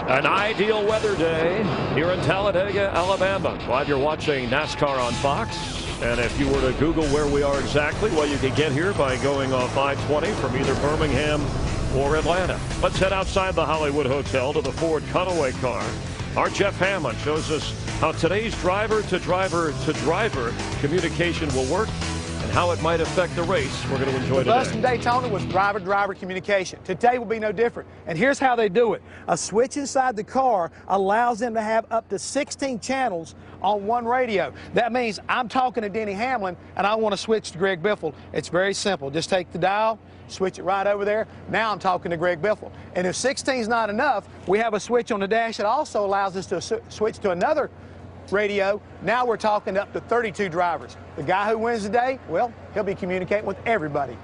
An ideal weather day here in Talladega, Alabama. Glad you're watching NASCAR on Fox. And if you were to Google where we are exactly, well, you can get here by going off I-20 from either Birmingham or Atlanta. Let's head outside the Hollywood Hotel to the Ford Cutaway car. Our Jeff Hammond shows us how today's driver-to-driver-to-driver communication will work and how it might affect the race we're going to enjoy today. The bus in Daytona was driver-to-driver communication. Today will be no different. And here's how they do it. A switch inside the car allows them to have up to 16 channels on one radio. That means I'm talking to Denny Hamlin and I want to switch to Greg Biffle. It's very simple. Just take the dial, switch it right over there. Now I'm talking to Greg Biffle. And if 16 is not enough, we have a switch on the dash that also allows us to switch to another radio. Now we're talking up to 32 drivers. The guy who wins the day, well, he'll be communicating with everybody.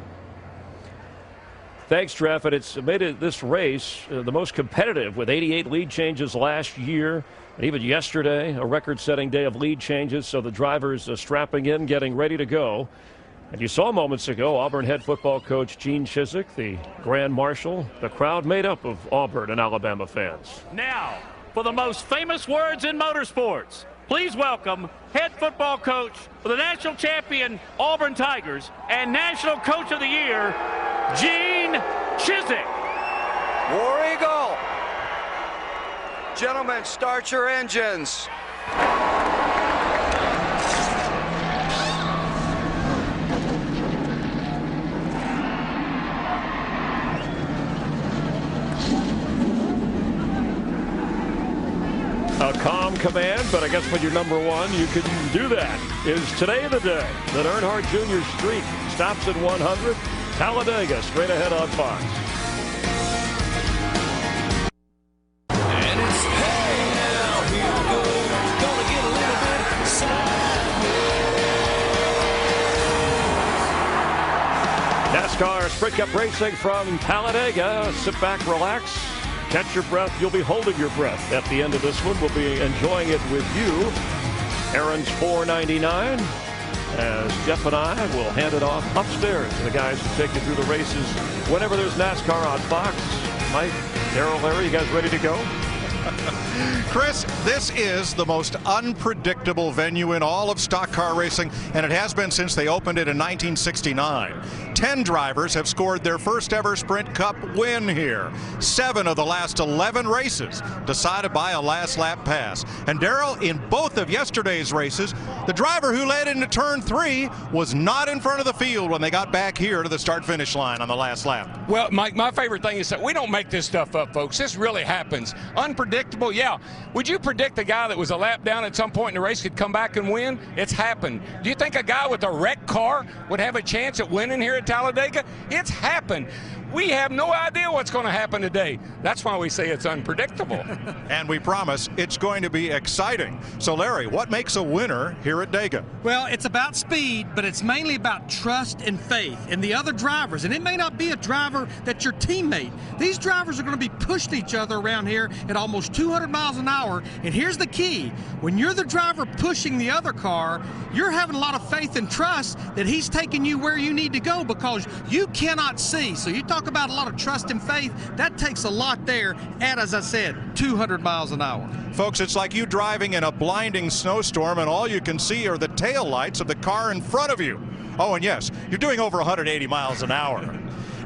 Thanks, Treff. And it's made this race the most competitive with 88 lead changes last year. And even yesterday, a record-setting day of lead changes. So the drivers strapping in, getting ready to go. And you saw moments ago Auburn head football coach Gene Chizik, the Grand Marshal, the crowd made up of Auburn and Alabama fans. Now, for the most famous words in motorsports, please welcome head football coach for the national champion Auburn Tigers and National Coach of the Year, Gene Chizik. War Eagle. Gentlemen, start your engines. A calm command, but I guess when you're number one, you can do that. Is today the day that Earnhardt Jr. streak stops at 100? Talladega, straight ahead on Fox. And it's hey now, here we go. Gonna get a little bit sideways. NASCAR Sprint Cup Racing from Talladega. Sit back, relax. Catch your breath. You'll be holding your breath at the end of this one. We'll be enjoying it with you. Errands $4.99. As Jeff and I will hand it off upstairs to the guys who take you through the races whenever there's NASCAR on Fox. Mike, Daryl, Larry, you guys ready to go? Chris, this is the most unpredictable venue in all of stock car racing, and it has been since they opened it in 1969. 10 drivers have scored their first ever Sprint Cup win here. 7 of the last 11 races decided by a last lap pass. And Daryl, in both of yesterday's races, the driver who led into turn 3 was not in front of the field when they got back here to the start-finish line on the last lap. Well, Mike, my favorite thing is that we don't make this stuff up, folks. This really happens. Unpredictable, yeah. Would you predict a guy that was a lap down at some point in the race could come back and win? It's happened. Do you think a guy with a wrecked car would have a chance at winning here at Talladega? It's happened. We have no idea what's going to happen today. That's why we say it's unpredictable. And we promise it's going to be exciting. So, Larry, what makes a winner here at Dega? Well, it's about speed, but it's mainly about trust and faith in the other drivers. And it may not be a driver that's your teammate. These drivers are going to be pushing each other around here at almost 200 miles an hour. And here's the key. When you're the driver pushing the other car, you're having a lot of faith and trust that he's taking you where you need to go because you cannot see. So you talk about a lot of trust and faith. That takes a lot there at, as I said, 200 miles an hour. Folks, it's like you driving in a blinding snowstorm and all you can see are the tail lights of the car in front of you. Oh, and yes, you're doing over 180 miles an hour.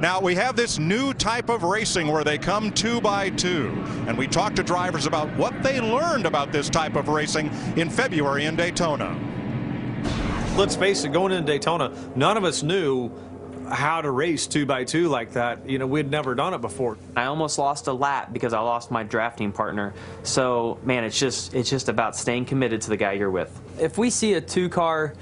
Now, we have this new type of racing where they come 2 by 2, and we talked to drivers about what they learned about this type of racing in February in Daytona. Let's face it, going into Daytona, none of us knew how to race 2 by 2 like that. You know, we'd never done it before. I almost lost a lap because I lost my drafting partner. So, man, it's just about staying committed to the guy you're with. If we see a 2-car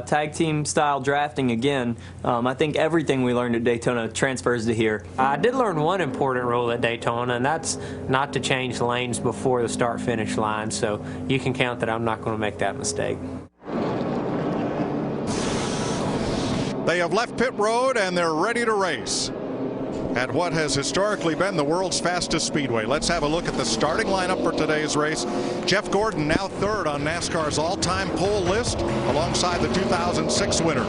tag team style drafting again, I think everything we learned at Daytona transfers to here. I did learn one important rule at Daytona, and that's not to change lanes before the start-finish line. So you can count that I'm not going to make that mistake. They have left pit road and they're ready to race at what has historically been the world's fastest speedway. Let's have a look at the starting lineup for today's race. Jeff Gordon now third on NASCAR's all-time pole list alongside the 2006 winner.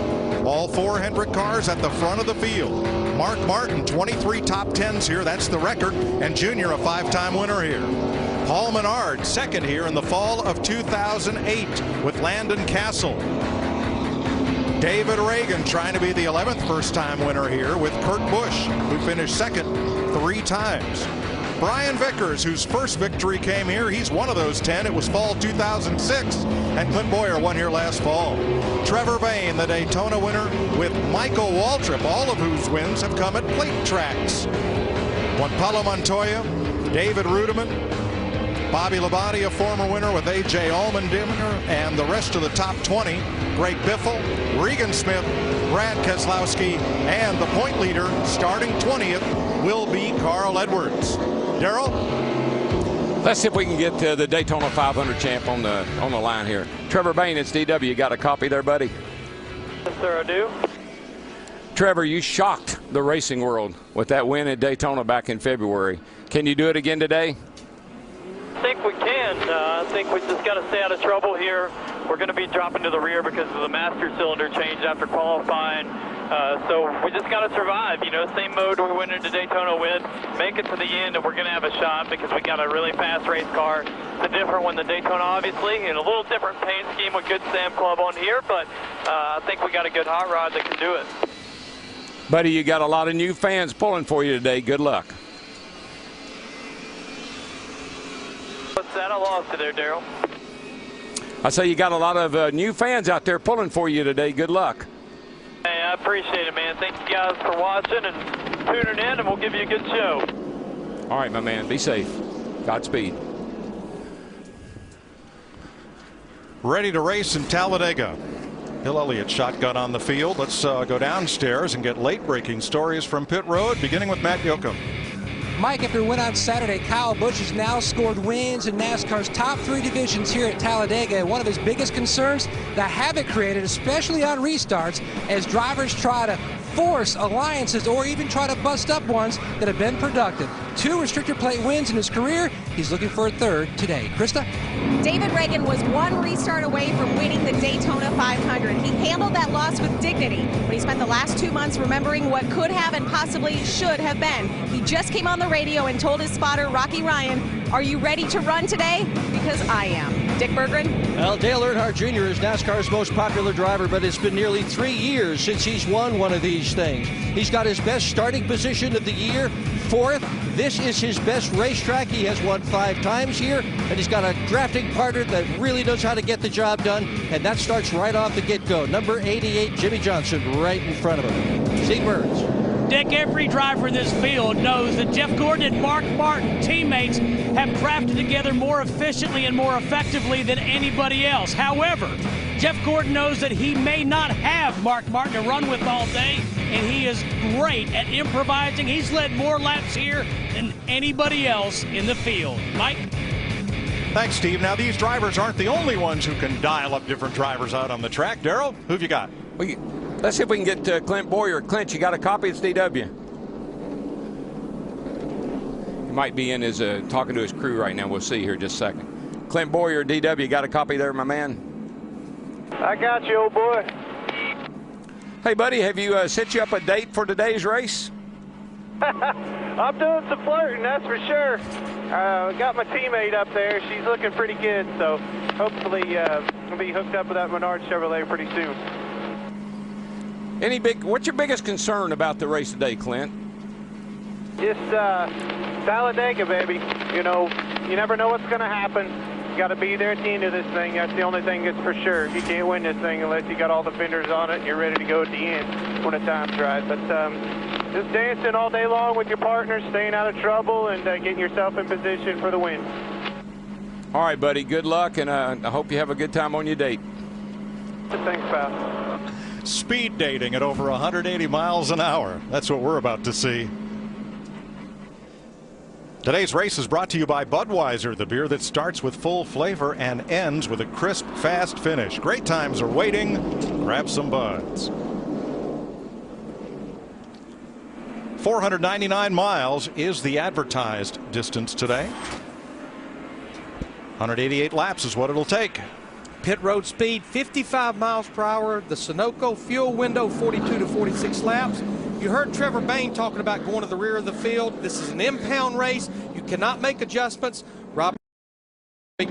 All 4 Hendrick cars at the front of the field. Mark Martin, 23 top 10s here. That's the record. And Junior, a 5-time winner here. Paul Menard, second here in the fall of 2008 with Landon Castle. David Reagan trying to be the 11th first-time winner here with Kurt Busch, who finished second 3 times. Brian Vickers, whose first victory came here, he's one of those 10. It was fall 2006, and Clint Boyer won here last fall. Trevor Bayne, the Daytona winner, with Michael Waltrip, all of whose wins have come at plate tracks. Juan Pablo Montoya, David Rudiman, Bobby Labonte, a former winner with A.J. Allmendinger, and the rest of the top 20, Greg Biffle, Regan Smith, Brad Keselowski, and the point leader starting 20th will be Carl Edwards. Darrell? Let's see if we can get the Daytona 500 champ on the line here. Trevor Bayne, it's DW. You got a copy there, buddy? Yes, sir, I do. Trevor, you shocked the racing world with that win at Daytona back in February. Can you do it again today? I think we can. I think we just got to stay out of trouble here. We're going to be dropping to the rear because of the master cylinder change after qualifying. So we just got to survive. You know, same mode we went into Daytona with. Make it to the end, and we're going to have a shot because we got a really fast race car. It's a different one than Daytona, obviously, and a little different paint scheme with Good Sam Club on here. But I think we got a good hot rod that can do it. Buddy, you got a lot of new fans pulling for you today. Good luck. What's that? I lost it there, Darrell. I say you got a lot of new fans out there pulling for you today. Good luck. Hey, I appreciate it, man. Thank you guys for watching and tuning in, and we'll give you a good show. All right, my man. Be safe. Godspeed. Ready to race in Talladega. Bill Elliott shotgun on the field. Let's go downstairs and get late-breaking stories from pit road, beginning with Matt Yoakum. Mike, after a win on Saturday, Kyle Busch has now scored wins in NASCAR's top 3 divisions here at Talladega. One of his biggest concerns, the havoc created, especially on restarts, as drivers try to force alliances or even try to bust up ones that have been productive. 2 restrictor plate wins in his career. He's looking for a 3rd today. Krista? David Reagan was 1 restart away from winning the Daytona 500. He handled that loss with dignity, but he spent the last 2 months remembering what could have and possibly should have been. He just came on the radio and told his spotter, Rocky Ryan, "Are you ready to run today? Because I am." Dick Berggren? Well, Dale Earnhardt Jr. is NASCAR's most popular driver, but it's been nearly 3 years since he's won one of these things. He's got his best starting position of the year, 4th. This is his best racetrack. He has won 5 times here, and he's got a drafting partner that really knows how to get the job done, and that starts right off the get-go. Number 88, Jimmy Johnson, right in front of him. Steve Burns. Dick, every driver in this field knows that Jeff Gordon and Mark Martin, teammates, have crafted together more efficiently and more effectively than anybody else. However, Jeff Gordon knows that he may not have Mark Martin to run with all day, and he is great at improvising. He's led more laps here than anybody else in the field. Mike? Thanks, Steve. Now, these drivers aren't the only ones who can dial up different drivers out on the track. Darrell, who've you got? Let's see if we can get Clint Boyer. Clint, you got a copy? It's DW. He might be in his talking to his crew right now. We'll see here in just a second. Clint Boyer, DW, got a copy there, my man? I got you, old boy. Hey, buddy, have you set you up a date for today's race? I'm doing some flirting, that's for sure. Got my teammate up there. She's looking pretty good, so hopefully we'll be hooked up with that Menard Chevrolet pretty soon. What's your biggest concern about the race today, Clint? Just Talladega, baby. You know, you never know what's going to happen. You got to be there at the end of this thing. That's the only thing that's for sure. You can't win this thing unless you got all the fenders on it and you're ready to go at the end when the time's right. But just dancing all day long with your partners, staying out of trouble, and getting yourself in position for the win. All right, buddy. Good luck, and I hope you have a good time on your date. Thanks, pal. Speed dating at over 180 miles an hour. That's what we're about to see. Today's race is brought to you by Budweiser, the beer that starts with full flavor and ends with a crisp, fast finish. Great times are waiting. Grab some Buds. 499 miles is the advertised distance today. 188 laps is what it'll take. Pit road speed 55 miles per hour. The Sunoco fuel window 42 to 46 laps. You heard Trevor Bayne talking about going to the rear of the field. This is an impound race. You cannot make adjustments. Robbie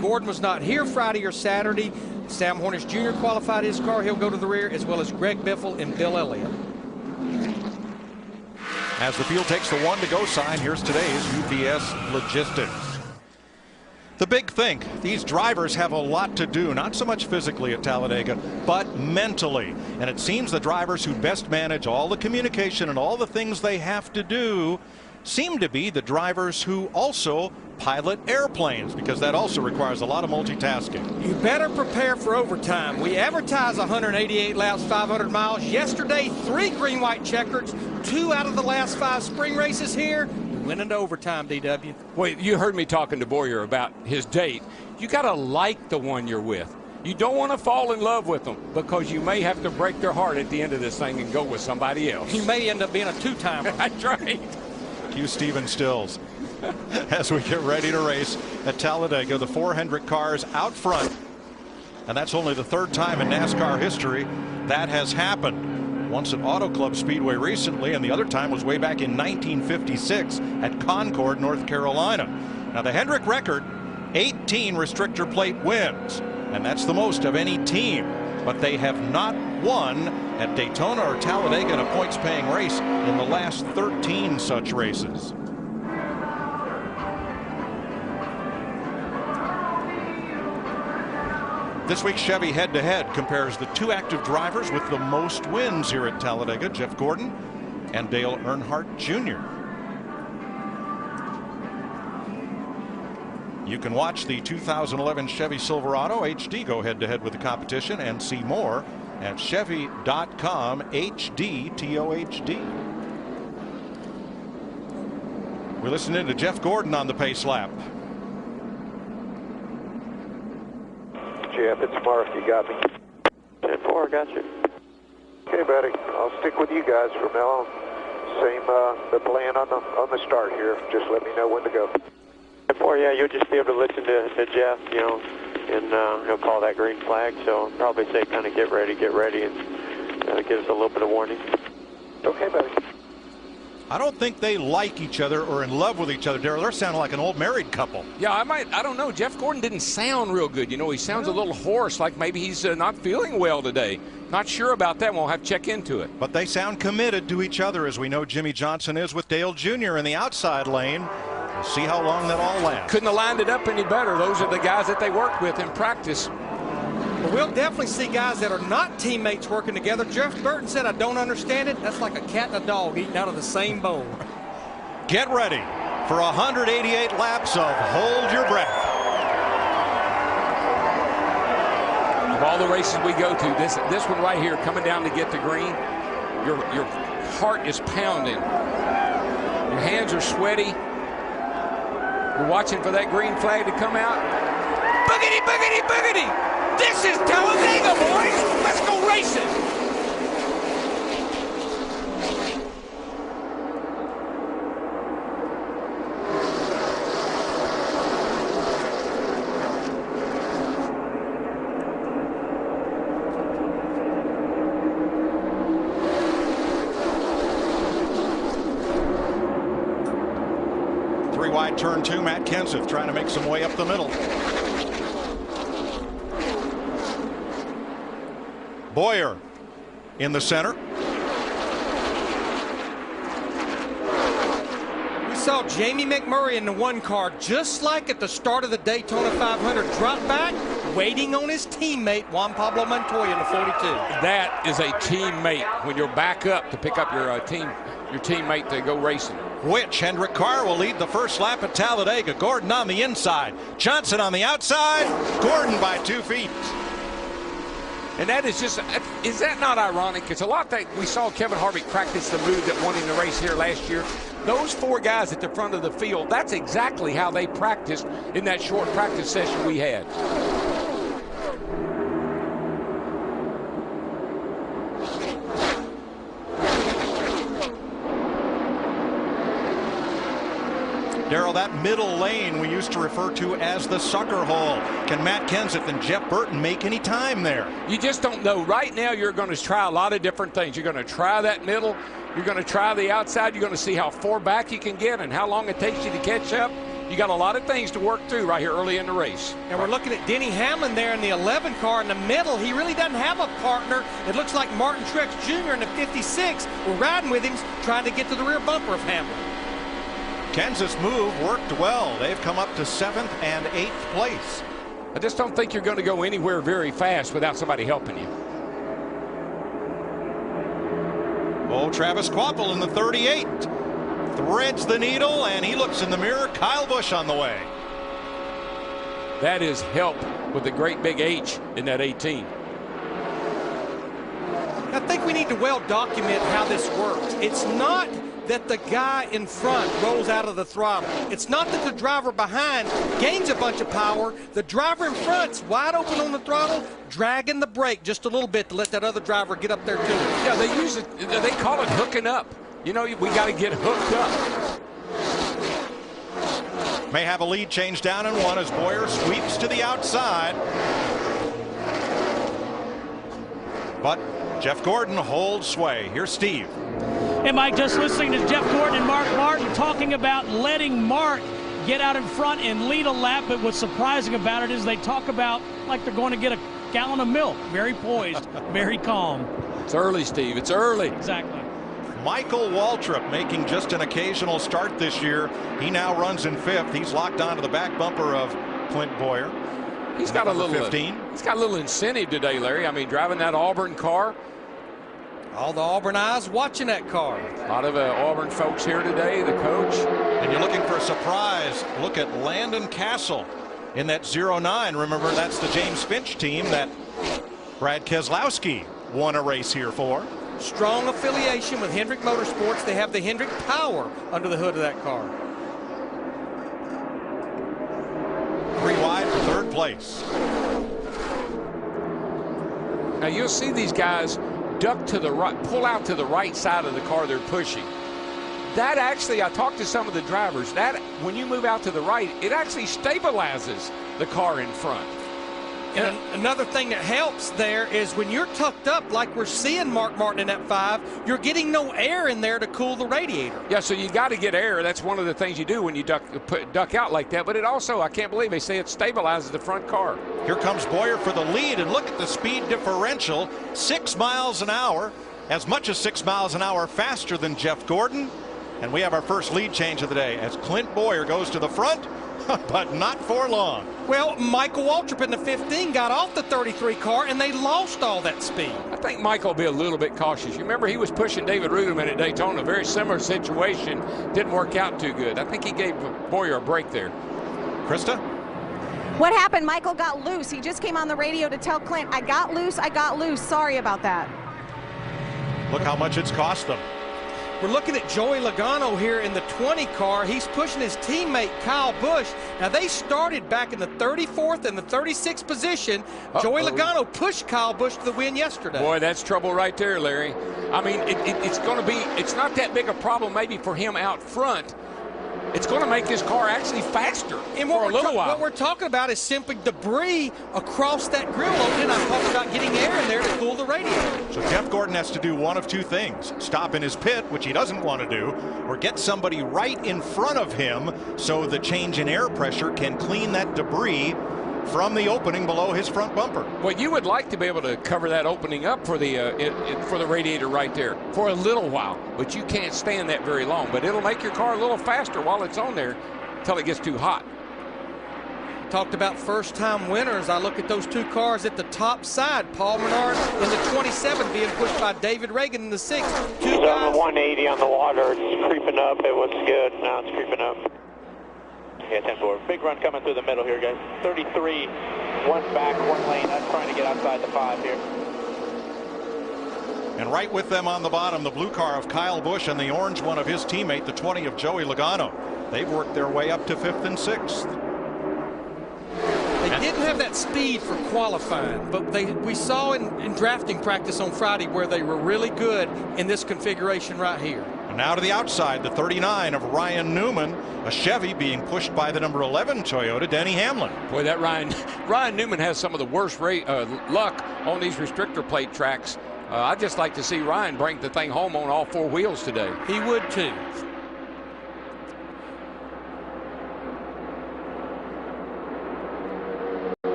Gordon was not here Friday or Saturday. Sam Hornish Jr. qualified his car. He'll go to the rear, as well as Greg Biffle and Bill Elliott. As the field takes the 1-to-go sign, here's today's UPS Logistics. The big thing, these drivers have a lot to do, not so much physically at Talladega, but mentally. And it seems the drivers who best manage all the communication and all the things they have to do seem to be the drivers who also pilot airplanes, because that also requires a lot of multitasking. You better prepare for overtime. We advertise 188 laps, 500 miles. Yesterday, 3 green-white checkers, 2 out of the last 5 spring races here. We went into overtime, DW. Well, you heard me talking to Boyer about his date. You got to like the one you're with. You don't want to fall in love with them, because you may have to break their heart at the end of this thing and go with somebody else. You may end up being a 2-timer. That's right. Cue Steven Stills as we get ready to race at Talladega. The 4 Hendrick cars out front, and that's only the 3rd time in NASCAR history that has happened. Once at Auto Club Speedway recently, and the other time was way back in 1956 at Concord, North Carolina. Now the Hendrick record, 18 restrictor plate wins, and that's the most of any team, but they have not won at Daytona or Talladega in a points-paying race in the last 13 such races. This week's Chevy head-to-head compares the 2 active drivers with the most wins here at Talladega, Jeff Gordon and Dale Earnhardt Jr. You can watch the 2011 Chevy Silverado HD go head-to-head with the competition and see more at Chevy.com HD. We're listening to Jeff Gordon on the pace lap. Jeff, it's Mark. You got me? 10-4, got you. Okay, buddy. I'll stick with you guys from now on. Same the plan on the start here. Just let me know when to go. 10-4, yeah, you'll just be able to listen to Jeff, you know, and he'll call that green flag. So I'll probably say kind of get ready, and give us a little bit of warning. Okay, buddy. I don't think they like each other or in love with each other, Darrell. They're sounding like an old married couple. Yeah, I don't know. Jeff Gordon didn't sound real good. You know, he sounds a little hoarse, like maybe he's not feeling well today. Not sure about that. We'll have to check into it. But they sound committed to each other, as we know Jimmy Johnson is with Dale Jr. in the outside lane. We'll see how long that all lasts. Couldn't have lined it up any better. Those are the guys that they worked with in practice. Well, we'll definitely see guys that are not teammates working together. Jeff Burton said, I don't understand it. That's like a cat and a dog eating out of the same bowl. Get ready for 188 laps of Hold Your Breath. Of all the races we go to, this one right here, coming down to get to green, your heart is pounding. Your hands are sweaty. You're watching for that green flag to come out. Boogity, boogity, boogity! This is Talladega, boys! Let's go racing! Wide turn 2, Matt Kenseth trying to make some way up the middle. Boyer in the center. We saw Jamie McMurray in the 1 car, just like at the start of the Daytona 500, drop back, waiting on his teammate Juan Pablo Montoya in the 42. That is a teammate when you're back up to pick up your teammate to go racing. Which Hendrick car will lead the first lap at Talladega? Gordon on the inside, Johnson on the outside, Gordon by 2 feet. And that is just, is that not ironic? It's a lot that we saw Kevin Harvick practice the move that won him the race here last year. Those 4 guys at the front of the field, that's exactly how they practiced in that short practice session we had. Darrell, that middle lane we used to refer to as the sucker hole. Can Matt Kenseth and Jeff Burton make any time there? You just don't know. Right now, you're going to try a lot of different things. You're going to try that middle. You're going to try the outside. You're going to see how far back you can get and how long it takes you to catch up. You got a lot of things to work through right here early in the race. And we're looking at Denny Hamlin there in the 11 car in the middle. He really doesn't have a partner. It looks like Martin Truex Jr. in the 56. We're riding with him, trying to get to the rear bumper of Hamlin. Kenseth's move worked well. They've come up to 7th and 8th place. I just don't think you're going to go anywhere very fast without somebody helping you. Oh, Travis Kvapil in the 38. Threads the needle, and he looks in the mirror. Kyle Busch on the way. That is help with the great big H in that 18. I think we need to well document how this works. It's not that the guy in front rolls out of the throttle. It's not that the driver behind gains a bunch of power. The driver in front's wide open on the throttle, dragging the brake just a little bit to let that other driver get up there too. Yeah, they use it. They call it hooking up. You know, we got to get hooked up. May have a lead change down in 1 as Bowyer sweeps to the outside. But Jeff Gordon holds sway. Here's Steve. Hey, Mike, just listening to Jeff Gordon and Mark Martin talking about letting Mark get out in front and lead a lap, but what's surprising about it is they talk about like they're going to get a gallon of milk. Very poised, very calm. It's early, Steve. It's early. Exactly. Michael Waltrip making just an occasional start this year. He now runs in 5th. He's locked onto the back bumper of Clint Bowyer. He's got a little 15. He's got a little incentive today, Larry. I mean, driving that Auburn car. All the Auburn eyes watching that car. A lot of Auburn folks here today, the coach. And you're looking for a surprise. Look at Landon Castle in that 09. Remember, that's the James Finch team that Brad Keselowski won a race here for. Strong affiliation with Hendrick Motorsports. They have the Hendrick power under the hood of that car. 3 wide for 3rd place. Now you'll see these guys duck to the right, pull out to the right side of the car they're pushing. That actually, I talked to some of the drivers, that when you move out to the right, it actually stabilizes the car in front. And another thing that helps there is when you're tucked up like we're seeing Mark Martin in that 5, you're getting no air in there to cool the radiator. Yeah, so you got to get air. That's one of the things you do when you duck out like that. But it also, I can't believe they say it stabilizes the front car. Here comes Bowyer for the lead, and look at the speed differential. 6 miles an hour, as much as 6 miles an hour faster than Jeff Gordon. And we have our first lead change of the day as Clint Bowyer goes to the front, but not for long. Well, Michael Waltrip in the 15 got off the 33 car, and they lost all that speed. I think Michael will be a little bit cautious. You remember he was pushing David Ruderman at Daytona. Very similar situation. Didn't work out too good. I think he gave Bowyer a break there. Krista? What happened? Michael got loose. He just came on the radio to tell Clint, I got loose, I got loose. Sorry about that. Look how much it's cost them. We're looking at Joey Logano here in the 20 car. He's pushing his teammate Kyle Busch. Now, they started back in the 34th and the 36th position. Joey Logano pushed Kyle Busch to the win yesterday. Boy, that's trouble right there, Larry. I mean, it's going to be, it's not that big a problem maybe for him out front. It's going to make his car actually faster for a little while. What we're talking about is simply debris across that grill opening. I'm talking about getting air in there to cool the radiator. So Jeff Gordon has to do one of 2 things. Stop in his pit, which he doesn't want to do, or get somebody right in front of him so the change in air pressure can clean that debris from the opening below his front bumper. Well, you would like to be able to cover that opening up for the radiator right there for a little while, but you can't stand that very long. But it'll make your car a little faster while it's on there until it gets too hot. Talked about first-time winners. I look at those 2 cars at the top side. Paul Menard in the 27 being pushed by David Reagan in the 6. It's on the 180 on the water. It's creeping up. It was good. Now it's creeping up. Yeah, 10-4. Big run coming through the middle here, guys. 33, 1 back, 1 lane. That's trying to get outside the 5 here. And right with them on the bottom, the blue car of Kyle Busch and the orange one of his teammate, the 20 of Joey Logano. They've worked their way up to 5th and 6th. They didn't have that speed for qualifying, but we saw in drafting practice on Friday where they were really good in this configuration right here. And now to the outside, the 39 of Ryan Newman, a Chevy being pushed by the number 11 Toyota, Denny Hamlin. Boy, that Ryan Newman has some of the worst luck on these restrictor plate tracks. I'd just like to see Ryan bring the thing home on all four wheels today. He would too.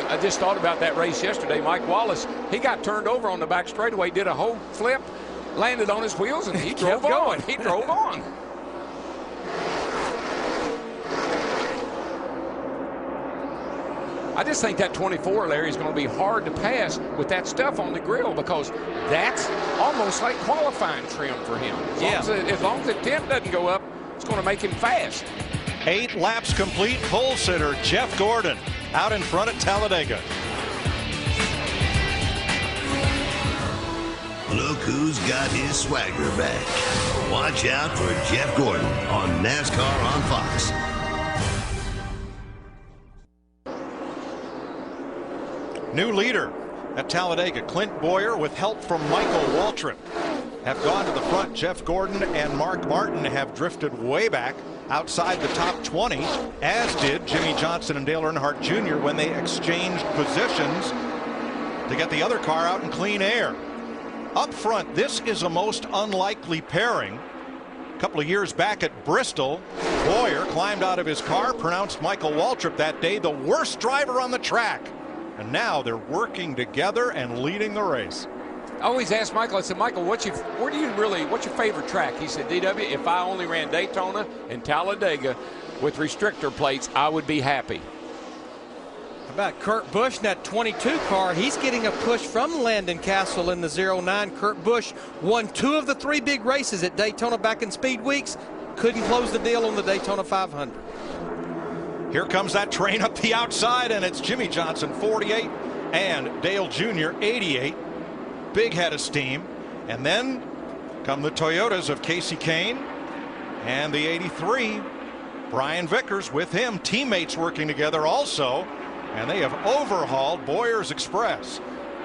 I just thought about that race yesterday. Mike Wallace, he got turned over on the back straightaway, did a whole flip, landed on his wheels, and he drove on. He drove on. I just think that 24, Larry, is going to be hard to pass with that stuff on the grill, because that's almost like qualifying trim for him. As long as the temp doesn't go up, it's going to make him fast. 8 laps complete. Pole sitter Jeff Gordon out in front at Talladega. Look who's got his swagger back. Watch out for Jeff Gordon on NASCAR on Fox. New leader at Talladega, Clint Bowyer, with help from Michael Waltrip, have gone to the front. Jeff Gordon and Mark Martin have drifted way back outside the top 20, as did Jimmy Johnson and Dale Earnhardt Jr. when they exchanged positions to get the other car out in clean air. Up front, this is a most unlikely pairing. A couple of years back at Bristol, Bowyer climbed out of his car, pronounced Michael Waltrip that day the worst driver on the track. And now they're working together and leading the race. I always ask Michael, I said, Michael, what's your favorite track? He said, DW, if I only ran Daytona and Talladega with restrictor plates, I would be happy. How about Kurt Busch in that 22 car? He's getting a push from Landon Castle in the 09. Kurt Busch won 2 of the 3 big races at Daytona back in Speed Weeks. Couldn't close the deal on the Daytona 500. Here comes that train up the outside, and it's Jimmy Johnson, 48, and Dale Jr., 88. Big head of steam. And then come the Toyotas of Casey Kane and the 83, Brian Vickers with him. Teammates working together also, and they have overhauled Bowyer's Express.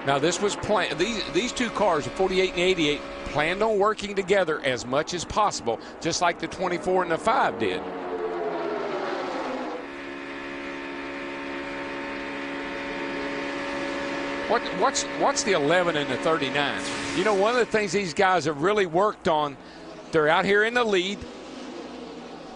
Now, this was planned. These 2 cars, the 48 and 88, planned on working together as much as possible, just like the 24 and the 5 did. What's the 11 and the 39? You know, one of the things these guys have really worked on, they're out here in the lead,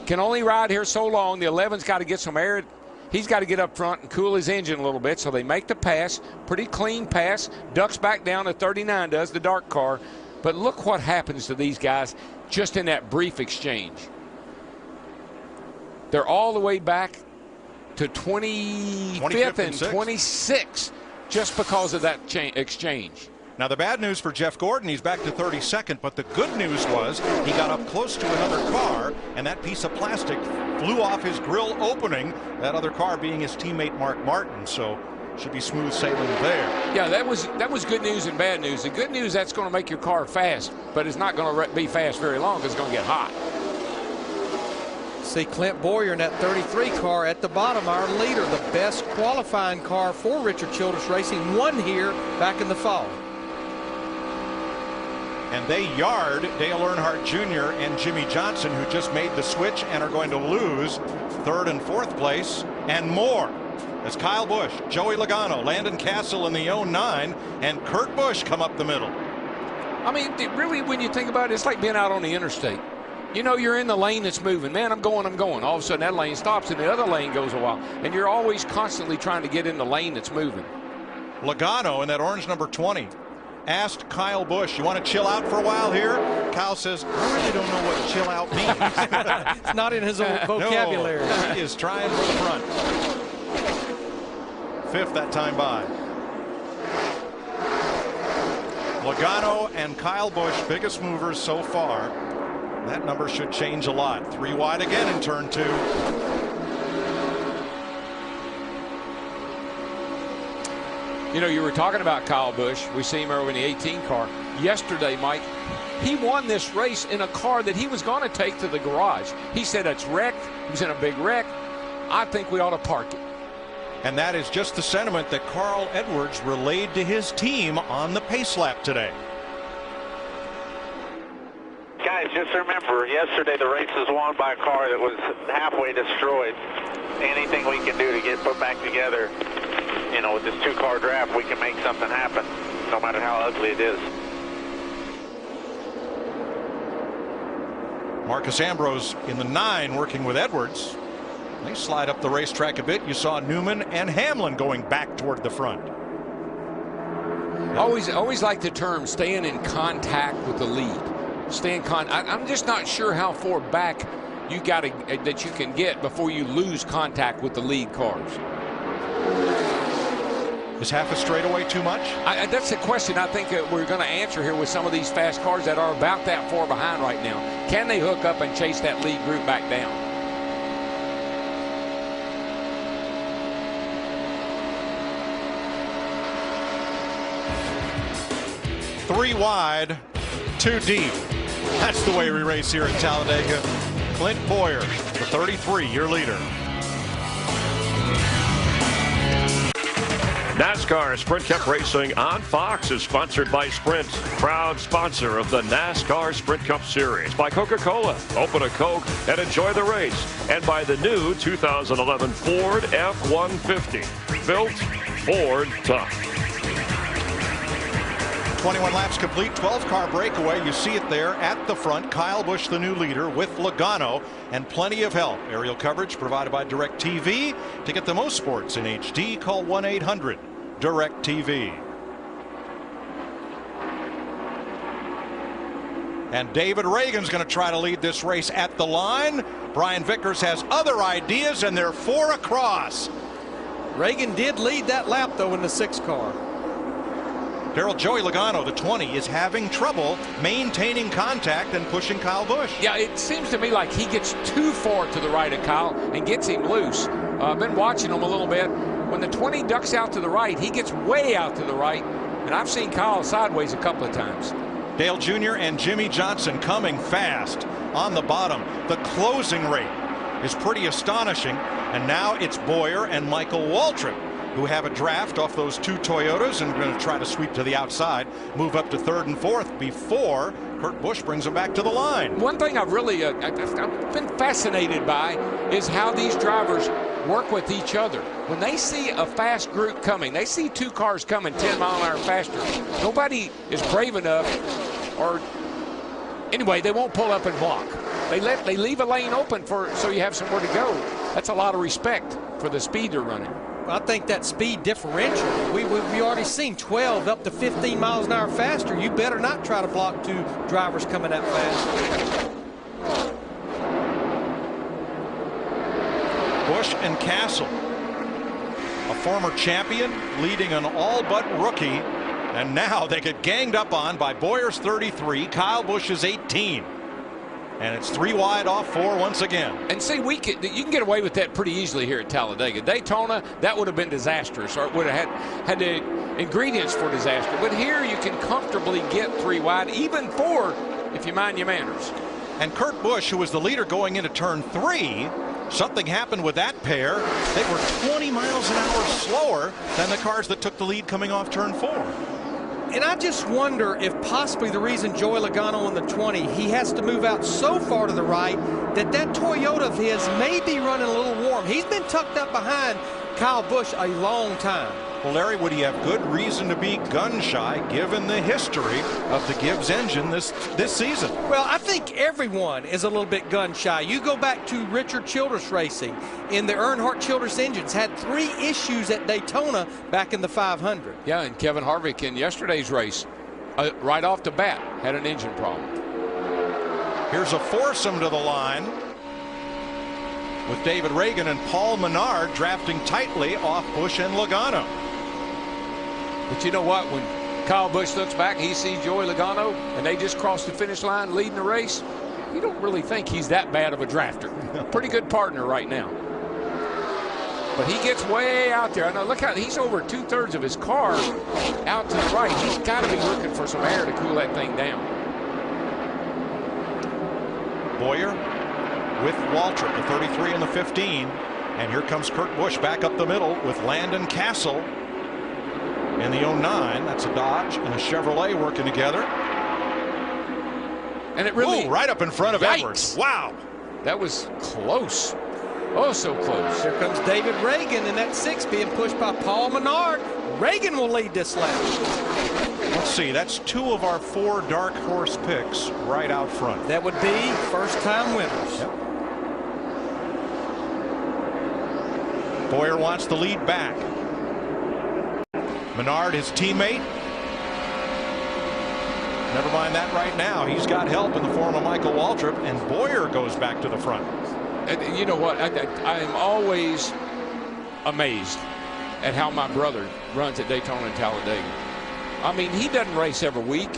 can only ride here so long. The 11's got to get some air. He's got to get up front and cool his engine a little bit, so they make the pass, pretty clean pass, ducks back down. The 39 does, the dark car. But look what happens to these guys just in that brief exchange. They're all the way back to 25th and 26th. Just because of that exchange. Now, the bad news for Jeff Gordon, he's back to 32nd, but the good news was he got up close to another car, and that piece of plastic flew off his grill opening, that other car being his teammate Mark Martin, so should be smooth sailing there. Yeah, that was good news and bad news. The good news, that's going to make your car fast, but it's not going to be fast very long because it's going to get hot. See Clint Bowyer in that 33 car at the bottom, our leader, the best qualifying car for Richard Childress Racing, won here back in the fall. And they yard Dale Earnhardt Jr. and Jimmy Johnson, who just made the switch and are going to lose 3rd and 4th place and more. As Kyle Busch, Joey Logano, Landon Castle in the 09, and Kurt Busch come up the middle. I mean, really, when you think about it, it's like being out on the interstate. You know, you're in the lane that's moving. Man, I'm going. All of a sudden, that lane stops, and the other lane goes a while. And you're always constantly trying to get in the lane that's moving. Logano in that orange number 20 asked Kyle Busch, you want to chill out for a while here? Kyle says, I really don't know what chill out means. It's not in his vocabulary. No, he is trying for the front. 5th that time by. Logano and Kyle Busch, biggest movers so far. That number should change a lot. 3 wide again in turn 2. You know, you were talking about Kyle Busch. We see him over in the 18 car. Yesterday, Mike, he won this race in a car that he was going to take to the garage. He said it's wrecked. He was in a big wreck. I think we ought to park it. And that is just the sentiment that Carl Edwards relayed to his team on the pace lap today. just remember, yesterday the race was won by a car that was halfway destroyed. Anything we can do to get put back together, you know, with this 2-car draft, we can make something happen, no matter how ugly it is. Marcus Ambrose in the 9 working with Edwards. They slide up the racetrack a bit. You saw Newman and Hamlin going back toward the front. Always like the term staying in contact with the lead. I'm just not sure how far back you that you can get before you lose contact with the lead cars. Is half a straightaway too much? That's the question I think we're going to answer here with some of these fast cars that are about that far behind right now. Can they hook up and chase that lead group back down? 3 wide, 2 deep. That's the way we race here at Talladega. Clint Bowyer, the 33, your leader. NASCAR Sprint Cup Racing on Fox is sponsored by Sprint, proud sponsor of the NASCAR Sprint Cup Series. By Coca-Cola, open a Coke and enjoy the race. And by the new 2011 Ford F-150, built Ford tough. 21 laps complete, 12-car breakaway. You see it there at the front. Kyle Busch, the new leader, with Logano, and plenty of help. Aerial coverage provided by DirecTV. To get the most sports in HD, call 1-800-DirecTV. And David Reagan's going to try to lead this race at the line. Brian Vickers has other ideas, and they're 4 across. Reagan did lead that lap, though, in the 6-car. Darrell Joey Logano, the 20, is having trouble maintaining contact and pushing Kyle Busch. Yeah, it seems to me like he gets too far to the right of Kyle and gets him loose. I've been watching him a little bit. When the 20 ducks out to the right, he gets way out to the right. And I've seen Kyle sideways a couple of times. Dale Jr. and Jimmy Johnson coming fast on the bottom. The closing rate is pretty astonishing. And now it's Bowyer and Michael Waltrip who have a draft off those 2 Toyotas and are going to try to sweep to the outside, move up to 3rd and 4th before Kurt Busch brings them back to the line. One thing I've really I've been fascinated by is how these drivers work with each other. When they see a fast group coming, they see 2 cars coming 10 miles an hour faster. Nobody is brave enough, or anyway, they won't pull up and block. They leave a lane open so you have somewhere to go. That's a lot of respect for the speed they're running. I think that speed differential, we already seen 12 up to 15 miles an hour faster. You better not try to block 2 drivers coming that fast. Busch and Castle, a former champion leading an all-but rookie, and now they get ganged up on by Bowyer's 33, Kyle Busch's 18. And it's 3 wide off 4 once again. And see, you can get away with that pretty easily here at Talladega. Daytona, that would have been disastrous, or it would have had the ingredients for disaster. But here you can comfortably get 3 wide, even 4 if you mind your manners. And Kurt Busch, who was the leader going into turn 3, something happened with that pair. They were 20 miles an hour slower than the cars that took the lead coming off turn 4. And I just wonder if possibly the reason Joey Logano in the 20, he has to move out so far to the right that Toyota of his may be running a little warm. He's been tucked up behind Kyle Busch a long time. Well, Larry, would he have good reason to be gun-shy given the history of the Gibbs engine this season? Well, I think everyone is a little bit gun-shy. You go back to Richard Childress Racing in the Earnhardt Childress engines, had 3 issues at Daytona back in the 500. Yeah, and Kevin Harvick in yesterday's race, right off the bat, had an engine problem. Here's a foursome to the line, with David Reagan and Paul Menard drafting tightly off Busch and Logano. But you know what? When Kyle Busch looks back, he sees Joey Logano, and they just crossed the finish line leading the race. You don't really think he's that bad of a drafter. Pretty good partner right now. But he gets way out there. I know, look how he's over 2/3 of his car out to the right. He's got to be looking for some air to cool that thing down. Bowyer with Waltrip, the 33 and the 15. And here comes Kurt Busch back up the middle with Landon Castle in the 09. That's a Dodge and a Chevrolet working together. And it really... Ooh, right up in front of Yikes. Edwards. Wow. That was close. Oh, so close. Here comes David Reagan in that 6 being pushed by Paul Menard. Reagan will lead this lap. Let's see, that's 2 of our 4 dark horse picks right out front. That would be first-time winners. Yep. Bowyer wants the lead back. Menard, his teammate. Never mind that right now. He's got help in the form of Michael Waltrip, and Bowyer goes back to the front. And you know what? I am always amazed at how my brother runs at Daytona and Talladega. I mean, he doesn't race every week.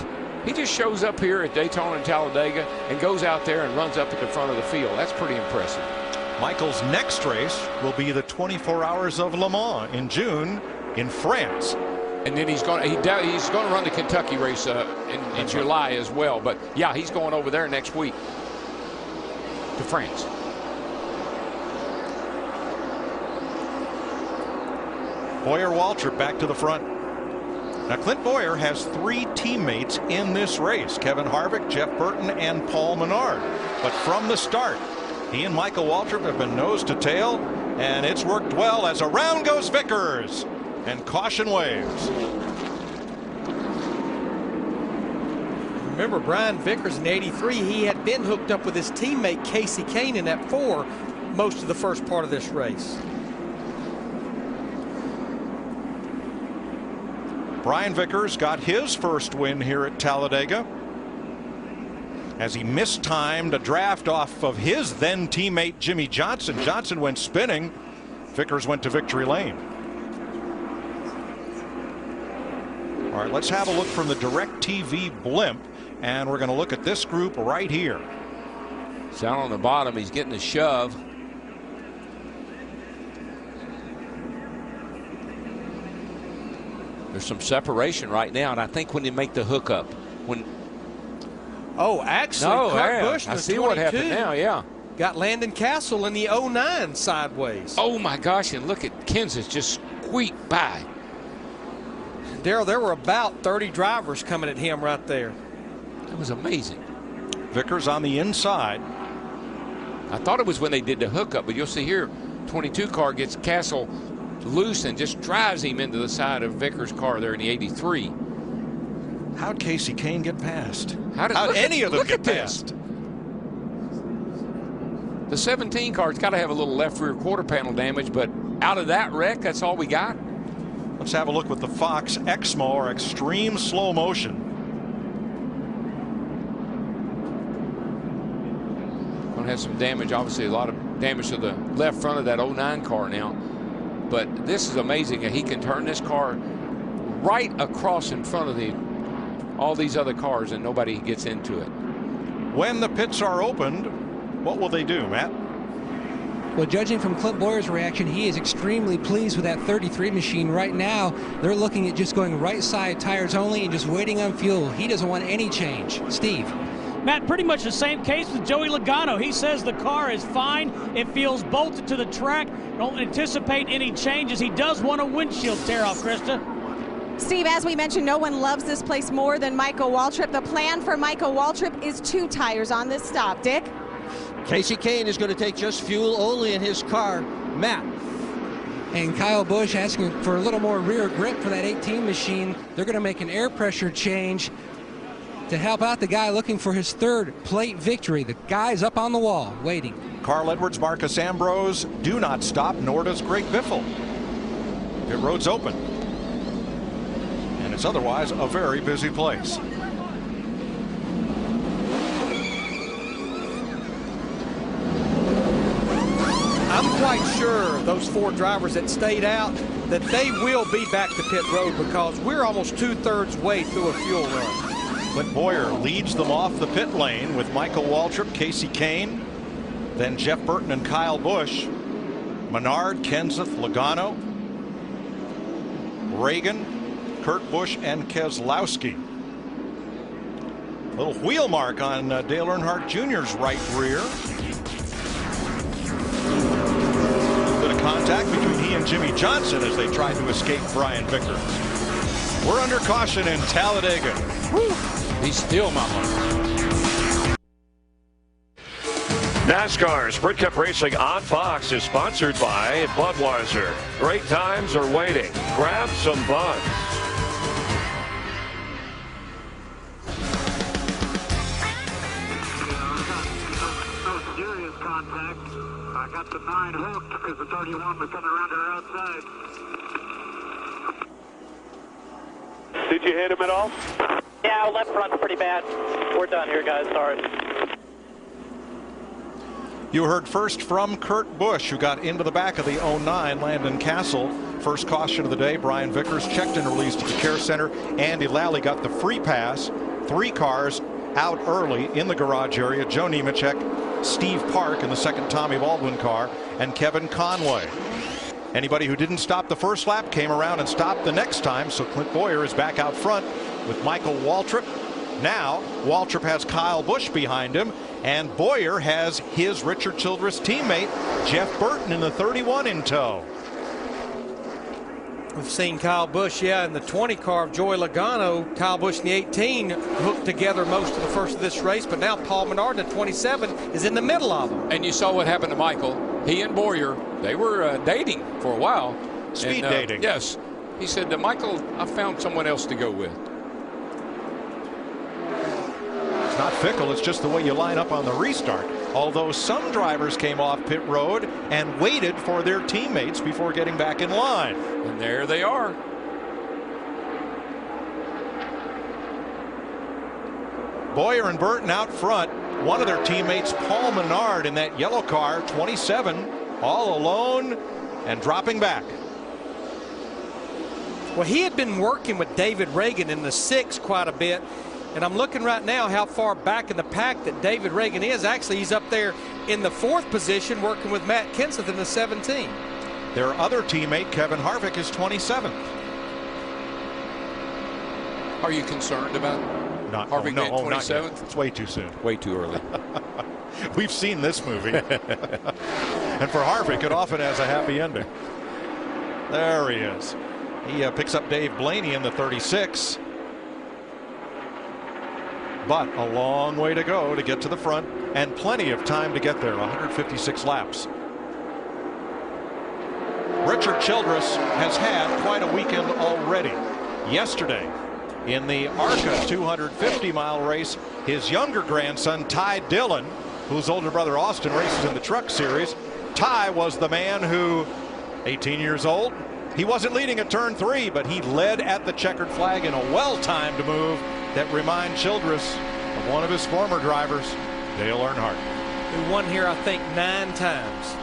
He just shows up here at Daytona and Talladega and goes out there and runs up at the front of the field. That's pretty impressive. Michael's next race will be the 24 Hours of Le Mans in June in France. And then he's going to run the Kentucky race in July as well. But yeah, he's going over there next week to France. Bowyer Waltrip back to the front. Now Clint Bowyer has 3 teammates in this race: Kevin Harvick, Jeff Burton, and Paul Menard. But from the start, he and Michael Waltrip have been nose to tail, and it's worked well as around goes Vickers, and caution waves. Remember Brian Vickers in '83, he had been hooked up with his teammate Casey Kane in that 4 most of the first part of this race. Brian Vickers got his first win here at Talladega as he mistimed a draft off of his then teammate Jimmy Johnson. Johnson went spinning. Vickers went to victory lane. All right, let's have a look from the DirecTV blimp, and we're going to look at this group right here. It's down on the bottom. He's getting a shove. There's some separation right now, and I think when they make the hookup, Actually, Kurt Busch, I see what happened now. Yeah, got Landon Castle in the 09 sideways. Oh my gosh! And look at Kenseth just squeaked by. Darrell, there were about 30 drivers coming at him right there. That was amazing. Vickers on the inside. I thought it was when they did the hookup, but you'll see here, 22 car gets Castle loose and just drives him into the side of Vickers' car there in the 83. How'd Casey Kane get past? How'd any of them get past? The 17 car's got to have a little left rear quarter panel damage, but out of that wreck, that's all we got. Let's have a look with the Fox Exmo, or extreme slow motion. Going to have some damage, obviously a lot of damage to the left front of that 09 car now. But this is amazing. He can turn this car right across in front of all these other cars and nobody gets into it. When the pits are opened, what will they do, Matt? Well, judging from Clint Bowyer's reaction, he is extremely pleased with that 33 machine. Right now, they're looking at just going right side tires only and just waiting on fuel. He doesn't want any change. Steve. Matt, pretty much the same case with Joey Logano. He says the car is fine. It feels bolted to the track. Don't anticipate any changes. He does want a windshield tear-off, Krista. Steve, as we mentioned, no one loves this place more than Michael Waltrip. The plan for Michael Waltrip is 2 tires on this stop. Dick? Casey Kane is going to take just fuel only in his car. Matt. And Kyle Busch asking for a little more rear grip for that 18 machine. They're going to make an air pressure change to help out the guy looking for his 3rd plate victory. The guy's up on the wall waiting. Carl Edwards, Marcus Ambrose do not stop, nor does Greg Biffle. Pit road's open. And it's otherwise a very busy place. I'm quite sure those 4 drivers that stayed out that they will be back to pit road because we're almost 2/3 way through a fuel run. Clint Bowyer leads them off the pit lane with Michael Waltrip, Casey Kane, then Jeff Burton and Kyle Busch, Menard, Kenseth, Logano, Reagan, Kurt Busch, and Keselowski. Little wheel mark on Dale Earnhardt Jr.'s right rear. Bit of contact between he and Jimmy Johnson as they tried to escape Brian Vickers. We're under caution in Talladega. Woo. He's still my mark. NASCAR Sprint Cup Racing on Fox is sponsored by Budweiser. Great times are waiting. Grab some Bud. Serious contact. I got the 9 hooked because the 31 was coming around to our outside. Did you hit him at all? Yeah, left front's pretty bad. We're done here, guys. Sorry. You heard first from Kurt Busch, who got into the back of the 09 Landon Castle. First caution of the day. Brian Vickers checked and released at the care center. Andy Lally got the free pass. 3 cars out early in the garage area. Joe Nemechek, Steve Park in the second Tommy Baldwin car, and Kevin Conway. Anybody who didn't stop the first lap came around and stopped the next time. So Clint Bowyer is back out front with Michael Waltrip. Now Waltrip has Kyle Busch behind him, and Bowyer has his Richard Childress teammate Jeff Burton in the 31 in tow. We've seen Kyle Busch, in the 20 car of Joey Logano. Kyle Busch in the 18 hooked together most of the first of this race, but now Paul Menard in the 27 is in the middle of them. And you saw what happened to Michael. He and Bowyer, they were dating for a while. Speed dating. Yes. He said to Michael, I found someone else to go with. It's not fickle, it's just the way you line up on the restart. Although some drivers came off pit road and waited for their teammates before getting back in line. And there they are. Bowyer and Burton out front. One of their teammates, Paul Menard, in that yellow car, 27, all alone and dropping back. Well, he had been working with David Reagan in the 6 quite a bit. And I'm looking right now how far back in the pack that David Reagan is. Actually, he's up there in the 4th position working with Matt Kenseth in the 17. Their other teammate, Kevin Harvick, is 27th. Are you concerned about Harvick being 27th? It's way too soon. Way too early. We've seen this movie. And for Harvick, it often has a happy ending. There he is. He picks up Dave Blaney in the 36. But a long way to go to get to the front, and plenty of time to get there. 156 laps. Richard Childress has had quite a weekend already. Yesterday, in the ARCA 250-mile race, his younger grandson, Ty Dillon, whose older brother Austin races in the Truck Series. Ty was the man who, 18 years old, he wasn't leading at turn 3, but he led at the checkered flag in a well-timed move that reminded Childress of one of his former drivers, Dale Earnhardt, who won here, I think, 9 times.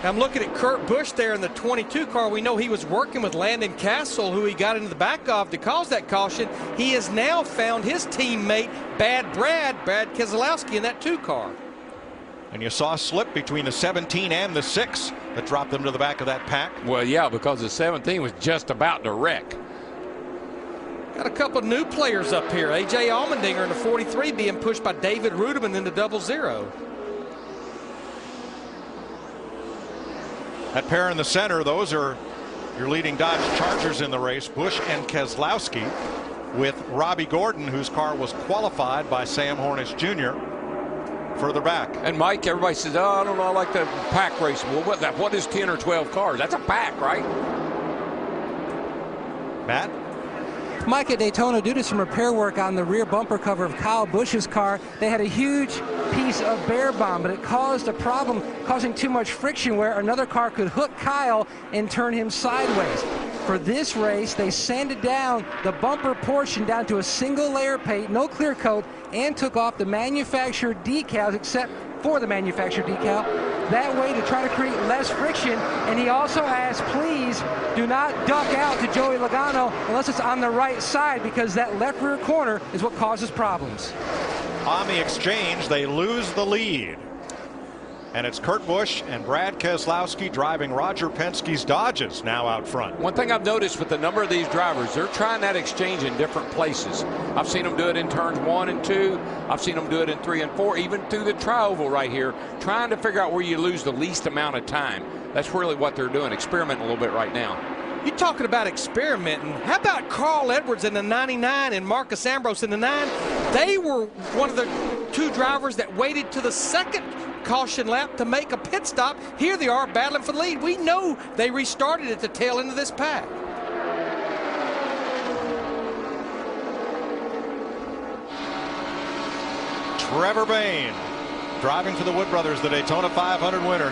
I'm looking at Kurt Busch there in the 22 car. We know he was working with Landon Castle, who he got into the back of to cause that caution. He has now found his teammate, Brad Keselowski, in that 2 car. And you saw a slip between the 17 and the 6 that dropped them to the back of that pack. Well, yeah, because the 17 was just about to wreck. Got a couple of new players up here. A.J. Allmendinger in the 43 being pushed by David Ruderman in the 00. That pair in the center, those are your leading Dodge Chargers in the race, Busch and Keselowski, with Robbie Gordon, whose car was qualified by Sam Hornish Jr. further back. And Mike, everybody says, oh, I don't know, I like the pack racing. Well, what is 10 or 12 cars? That's a pack, right? Matt? Mike, at Daytona, due to some repair work on the rear bumper cover of Kyle Busch's car, they had a huge piece of bare bond, but it caused a problem, causing too much friction where another car could hook Kyle and turn him sideways. For this race, they sanded down the bumper portion down to a single layer paint, no clear coat, and took off the manufacturer decals except for the manufacturer decal. That way to try to create less friction. And he also asked, please do not duck out to Joey Logano unless it's on the right side, because that left rear corner is what causes problems. On the exchange, they lose the lead. And it's Kurt Busch and Brad Keselowski driving Roger Penske's Dodges now out front. One thing I've noticed with the number of these drivers, they're trying that exchange in different places. I've seen them do it in turns 1 and 2. I've seen them do it in 3 and 4, even through the tri-oval right here, trying to figure out where you lose the least amount of time. That's really what they're doing, experimenting a little bit right now. You're talking about experimenting. How about Carl Edwards in the 99 and Marcus Ambrose in the 9? They were one of the two drivers that waited to the second caution lap to make a pit stop. Here they are battling for the lead. We know they restarted at the tail end of this pack. Trevor Bayne driving for the Wood Brothers, the Daytona 500 winner.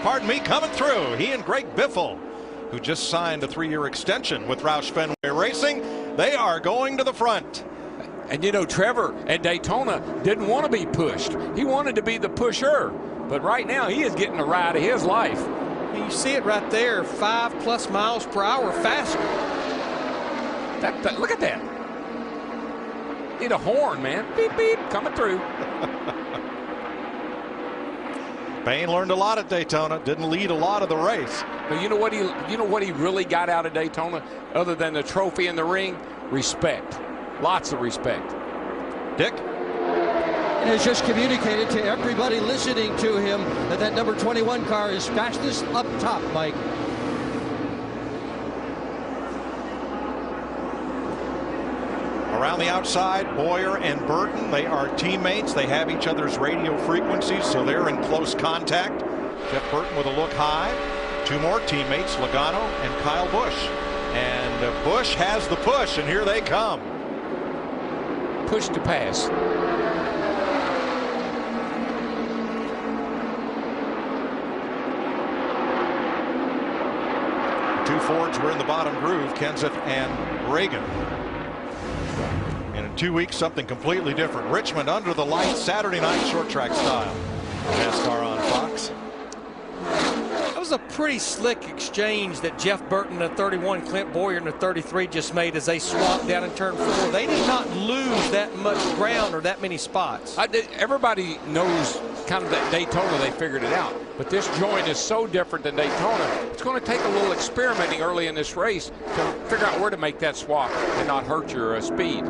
Pardon me, coming through. He and Greg Biffle, who just signed a 3-year extension with Roush Fenway Racing. They are going to the front. And you know, Trevor at Daytona didn't want to be pushed. He wanted to be the pusher. But right now, he is getting a ride of his life. You see it right there, 5+ miles per hour faster. Look at that. Need a horn, man. Beep, beep, coming through. Bayne learned a lot at Daytona. Didn't lead a lot of the race. But you know what he really got out of Daytona, other than the trophy in the ring? Respect. Lots of respect. Dick? And has just communicated to everybody listening to him that that number 21 car is fastest up top, Mike. Around the outside, Boyer and Burton, they are teammates. They have each other's radio frequencies, so they're in close contact. Jeff Burton with a look high. Two more teammates, Logano and Kyle Busch. And Busch has the push, and here they come. Push to pass. The two Fords were in the bottom groove, Kenseth and Reagan. In 2 weeks, something completely different. Richmond under the lights, Saturday night short track style. NASCAR on Fox. That was a pretty slick exchange that Jeff Burton, the 31, Clint Boyer, and the 33 just made as they swapped down in turn 4. They did not lose that much ground or that many spots. Everybody knows kind of that Daytona, they figured it out. But this joint is so different than Daytona. It's going to take a little experimenting early in this race to figure out where to make that swap and not hurt your speed.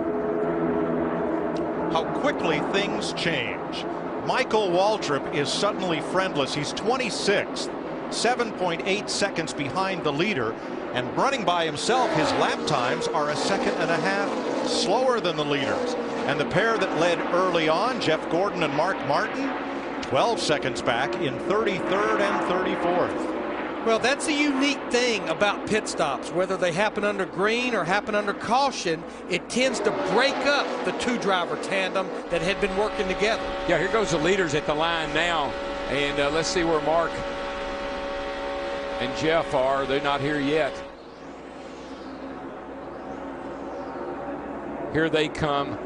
How quickly things change. Michael Waltrip is suddenly friendless. He's 26th, 7.8 seconds behind the leader, and running by himself, his lap times are 1.5 seconds slower than the leaders. And the pair that led early on, Jeff Gordon and Mark Martin, 12 seconds back in 33rd and 34th. Well, that's a unique thing about pit stops. Whether they happen under green or happen under caution, it tends to break up the two-driver tandem that had been working together. Yeah, here goes the leaders at the line now. And let's see where Mark and Jeff are. They're not here yet. Here they come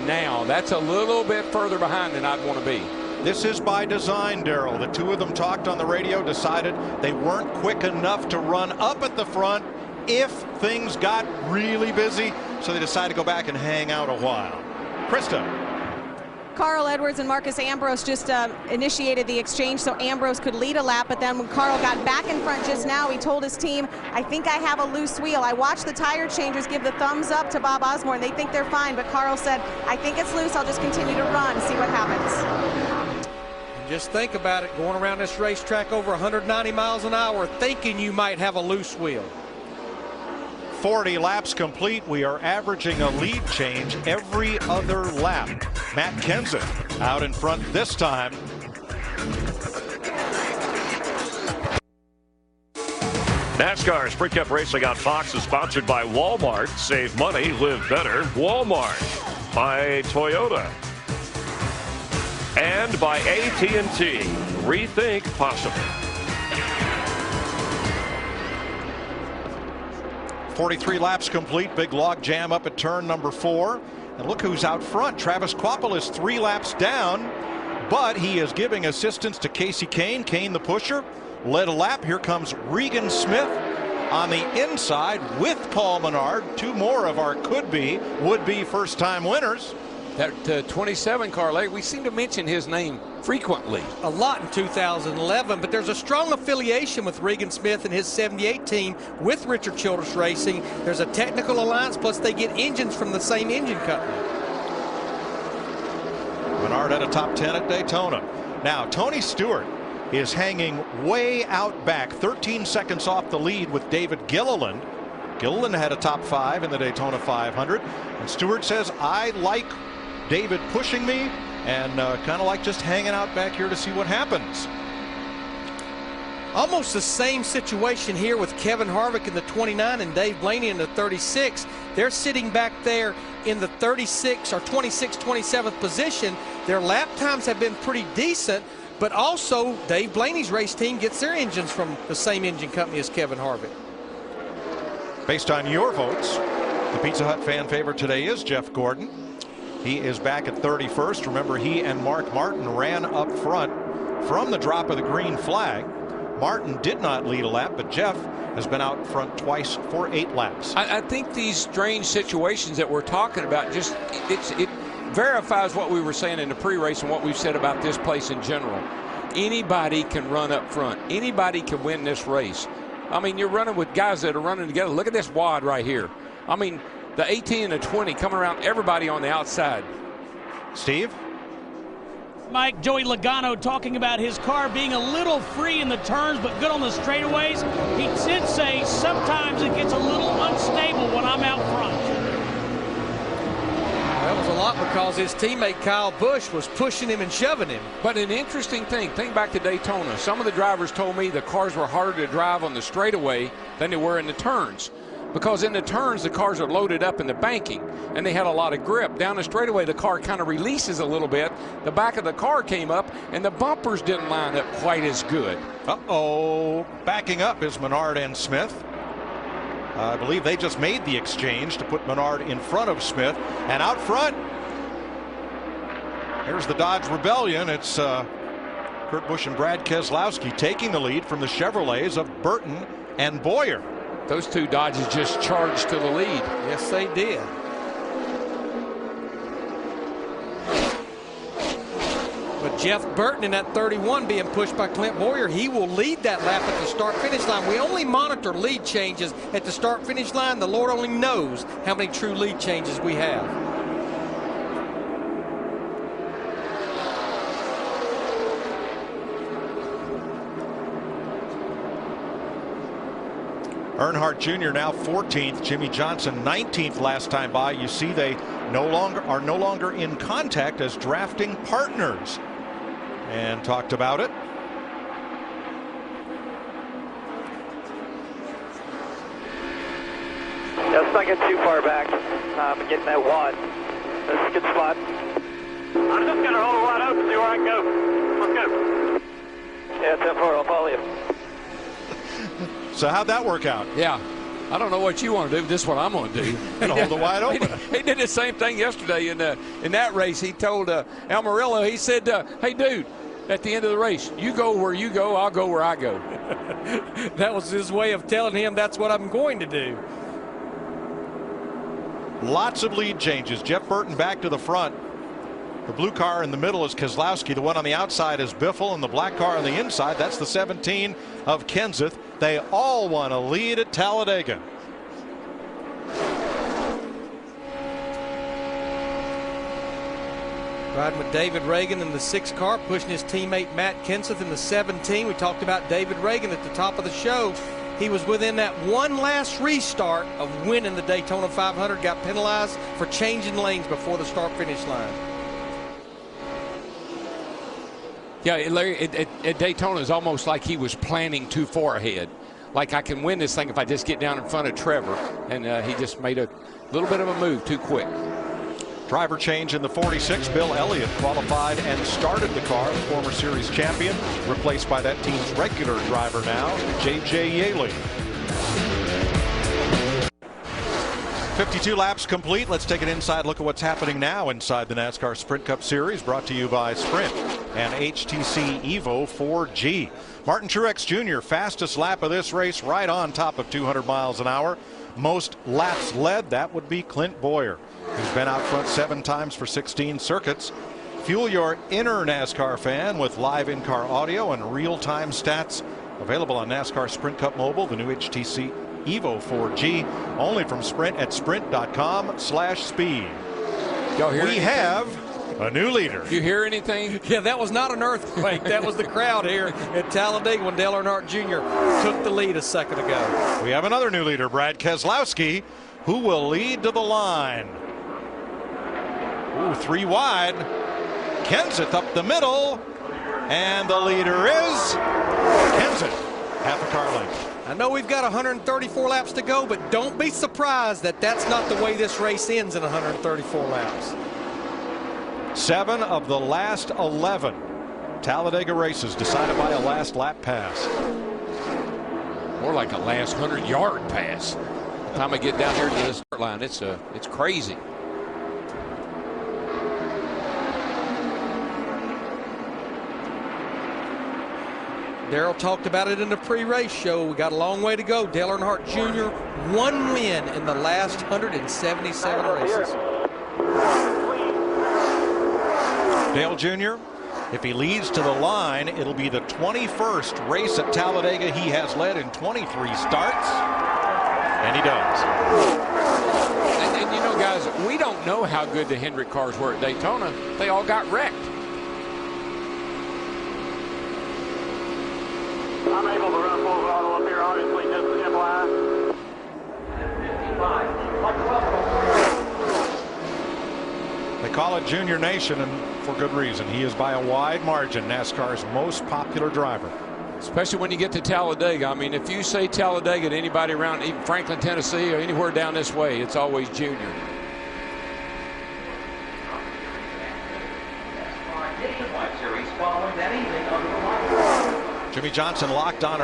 now. That's a little bit further behind than I'd want to be. This is by design, Darrell. The two of them talked on the radio, decided they weren't quick enough to run up at the front if things got really busy, so they decided to go back and hang out a while. Krista. Carl Edwards and Marcus Ambrose just initiated the exchange so Ambrose could lead a lap, but then when Carl got back in front just now, he told his team, I think I have a loose wheel. I watched the tire changers give the thumbs up to Bob Osborne. They think they're fine, but Carl said, I think it's loose. I'll just continue to run, see what happens. Just think about it, going around this racetrack over 190 miles an hour, thinking you might have a loose wheel. 40 laps complete. We are averaging a lead change every other lap. Matt Kenseth out in front this time. NASCAR Sprint Cup Racing on Fox is sponsored by Walmart. Save money, live better. Walmart. By Toyota. And by AT&T. Rethink possible. 43 laps complete. Big log jam up at turn number 4. And look who's out front. Travis Kvapil is 3 laps down, but he is giving assistance to Casey Kane. Kane, the pusher, led a lap. Here comes Regan Smith on the inside with Paul Menard. 2 more of our could-be, would-be first-time winners. That 27 car, we seem to mention his name frequently. A lot in 2011, but there's a strong affiliation with Regan Smith and his 78 team with Richard Childress Racing. There's a technical alliance, plus they get engines from the same engine company. Menard at a top 10 at Daytona. Now, Tony Stewart is hanging way out back, 13 seconds off the lead with David Gilliland. Gilliland had a top 5 in the Daytona 500, and Stewart says, I like David pushing me, and kind of like just hanging out back here to see what happens. Almost the same situation here with Kevin Harvick in the 29 and Dave Blaney in the 36. They're sitting back there in the 36 or 26, 27th position. Their lap times have been pretty decent, but also Dave Blaney's race team gets their engines from the same engine company as Kevin Harvick. Based on your votes, the Pizza Hut fan favorite today is Jeff Gordon. He is back at 31st. Remember, he and Mark Martin ran up front from the drop of the green flag. Martin did not lead a lap, but Jeff has been out front twice for 8 laps. I think these strange situations that we're talking about, just it verifies what we were saying in the pre-race and what we've said about this place in general. Anybody can run up front. Anybody can win this race. I mean, you're running with guys that are running together. Look at this wad right here. I mean, the 18 and the 20 coming around everybody on the outside. Steve? Mike, Joey Logano talking about his car being a little free in the turns but good on the straightaways. He did say sometimes it gets a little unstable when I'm out front. That was a lot because his teammate Kyle Busch was pushing him and shoving him. But an interesting thing, think back to Daytona. Some of the drivers told me the cars were harder to drive on the straightaway than they were in the turns. Because in the turns, the cars are loaded up in the banking, and they had a lot of grip. Down the straightaway, the car kind of releases a little bit. The back of the car came up, and the bumpers didn't line up quite as good. Uh-oh. Backing up is Menard and Smith. I believe they just made the exchange to put Menard in front of Smith. And out front, here's the Dodge Rebellion. It's Kurt Busch and Brad Keselowski taking the lead from the Chevrolets of Burton and Boyer. Those two Dodges just charged to the lead. Yes, they did. But Jeff Burton in that 31 being pushed by Clint Boyer, he will lead that lap at the start-finish line. We only monitor lead changes at the start-finish line. The Lord only knows how many true lead changes we have. Earnhardt Jr. now 14th. Jimmy Johnson 19th last time by. You see they are no longer in contact as drafting partners. And talked about it. Yeah, let's not get too far back. Getting that wad. That's a good spot. I'm just going to hold the wide open and see where I can go. Let's go. Yeah, 10-4, I'll follow you. So how'd that work out? Yeah. I don't know what you want to do. This is what I'm going to do. And hold it wide open. He did the same thing yesterday in that race. He told Almirillo, he said, hey, dude, at the end of the race, you go where you go, I'll go where I go. That was his way of telling him that's what I'm going to do. Lots of lead changes. Jeff Burton back to the front. The blue car in the middle is Keselowski. The one on the outside is Biffle, and the black car on the inside, that's the 17 of Kenseth. They all want to lead at Talladega. Riding with David Reagan in the 6 car, pushing his teammate Matt Kenseth in the 17. We talked about David Reagan at the top of the show. He was within that one last restart of winning the Daytona 500, got penalized for changing lanes before the start-finish line. Yeah, Larry, at Daytona, it's almost like he was planning too far ahead. Like, I can win this thing if I just get down in front of Trevor. And he just made a little bit of a move too quick. Driver change in the 46. Bill Elliott qualified and started the car, the former series champion, replaced by that team's regular driver now, J.J. Yaley. 52 laps complete. Let's take an inside look at what's happening now inside the NASCAR Sprint Cup Series, brought to you by Sprint and HTC Evo 4G. Martin Truex Jr., fastest lap of this race, right on top of 200 miles an hour. Most laps led, that would be Clint Boyer, who's been out front 7 times for 16 circuits. Fuel your inner NASCAR fan with live in-car audio and real-time stats. Available on NASCAR Sprint Cup Mobile, the new HTC Evo 4G, only from Sprint at sprint.com/speed. We have a new leader. You hear anything? Yeah, that was not an earthquake. That was the crowd here at Talladega when Dale Earnhardt Jr. took the lead a second ago. We have another new leader, Brad Keselowski, who will lead to the line. Ooh, 3 wide. Kenseth up the middle. And the leader is Kenseth. Half a car length. I know we've got 134 laps to go, but don't be surprised that that's not the way this race ends in 134 laps. 7 of the last 11 Talladega races decided by a last lap pass. More like a last 100-yard pass. By the time I get down here to the start line, it's crazy. Darrell talked about it in the pre-race show. We got a long way to go. Dale Earnhardt Jr. 1 win in the last 177 races. Dale Jr., if he leads to the line, it'll be the 21st race at Talladega he has led in 23 starts. And he does. And you know, guys, we don't know how good the Hendrick cars were at Daytona. They all got wrecked. I'm able to run full throttle up here, obviously, just FYI. They call it Junior Nation, and for good reason. He is by a wide margin NASCAR's most popular driver. Especially when you get to Talladega. I mean, if you say Talladega to anybody around even Franklin, Tennessee, or anywhere down this way, it's always Junior. Jimmy Johnson locked on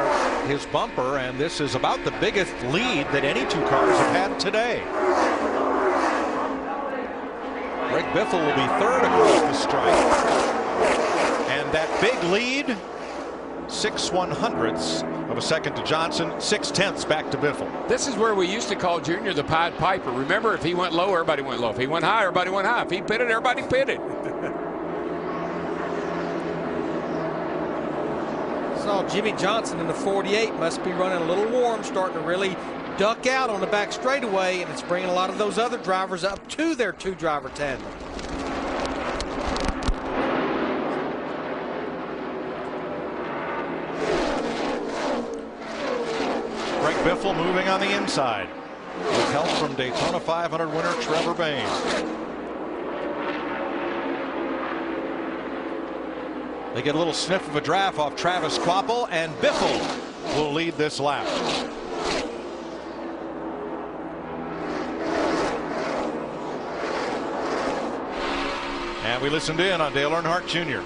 his bumper, and this is about the biggest lead that any 2 cars have had today. Greg Biffle will be 3rd across the stripe. And that big lead, 6/100ths of a second to Johnson, 6/10ths back to Biffle. This is where we used to call Junior the Pied Piper. Remember, if he went low, everybody went low. If he went high, everybody went high. If he pitted, everybody pitted. So Jimmy Johnson in the 48 must be running a little warm, starting to really duck out on the back straightaway, and it's bringing a lot of those other drivers up to their 2-driver tandem. Greg Biffle moving on the inside with help from Daytona 500 winner Trevor Bayne. They get a little sniff of a draft off Travis Kvapil, and Biffle will lead this lap. And we listened in on Dale Earnhardt Jr.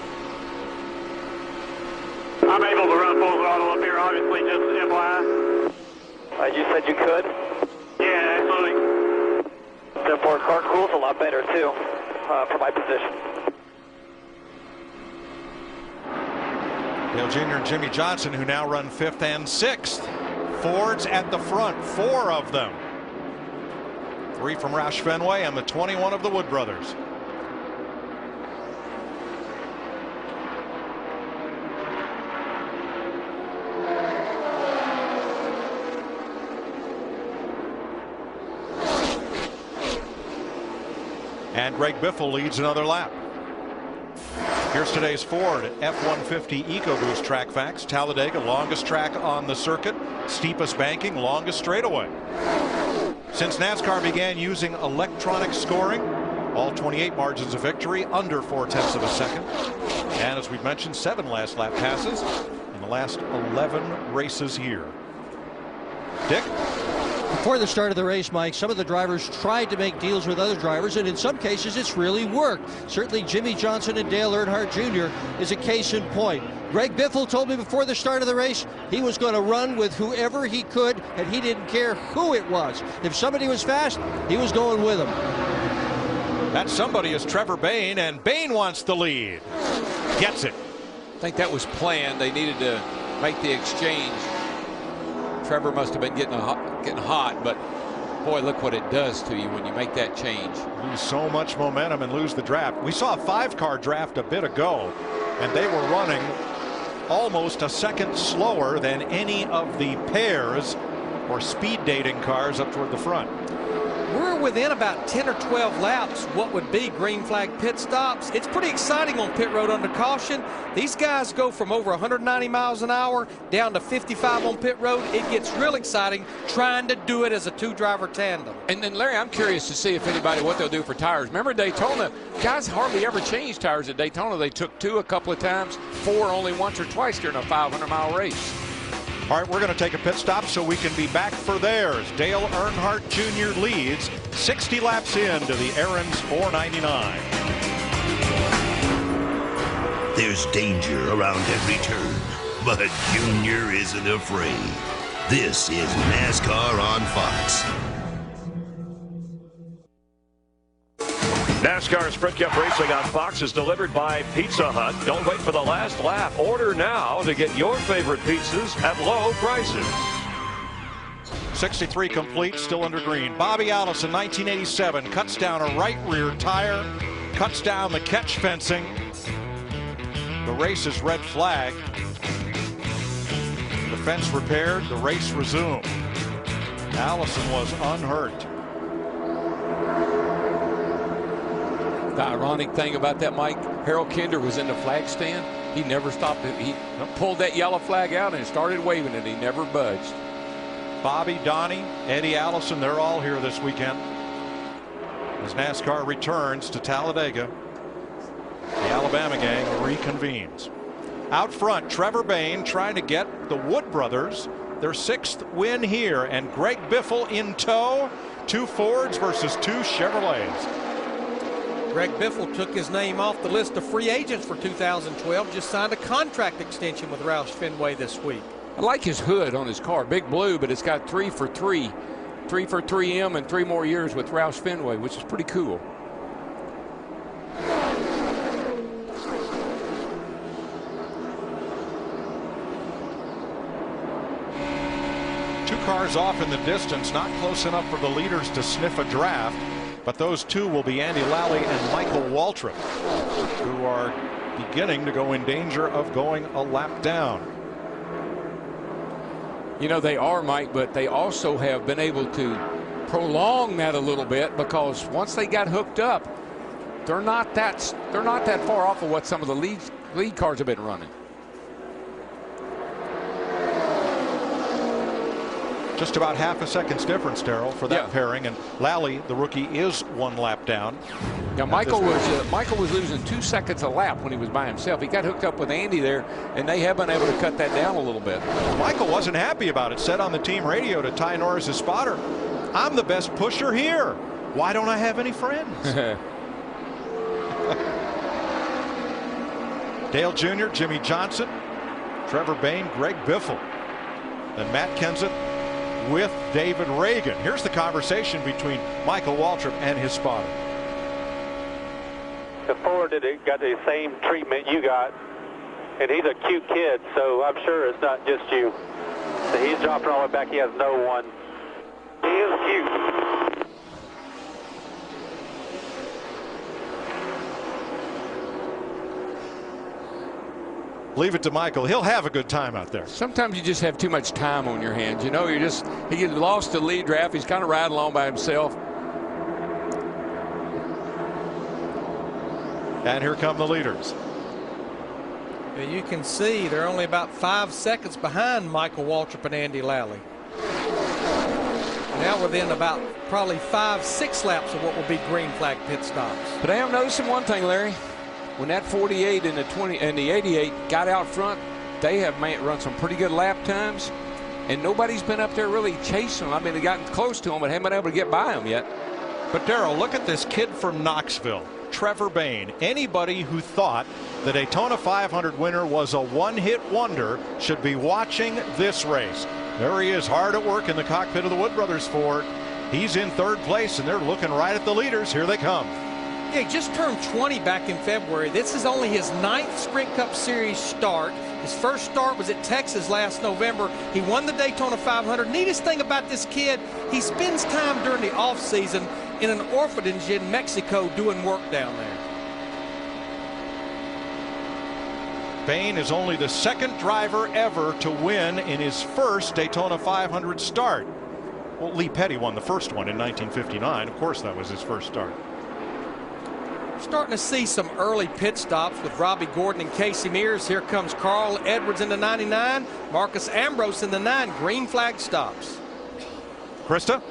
I'm able to run full throttle up here, obviously, just FYI. You said you could? Yeah, absolutely. Therefore, car cools a lot better, too, for my position. Dale Jr. and Jimmy Johnson, who now run 5th and 6th. Fords at the front, 4 of them. 3 from Roush Fenway and the 21 of the Wood brothers. And Greg Biffle leads another lap. Here's today's Ford F-150 EcoBoost track facts. Talladega, longest track on the circuit, steepest banking, longest straightaway. Since NASCAR began using electronic scoring, all 28 margins of victory under 0.4 of a second. And as we've mentioned, 7 last lap passes in the last 11 races here. Dick? Before the start of the race, Mike, some of the drivers tried to make deals with other drivers, and in some cases it's really worked. Certainly Jimmy Johnson and Dale Earnhardt Jr. is a case in point. Greg Biffle told me before the start of the race he was going to run with whoever he could, and he didn't care who it was. If somebody was fast, he was going with them. That somebody is Trevor Bayne, and Bayne wants the lead. Gets it. I think that was planned. They needed to make the exchange. Trevor must have been getting hot, but boy, look what it does to you when you make that change. Lose so much momentum and lose the draft. We saw a 5-car draft a bit ago, and they were running almost a second slower than any of the pairs or speed dating cars up toward the front. we're within about 10 or 12 laps what would be green flag pit stops. It's pretty exciting on pit road under caution. These guys go from over 190 miles an hour down to 55 on pit road. It gets real exciting trying to do it as a two-driver tandem. And then, Larry, I'm curious to see if anybody, what they'll do for tires. Remember Daytona, guys hardly ever change tires at Daytona. They took 2 a couple of times, 4 only once or twice during a 500-mile race. All right, we're going to take a pit stop so we can be back for theirs. Dale Earnhardt Jr. leads 60 laps into the Aaron's 499. There's danger around every turn, but Junior isn't afraid. This is NASCAR on Fox. NASCAR Sprint Cup Racing on Fox is delivered by Pizza Hut. Don't wait for the last lap. Order now to get your favorite pizzas at low prices. 63 complete, still under green. Bobby Allison, 1987, cuts down a right rear tire, cuts down the catch fencing. The race is red flag. The fence repaired, the race resumed. Allison was unhurt. The ironic thing about that, Mike, Harold Kinder was in the flag stand. He never stopped it. He pulled that yellow flag out and started waving it. He never budged. Bobby, Donnie, Eddie Allison, they're all here this weekend as NASCAR returns to Talladega. The Alabama gang reconvenes. Out front, Trevor Bayne trying to get the Wood brothers their 6th win here, and Greg Biffle in tow. 2 Fords versus 2 Chevrolets. Greg Biffle took his name off the list of free agents for 2012, just signed a contract extension with Roush Fenway this week. I like his hood on his car, big blue, but it's got 3 for 3. 3 for 3M and 3 more years with Roush Fenway, which is pretty cool. Two cars off in the distance, not close enough for the leaders to sniff a draft. But those 2 will be Andy Lally and Michael Waltrip, who are beginning to go in danger of going a lap down. You know, they are, Mike, but they also have been able to prolong that a little bit, because once they got hooked up, they're not that far off of what some of the lead cars have been running. Just about half a second's difference, Darrell, for that pairing. And Lally, the rookie, is 1 lap down. Now, Michael was losing 2 seconds a lap when he was by himself. He got hooked up with Andy there, and they have been able to cut that down a little bit. Michael wasn't happy about it. Said on the team radio to Ty Norris's spotter, "I'm the best pusher here. Why don't I have any friends?" Dale Jr., Jimmy Johnson, Trevor Bayne, Greg Biffle, and Matt Kenseth with David Reagan. Here's the conversation between Michael Waltrip and his spotter. The Ford got the same treatment you got, and he's a cute kid, so I'm sure it's not just you. So he's dropping all the way back. He has no one. He is cute. Leave it to Michael. He'll have a good time out there. Sometimes you just have too much time on your hands. You know, he gets lost the lead draft. He's kind of riding along by himself. And here come the leaders. You can see they're only about 5 seconds behind Michael Waltrip and Andy Lally. Now within about probably 5-6 laps of what will be green flag pit stops. But I am noticing one thing, Larry. When that 48 and the 20 and the 88 got out front, they have run some pretty good lap times, and nobody's been up there really chasing them. I mean, they gotten close to them, but haven't been able to get by them yet. But Darrell, look at this kid from Knoxville, Trevor Bayne. Anybody who thought the Daytona 500 winner was a one-hit wonder should be watching this race. There he is, hard at work in the cockpit of the Wood Brothers Ford. He's in 3rd place, and they're looking right at the leaders. Here they come. Yeah, he just turned 20 back in February. This is only his 9th Sprint Cup Series start. His first start was at Texas last November. He won the Daytona 500. Neatest thing about this kid, he spends time during the off-season in an orphanage in Mexico doing work down there. Bayne is only the 2nd driver ever to win in his first Daytona 500 start. Well, Lee Petty won the first one in 1959. Of course, that was his first start. Starting to see some early pit stops with Robbie Gordon and Casey Mears. Here comes Carl Edwards in the 99, Marcus Ambrose in the 9. Green flag stops. Krista?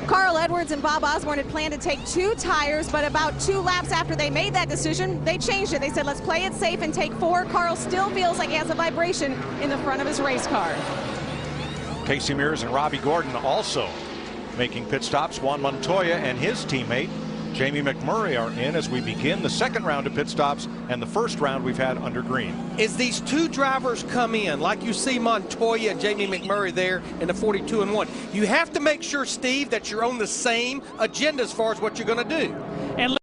Carl Edwards and Bob Osborne had planned to take 2 tires, but about 2 laps after they made that decision, they changed it. They said, let's play it safe and take 4. Carl still feels like he has a vibration in the front of his race car. Casey Mears and Robbie Gordon also making pit stops. Juan Montoya and his teammate Jamie McMurray are in as we begin the second round of pit stops and the first round we've had under green. As these 2 drivers come in, like you see Montoya and Jamie McMurray there in the 42-1, you have to make sure, Steve, that you're on the same agenda as far as what you're going to do. And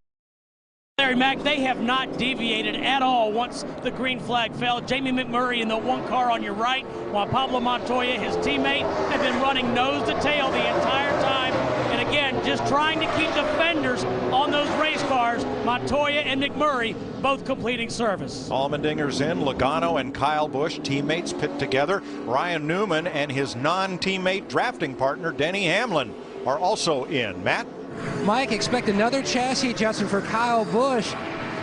Larry Mack, they have not deviated at all once the green flag fell. Jamie McMurray in the 1 car on your right, while Pablo Montoya, his teammate, have been running nose to tail the entire time. And again, just trying to keep the fenders on those race cars. Montoya and McMurray both completing service. Allmendinger's in. Logano and Kyle Busch, teammates, pit together. Ryan Newman and his non-teammate drafting partner, Denny Hamlin, are also in. Matt? Mike, expect another chassis adjustment for Kyle Busch.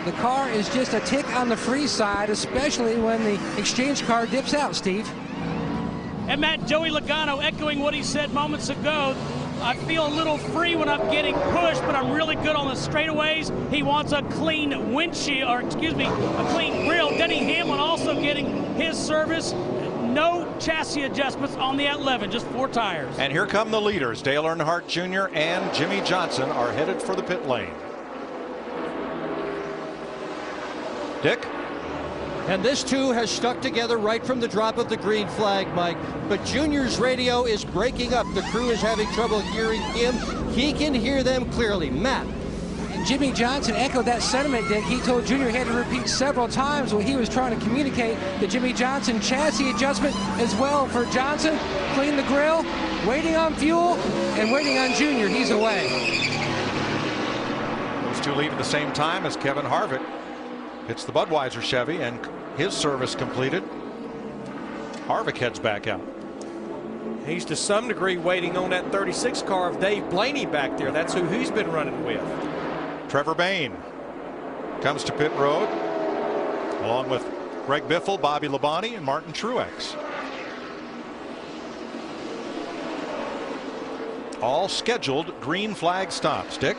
The car is just a tick on the free side, especially when the exchange car dips out, Steve. And Matt, Joey Logano echoing what he said moments ago. I feel a little free when I'm getting pushed, but I'm really good on the straightaways. He wants a clean windshield, or excuse me, a clean grill. Denny Hamlin also getting his service. No chassis adjustments on the 11, just 4 tires. And here come the leaders. Dale Earnhardt Jr. and Jimmy Johnson are headed for the pit lane. Dick? And this too has stuck together right from the drop of the green flag, Mike. But Junior's radio is breaking up. The crew is having trouble hearing him. He can hear them clearly. Matt. And Jimmy Johnson echoed that sentiment, Dick. He told Junior he had to repeat several times what he was trying to communicate. The Jimmy Johnson chassis adjustment as well for Johnson. Clean the grill, waiting on fuel, and waiting on Junior. He's away. Those 2 leave at the same time as Kevin Harvick hits the Budweiser Chevy and his service completed. Harvick heads back out. He's to some degree waiting on that 36 car of Dave Blaney back there. That's who he's been running with. Trevor Bayne comes to pit road along with Greg Biffle, Bobby Labonte, and Martin Truex. All scheduled green flag stops. Dick?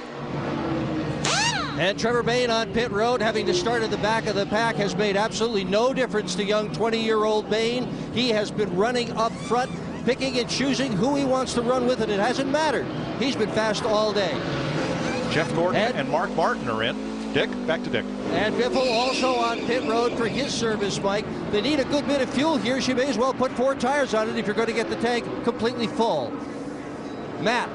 And Trevor Bayne on pit road, having to start at the back of the pack, has made absolutely no difference to young 20-year-old Bayne. He has been running up front, picking and choosing who he wants to run with, and it hasn't mattered. He's been fast all day. Jeff Gordon and Mark Martin are in. Dick, back to Dick. And Biffle also on pit road for his service, Mike. They need a good bit of fuel here. She may as well put 4 tires on it if you're going to get the tank completely full. Matt.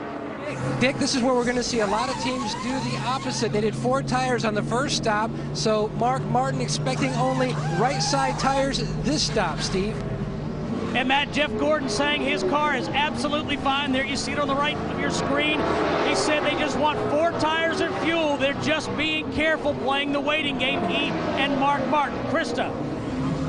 Dick, this is where we're going to see a lot of teams do the opposite. They did 4 tires on the first stop, so Mark Martin expecting only right side tires this stop, Steve. And Matt, Jeff Gordon saying his car is absolutely fine. There you see it on the right of your screen. He said they just want 4 tires and fuel. They're just being careful playing the waiting game, he and Mark Martin. Krista.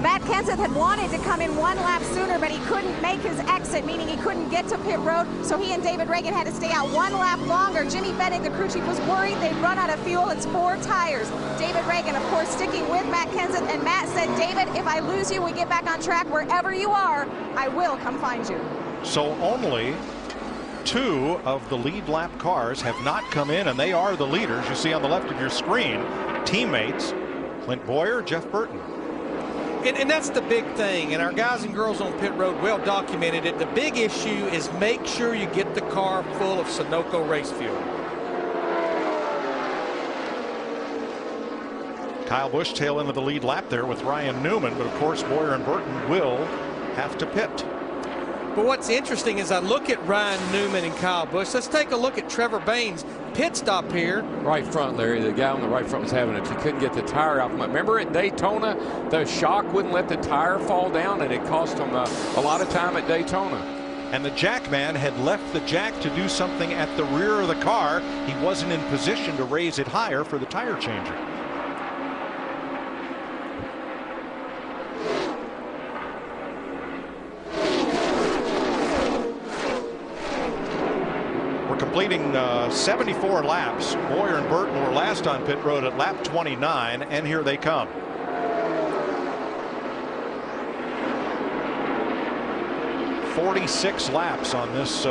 Matt Kenseth had wanted to come in 1 lap sooner, but he couldn't make his exit, meaning he couldn't get to pit road, so he and David Reagan had to stay out 1 lap longer. Jimmy Fennig, the crew chief, was worried they'd run out of fuel. It's 4 tires. David Reagan, of course, sticking with Matt Kenseth, and Matt said, David, if I lose you, we get back on track, wherever you are, I will come find you. So only 2 of the lead lap cars have not come in, and they are the leaders. You see on the left of your screen, teammates Clint Bowyer, Jeff Burton. And that's the big thing, and our guys and girls on pit road well documented it. The big issue is make sure you get the car full of Sunoco race fuel. Kyle Busch tail into the lead lap there with Ryan Newman, but of course Bowyer and Burton will have to pit. But what's interesting is I look at Ryan Newman and Kyle Busch. Let's take a look at Trevor Bayne's pit stop here. Right front, Larry. The guy on the right front was having it. He couldn't get the tire out. Remember at Daytona, the shock wouldn't let the tire fall down, and it cost him a lot of time at Daytona. And the jack man had left the jack to do something at the rear of the car. He wasn't in position to raise it higher for the tire changer. completing 74 laps. Bowyer and Burton were last on pit road at lap 29, and here they come. "46 laps on this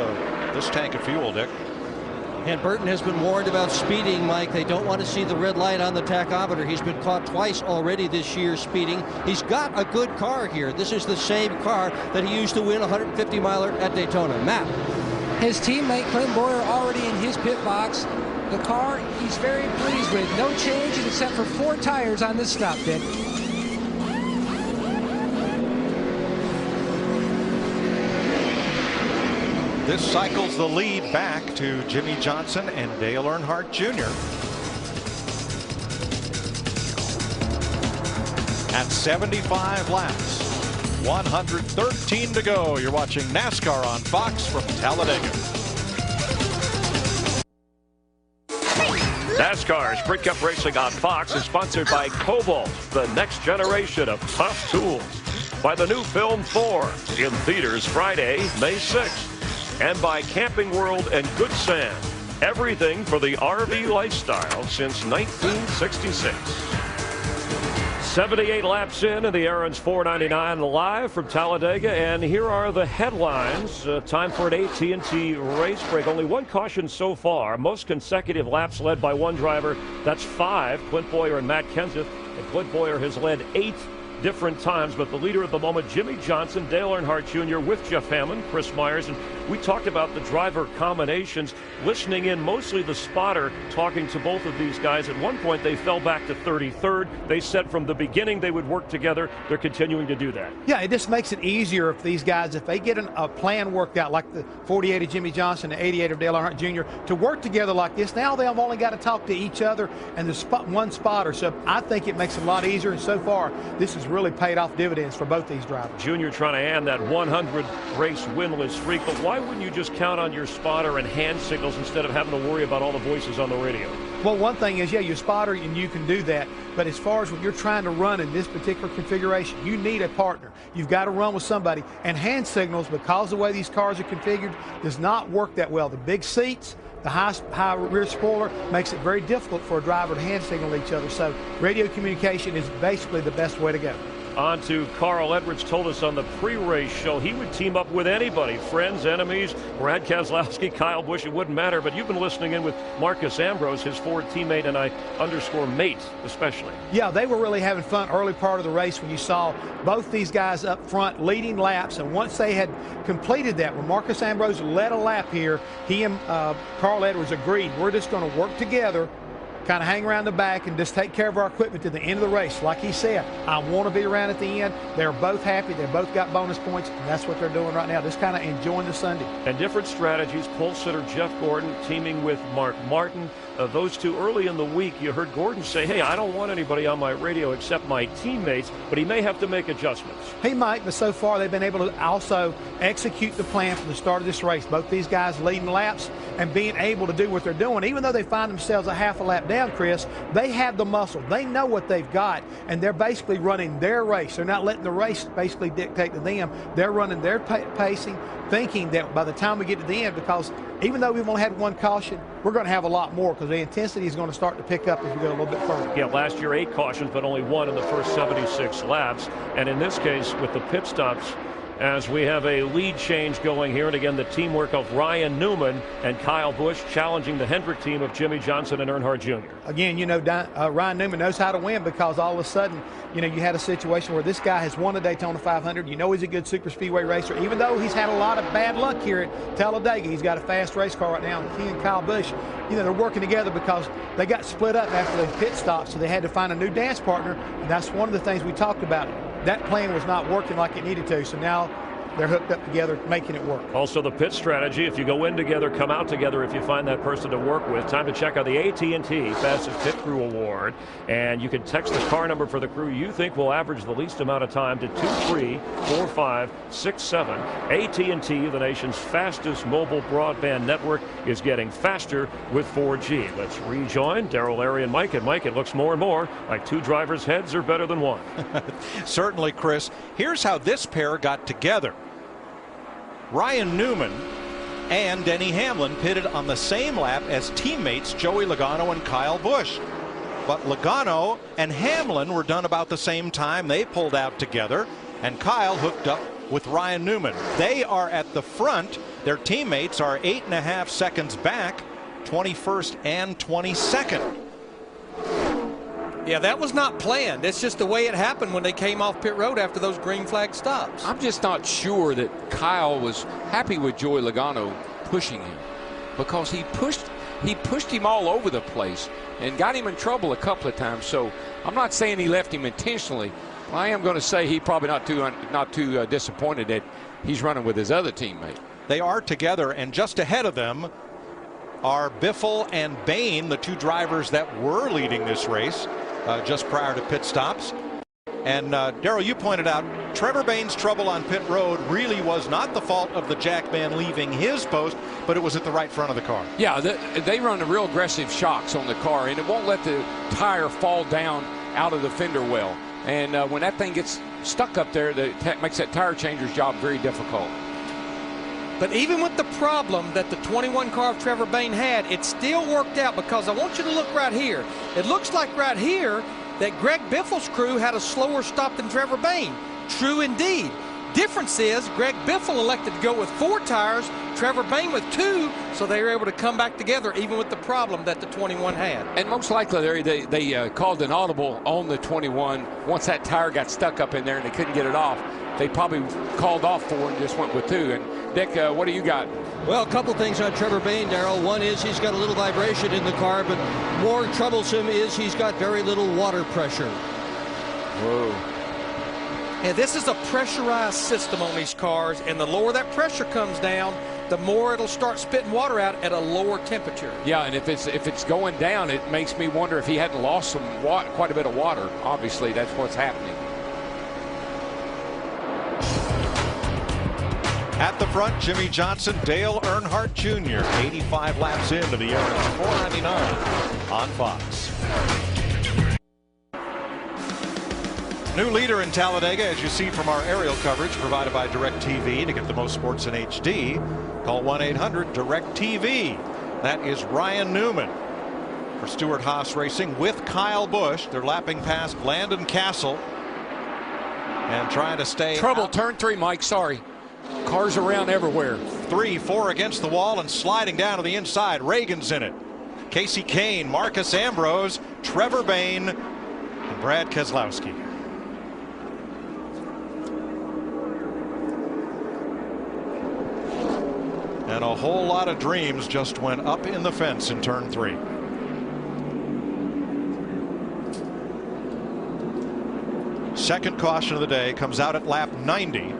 tank of fuel, Dick. And Burton has been warned about speeding, Mike. They don't want to see the red light on the tachometer. He's been caught twice already this year speeding. He's got a good car here. This is the same car that he used to win a 150-miler at Daytona. Matt. His teammate Clint Bowyer already in his pit box. The car he's very pleased with. No changes except for 4 tires on this stop, Dick. This cycles the lead back to Jimmie Johnson and Dale Earnhardt Jr. At 75 laps, 113 to go. You're watching NASCAR on Fox from Talladega. NASCAR Sprint Cup Racing on Fox is sponsored by Cobalt, the next generation of tough tools. By the new film Thor, in theaters Friday, May 6th. And by Camping World and Good Sand. Everything for the RV lifestyle since 1966. 78 laps in, and the Aaron's 499 live from Talladega. And here are the headlines. Time for an AT&T race break. Only one caution so far. Most consecutive laps led by one driver. That's 5. Clint Bowyer and Matt Kenseth. And Clint Bowyer has led 8 different times, but the leader at the moment, Jimmie Johnson, Dale Earnhardt Jr. with Jeff Hammond, Chris Myers, and we talked about the driver combinations, listening in mostly the spotter, talking to both of these guys. At one point, they fell back to 33rd. They said from the beginning they would work together. They're continuing to do that. Yeah, it just makes it easier if these guys, if they get a plan worked out, like the 48 of Jimmie Johnson, the 88 of Dale Earnhardt Jr., to work together like this. Now they've only got to talk to each other and there's one spotter. So I think it makes it a lot easier, and so far, this has really paid off dividends for both these drivers. Junior trying to end that 100-race winless streak, but why wouldn't you just count on your spotter and hand signals instead of having to worry about all the voices on the radio? Well, one thing is, yeah, your spotter, and you can do that. But as far as when you're trying to run in this particular configuration, you need a partner. You've got to run with somebody. And hand signals, because the way these cars are configured, does not work that well. The big seats, the high rear spoiler makes it very difficult for a driver to hand signal each other. So radio communication is basically the best way to go. On to Carl Edwards. Told us on the pre-race show he would team up with anybody, friends, enemies, Brad Keselowski, Kyle Busch, it wouldn't matter. But you've been listening in with Marcus Ambrose, his Ford teammate, and _mate especially. Yeah, they were really having fun early part of the race when you saw both these guys up front leading laps. And once they had completed that, when Marcus Ambrose led a lap here, he and Carl Edwards agreed, we're just going to work together, kind of hang around the back and just take care of our equipment to the end of the race. Like he said, I want to be around at the end. They're both happy. They both got bonus points, and that's what they're doing right now, just kind of enjoying the Sunday. And different strategies. Pole sitter Jeff Gordon teaming with Mark Martin. Those two early in the week, you heard Gordon say, hey, I don't want anybody on my radio except my teammates, but he may have to make adjustments. He might, but so far they've been able to also execute the plan from the start of this race. Both these guys leading laps and being able to do what they're doing. Even though they find themselves a half a lap down, Chris, they have the muscle. They know what they've got, and they're basically running their race. They're not letting the race basically dictate to them. They're running their pacing, thinking that by the time we get to the end, because even though we've only had one caution, we're going to have a lot more because the intensity is going to start to pick up as we go a little bit further. Yeah, last year 8 cautions, but only 1 in the first 76 laps. And in this case, with the pit stops, as we have a lead change going here, and again the teamwork of Ryan Newman and Kyle Busch challenging the Hendrick team of Jimmie Johnson and Earnhardt Jr. Again, you know, Ryan Newman knows how to win, because all of a sudden, you know, you had a situation where this guy has won the Daytona 500. You know he's a good super speedway racer, even though he's had a lot of bad luck here at Talladega. He's got a fast race car right now, and he and Kyle Busch, you know, they're working together because they got split up after the pit stop, so they had to find a new dance partner, and that's one of the things we talked about. That plan was not working like it needed to, so now they're hooked up together, making it work. Also the pit strategy, if you go in together, come out together if you find that person to work with. Time to check out the AT&T Fastest Pit Crew Award. And you can text the car number for the crew you think will average the least amount of time to 234567. AT&T, the nation's fastest mobile broadband network, is getting faster with 4G. Let's rejoin Darrell, Larry, and Mike. And Mike, it looks more and more like two drivers' heads are better than one. Certainly, Chris. Here's how this pair got together. Ryan Newman and Denny Hamlin pitted on the same lap as teammates Joey Logano and Kyle Busch. But Logano and Hamlin were done about the same time. They pulled out together, and Kyle hooked up with Ryan Newman. They are at the front. Their teammates are 8.5 seconds back, 21st and 22nd. Yeah, that was not planned. It's just the way it happened when they came off pit road after those green flag stops. I'm just not sure that Kyle was happy with Joey Logano pushing him, because he pushed him all over the place and got him in trouble a couple of times. So I'm not saying he left him intentionally. I am going to say he probably not too disappointed that he's running with his other teammate. They are together, and just ahead of them are Biffle and Bain, the two drivers that were leading this race just prior to pit stops. And Darrell, you pointed out Trevor Bain's trouble on pit road really was not the fault of the jackman leaving his post, but it was at the right front of the car. Yeah, they run a real aggressive shocks on the car, and it won't let the tire fall down out of the fender well. And when that thing gets stuck up there, that makes that tire changer's job very difficult. But even with the problem that the 21 car of Trevor Bain had, it still worked out, because I want you to look right here. It looks like right here that Greg Biffle's crew had a slower stop than Trevor Bain. True indeed. Difference is Greg Biffle elected to go with 4 tires, Trevor Bain with 2, so they were able to come back together even with the problem that the 21 had. And most likely they called an audible on the 21 once that tire got stuck up in there and they couldn't get it off. They probably called off 4 and just went with 2. And Dick, what do you got? Well, a couple things on Trevor Bain, Darrell. One is he's got a little vibration in the car, but more troublesome is he's got very little water pressure. Whoa. And this is a pressurized system on these cars, and the lower that pressure comes down, the more it'll start spitting water out at a lower temperature. Yeah, and if it's going down, it makes me wonder if he hadn't lost quite a bit of water. Obviously, that's what's happening. At the front, Jimmy Johnson, Dale Earnhardt Jr., 85 laps into the year. It's 4:99 on Fox. New leader in Talladega, as you see from our aerial coverage provided by DirecTV. To get the most sports in HD, call 1-800-DIRECTV. That is Ryan Newman for Stewart Haas Racing with Kyle Busch. They're lapping past Landon Castle and trying to stay out. Turn 3, Mike. Sorry. Cars around everywhere. 3, 4 against the wall and sliding down to the inside. Reagan's in it. Casey Kane, Marcus Ambrose, Trevor Bain, and Brad Keselowski. And a whole lot of dreams just went up in the fence in turn 3. Second caution of the day comes out at lap 90.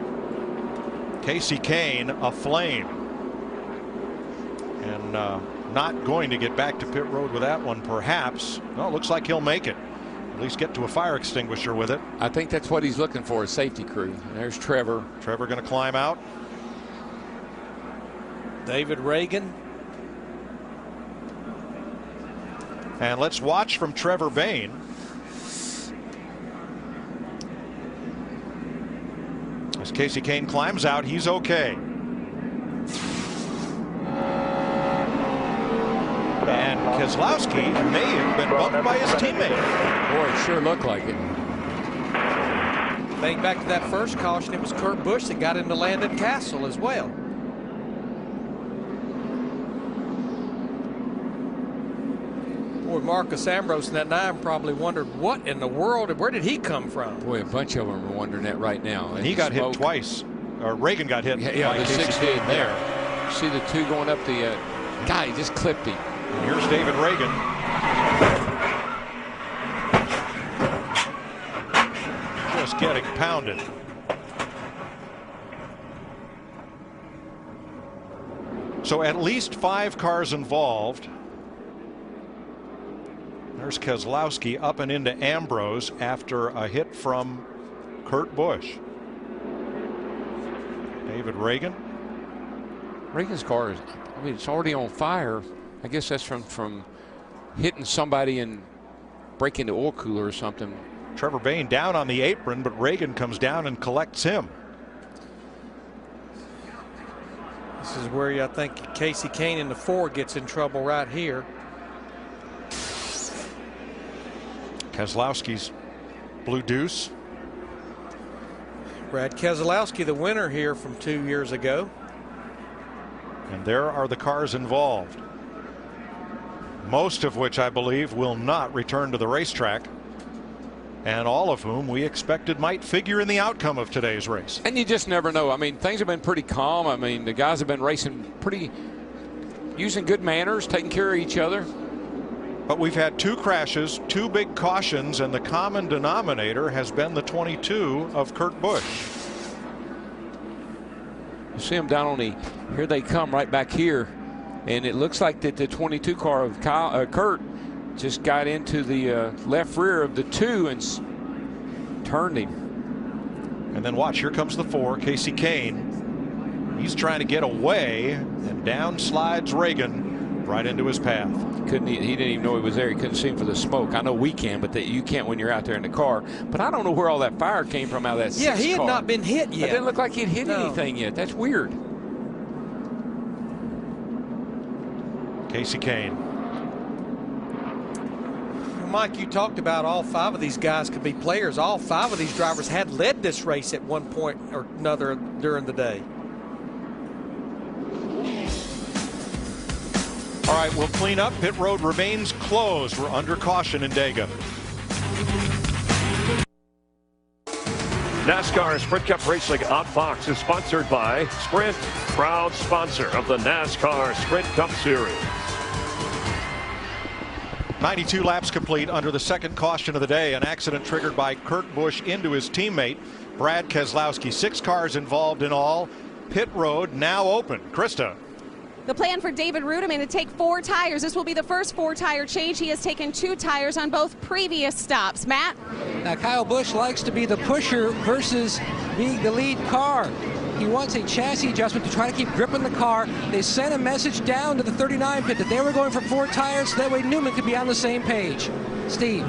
Casey Kane aflame. And not going to get back to pit road with that one, perhaps. Well, it looks like he'll make it. At least get to a fire extinguisher with it. I think that's what he's looking for, a safety crew. And there's Trevor. Trevor going to climb out. David Reagan. And let's watch from Trevor Bain. As Casey Kane climbs out, he's okay. And Keselowski may have been bumped by his teammate. Boy, it sure looked like it. Think back to that first caution, it was Kurt Busch that got into Landon Castle as well. Boy, Marcus Ambrose in that 9 probably wondered what in the world, where did he come from? Boy, a bunch of them are wondering that right now. And he got hit twice. Or Reagan got hit. Yeah, the 6 did there. See the 2 going up the guy just clipped him. And here's David Reagan. Just getting pounded. So at least 5 cars involved. There's Keselowski up and into Ambrose after a hit from Kurt Busch. David Reagan. Reagan's car is, I mean, it's already on fire. I guess that's from hitting somebody and breaking the oil cooler or something. Trevor Bain down on the apron, but Reagan comes down and collects him. This is where I think Casey Kane in the 4 gets in trouble right here. Keselowski's Blue Deuce. Brad Keselowski, the winner here from 2 years ago. And there are the cars involved, most of which I believe will not return to the racetrack, and all of whom we expected might figure in the outcome of today's race. And you just never know. I mean, things have been pretty calm. I mean, the guys have been racing using good manners, taking care of each other. But we've had 2 crashes, 2 big cautions, and the common denominator has been the 22 of Kurt Busch. You see them down on the, here they come right back here, and it looks like that the 22 car of Kurt just got into the left rear of the 2 and turned him. And then watch, here comes the 4, Casey Kane. He's trying to get away, and down slides Reagan right into his path. He didn't even know he was there. He couldn't see him for the smoke. I know we can, but you can't when you're out there in the car. But I don't know where all that fire came from out of that. Yeah, he had not been hit yet. It didn't look like he'd hit anything yet. That's weird. Casey Kane. Mike, you talked about all 5 of these guys could be players. All 5 of these drivers had led this race at one point or another during the day. All right, we'll clean up. Pit road remains closed. We're under caution in Dega. NASCAR Sprint Cup Racing on Fox is sponsored by Sprint, proud sponsor of the NASCAR Sprint Cup Series. 92 laps complete under the second caution of the day. An accident triggered by Kurt Busch into his teammate Brad Keselowski. 6 cars involved in all. Pit road now open. Krista. The plan for David Reutimann to take 4 tires. This will be the first 4-tire change. He has taken 2 tires on both previous stops. Matt? Now, Kyle Busch likes to be the pusher versus being the lead car. He wants a chassis adjustment to try to keep gripping the car. They sent a message down to the 39 pit that they were going for 4 tires so that way Newman could be on the same page. Steve?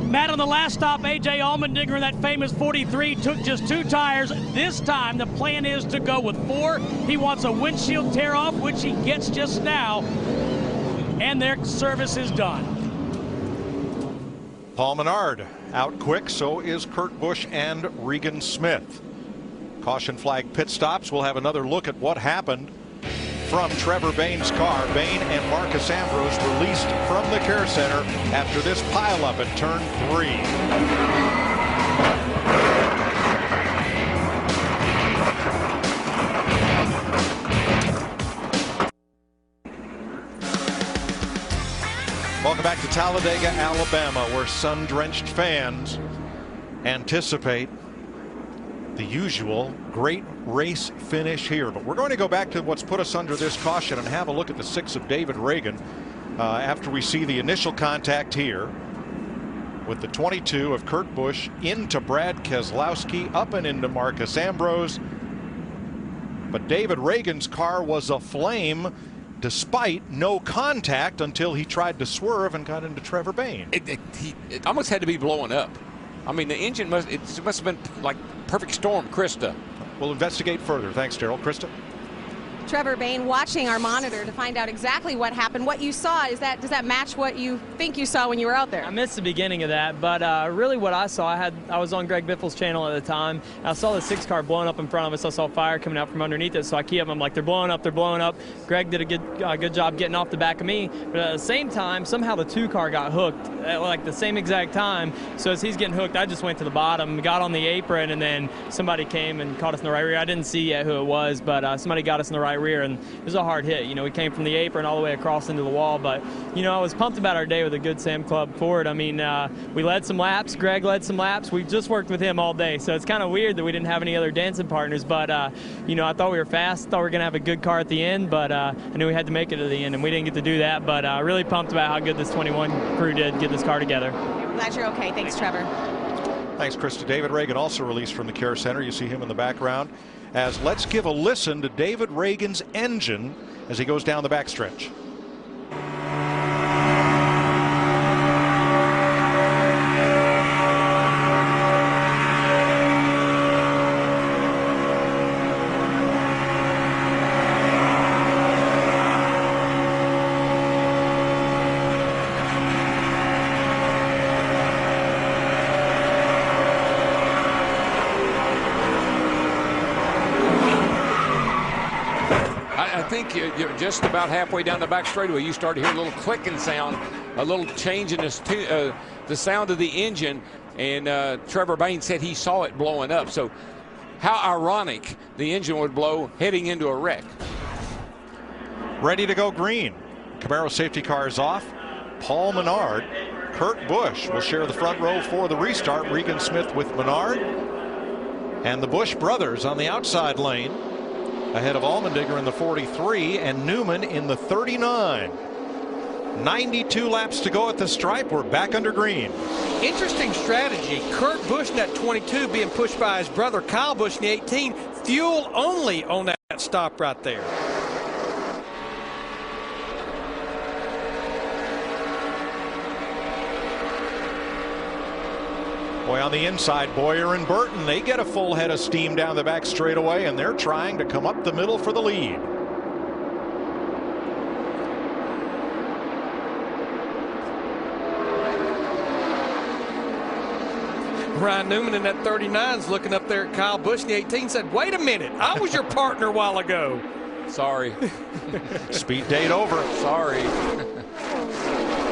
Matt, on the last stop, A.J. Allmendinger in that famous 43 took just 2 tires. This time, the plan is to go with 4. He wants a windshield tear off, which he gets just now, and their service is done. Paul Menard out quick, so is Kurt Busch and Regan Smith. Caution flag pit stops. We'll have another look at what happened from Trevor Bayne's car. Bayne and Marcus Ambrose released from the care center after this pileup at turn 3. Welcome back to Talladega, Alabama, where sun-drenched fans anticipate the usual great race finish here. But we're going to go back to what's put us under this caution and have a look at the 6 of David Reagan after we see the initial contact here with the 22 of Kurt Busch into Brad Keselowski, up and into Marcus Ambrose. But David Reagan's car was aflame despite no contact until he tried to swerve and got into Trevor Bayne. It almost had to be blowing up. I mean, the engine must have been like perfect storm. Krista. We'll investigate further. Thanks, Daryl. Krista. Trevor Bayne watching our monitor to find out exactly what happened. What you saw, does that match what you think you saw when you were out there? I missed the beginning of that, but really what I saw, I was on Greg Biffle's channel at the time. I saw the 6 car blowing up in front of us. I saw fire coming out from underneath it, so I key up. I'm like, they're blowing up, they're blowing up. Greg did a good job getting off the back of me, but at the same time, somehow the 2 car got hooked at like the same exact time. So as he's getting hooked, I just went to the bottom, got on the apron, and then somebody came and caught us in the right rear. I didn't see yet who it was, but somebody got us in the right rear, and it was a hard hit. You know, we came from the apron all the way across into the wall, but, you know, I was pumped about our day with a good Sam Club Ford. I mean, we led some laps. Greg led some laps. We just worked with him all day, so it's kind of weird that we didn't have any other dancing partners, but, you know, I thought we were fast, thought we were going to have a good car at the end, but I knew we had to make it to the end, and we didn't get to do that, but really pumped about how good this 21 crew did get this car together. I'm glad you're okay. Thanks, Trevor. Thanks, Krista. David Reagan also released from the care center. You see him in the background. As let's give a listen to David Reagan's engine as he goes down the backstretch. think you're just about halfway down the back straightaway, you start to hear a little clicking sound, a little change in the sound of the engine. And Trevor Bayne said he saw it blowing up. So how ironic the engine would blow heading into a wreck. Ready to go green. Camaro safety car is off. Paul Menard, Kurt Busch will share the front row for the restart. Regan Smith with Menard. And the Busch brothers on the outside lane ahead of Allmendinger in the 43 and Newman in the 39. 92 laps to go at the stripe. We're back under green. Interesting strategy. Kurt Busch in that 22 being pushed by his brother Kyle Busch in the 18. Fuel only on that stop right there. Boy, on the inside, Boyer and Burton, they get a full head of steam down the back straightaway, and they're trying to come up the middle for the lead. Ryan Newman in that 39 is looking up there at Kyle Busch in the 18, said, wait a minute, I was your partner a while ago. Sorry. Speed date over. Sorry.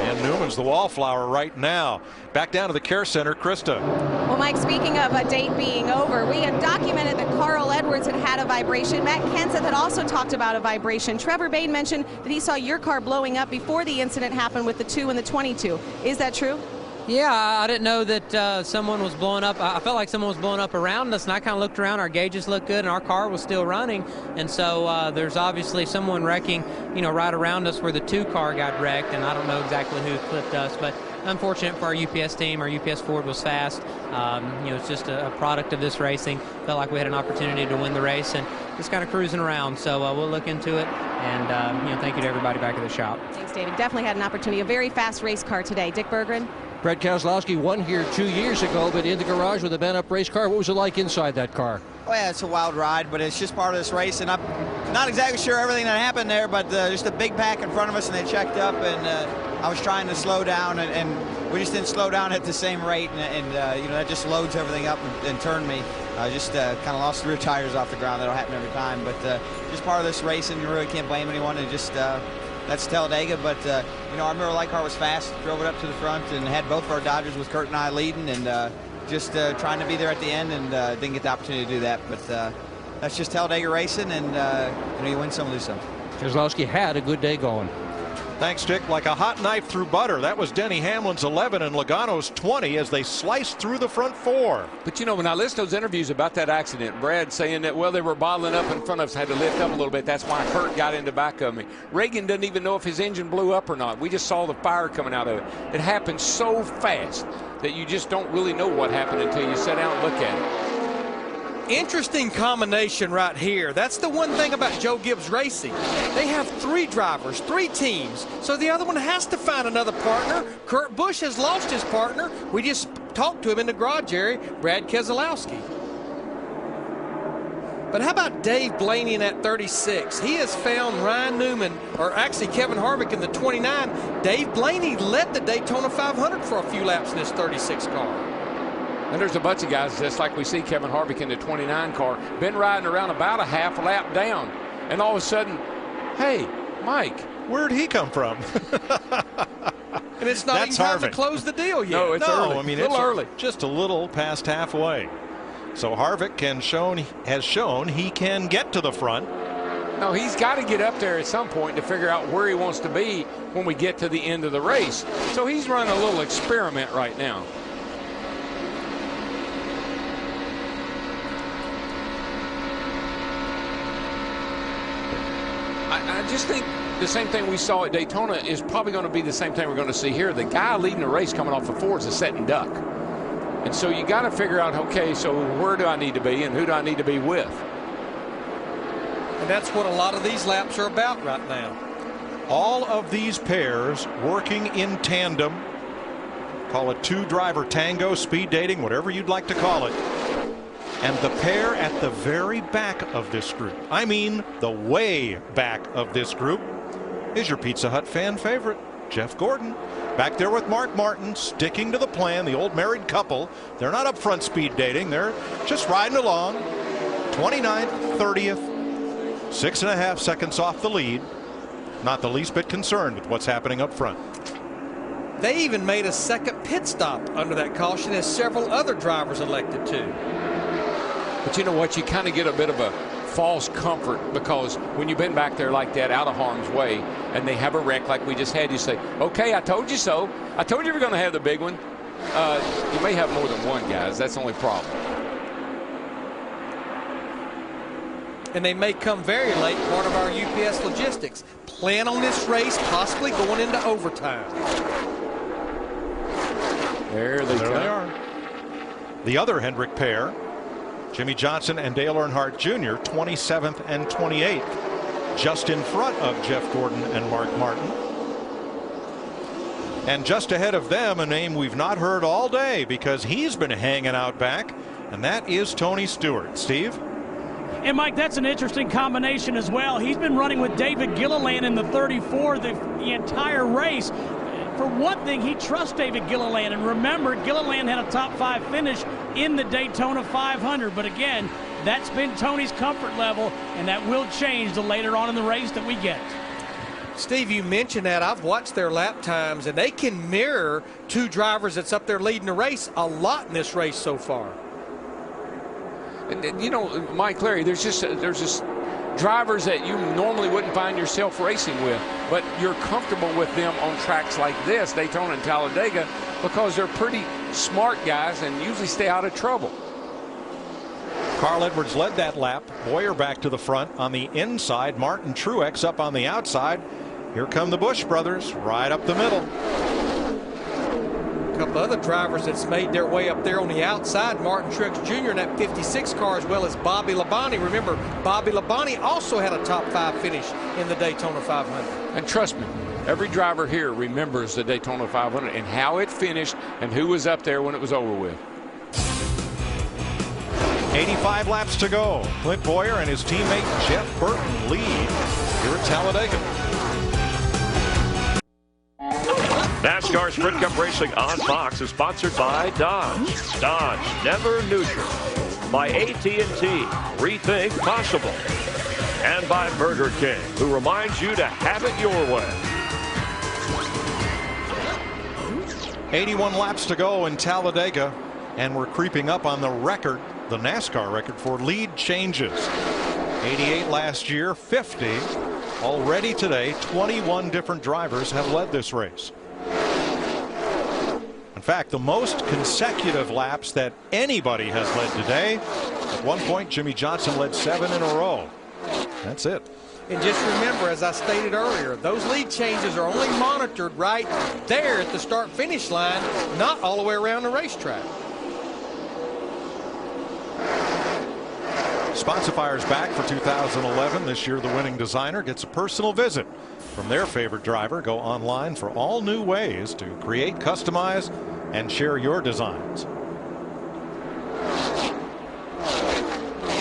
And Newman's the wallflower right now. Back down to the care center, Krista. Well, Mike, speaking of a date being over, we had documented that Carl Edwards had a vibration. Matt Kenseth had also talked about a vibration. Trevor Bayne mentioned that he saw your car blowing up before the incident happened with the 2 and the 22. Is that true? Yeah, I didn't know that someone was blowing up. I felt like someone was blowing up around us, and I kind of looked around. Our gauges looked good, and our car was still running. And so there's obviously someone wrecking, right around us where the 2 car got wrecked, and I don't know exactly who clipped us. But unfortunate for our UPS team. Our UPS Ford was fast. It's just a product of this racing. Felt like we had an opportunity to win the race, and just kind of cruising around. So we'll look into it, and thank you to everybody back at the shop. Thanks, David. Definitely had an opportunity. A very fast race car today. Dick Berggren. Brad Keselowski won here 2 years ago, but in the garage with a bent-up race car. What was it like inside that car? Oh, yeah, it's a wild ride, but it's just part of this race. And I'm not exactly sure everything that happened there, but just a big pack in front of us, and they checked up, and I was trying to slow down, and we just didn't slow down at the same rate, and that just loads everything up and turned me. I just kind of lost the rear tires off the ground. That'll happen every time, but just part of this race, and you really can't blame anyone. And just that's Talladega, but our Miller Lite car was fast, drove it up to the front, and had both of our Dodgers with Kurt and I leading, and just trying to be there at the end, and didn't get the opportunity to do that. But that's just Talladega racing, and you win some, lose some. Keselowski had a good day going. Thanks, Dick. Like a hot knife through butter. That was Denny Hamlin's 11 and Logano's 20 as they sliced through the front 4. But when I listen to those interviews about that accident, Brad saying that, well, they were bottling up in front of us, had to lift up a little bit. That's why Kurt got in the back of me. Reagan doesn't even know if his engine blew up or not. We just saw the fire coming out of it. It happened so fast that you just don't really know what happened until you sit down and look at it. Interesting combination right here. That's the one thing about Joe Gibbs Racing. They have 3 drivers, 3 teams, so the other one has to find another partner. Kurt Busch has lost his partner. We just talked to him in the garage area, Brad Keselowski. But how about Dave Blaney in that 36? He has found Ryan Newman, or actually Kevin Harvick in the 29. Dave Blaney led the Daytona 500 for a few laps in his 36 car. And there's a bunch of guys, just like we see Kevin Harvick in the 29 car, been riding around about a half lap down. And all of a sudden, hey, Mike. Where'd he come from? And it's not even time to close the deal yet. No, it's early. I mean, it's early. Just a little past halfway. So Harvick has shown he can get to the front. No, he's got to get up there at some point to figure out where he wants to be when we get to the end of the race. So he's running a little experiment right now. I just think the same thing we saw at Daytona is probably going to be the same thing we're going to see here. The guy leading the race coming off the Ford is a setting duck. And so you got to figure out, okay, so where do I need to be and who do I need to be with? And that's what a lot of these laps are about right now. All of these pairs working in tandem. Call it 2-driver tango, speed dating, whatever you'd like to call it. And the pair at the very back of this group, I mean the way back of this group, is your Pizza Hut fan favorite, Jeff Gordon. Back there with Mark Martin, sticking to the plan, the old married couple. They're not up front speed dating. They're just riding along. 29th, 30th. 6.5 seconds off the lead. Not the least bit concerned with what's happening up front. They even made a second pit stop under that caution, as several other drivers elected to. But you know what? You kind of get a bit of a false comfort, because when you've been back there like that, out of harm's way, and they have a wreck like we just had, you say, okay, I told you so. I told you we're going to have the big one. You may have more than one, guys. That's the only problem. And they may come very late, part of our UPS logistics. Plan on this race possibly going into overtime. There they are. The other Hendrick pair, Jimmie Johnson and Dale Earnhardt Jr., 27th and 28th, just in front of Jeff Gordon and Mark Martin. And just ahead of them, a name we've not heard all day because he's been hanging out back, and that is Tony Stewart. Steve? And, Mike, that's an interesting combination as well. He's been running with David Gilliland in the 34 the entire race. For one thing, he trusts David Gilliland. And remember, Gilliland had a top 5 finish in the Daytona 500. But again, that's been Tony's comfort level, and that will change the later on in the race that we get. Steve, you mentioned that. I've watched their lap times, and they can mirror two drivers that's up there leading the race a lot in this race so far. And you know, Mike Larry, there's just drivers that you normally wouldn't find yourself racing with, but you're comfortable with them on tracks like this, Daytona and Talladega, because they're pretty smart guys and usually stay out of trouble. Carl Edwards led that lap. Bowyer back to the front on the inside. Martin Truex up on the outside. Here come the Busch brothers right up the middle. A couple other drivers that's made their way up there on the outside. Martin Truex Jr. in that 56 car, as well as Bobby Labonte. Remember, Bobby Labonte also had a top 5 finish in the Daytona 500. And trust me, every driver here remembers the Daytona 500 and how it finished and who was up there when it was over with. 85 laps to go. Clint Bowyer and his teammate Jeff Burton lead here at Talladega. NASCAR Sprint Cup Racing on Fox is sponsored by Dodge. Dodge, never neutral. By AT&T, rethink possible. And by Burger King, who reminds you to have it your way. 81 laps to go in Talladega, and we're creeping up on the record, the NASCAR record for lead changes. 88 last year, 50 already today. 21 different drivers have led this race. In fact, the most consecutive laps that anybody has led today. At one point, Jimmie Johnson led 7 in a row. That's it. And just remember, as I stated earlier, those lead changes are only monitored right there at the start-finish line, not all the way around the racetrack. Sponsifier's back for 2011. This year, the winning designer gets a personal visit from their favorite driver. Go online for all new ways to create, customize, and share your designs.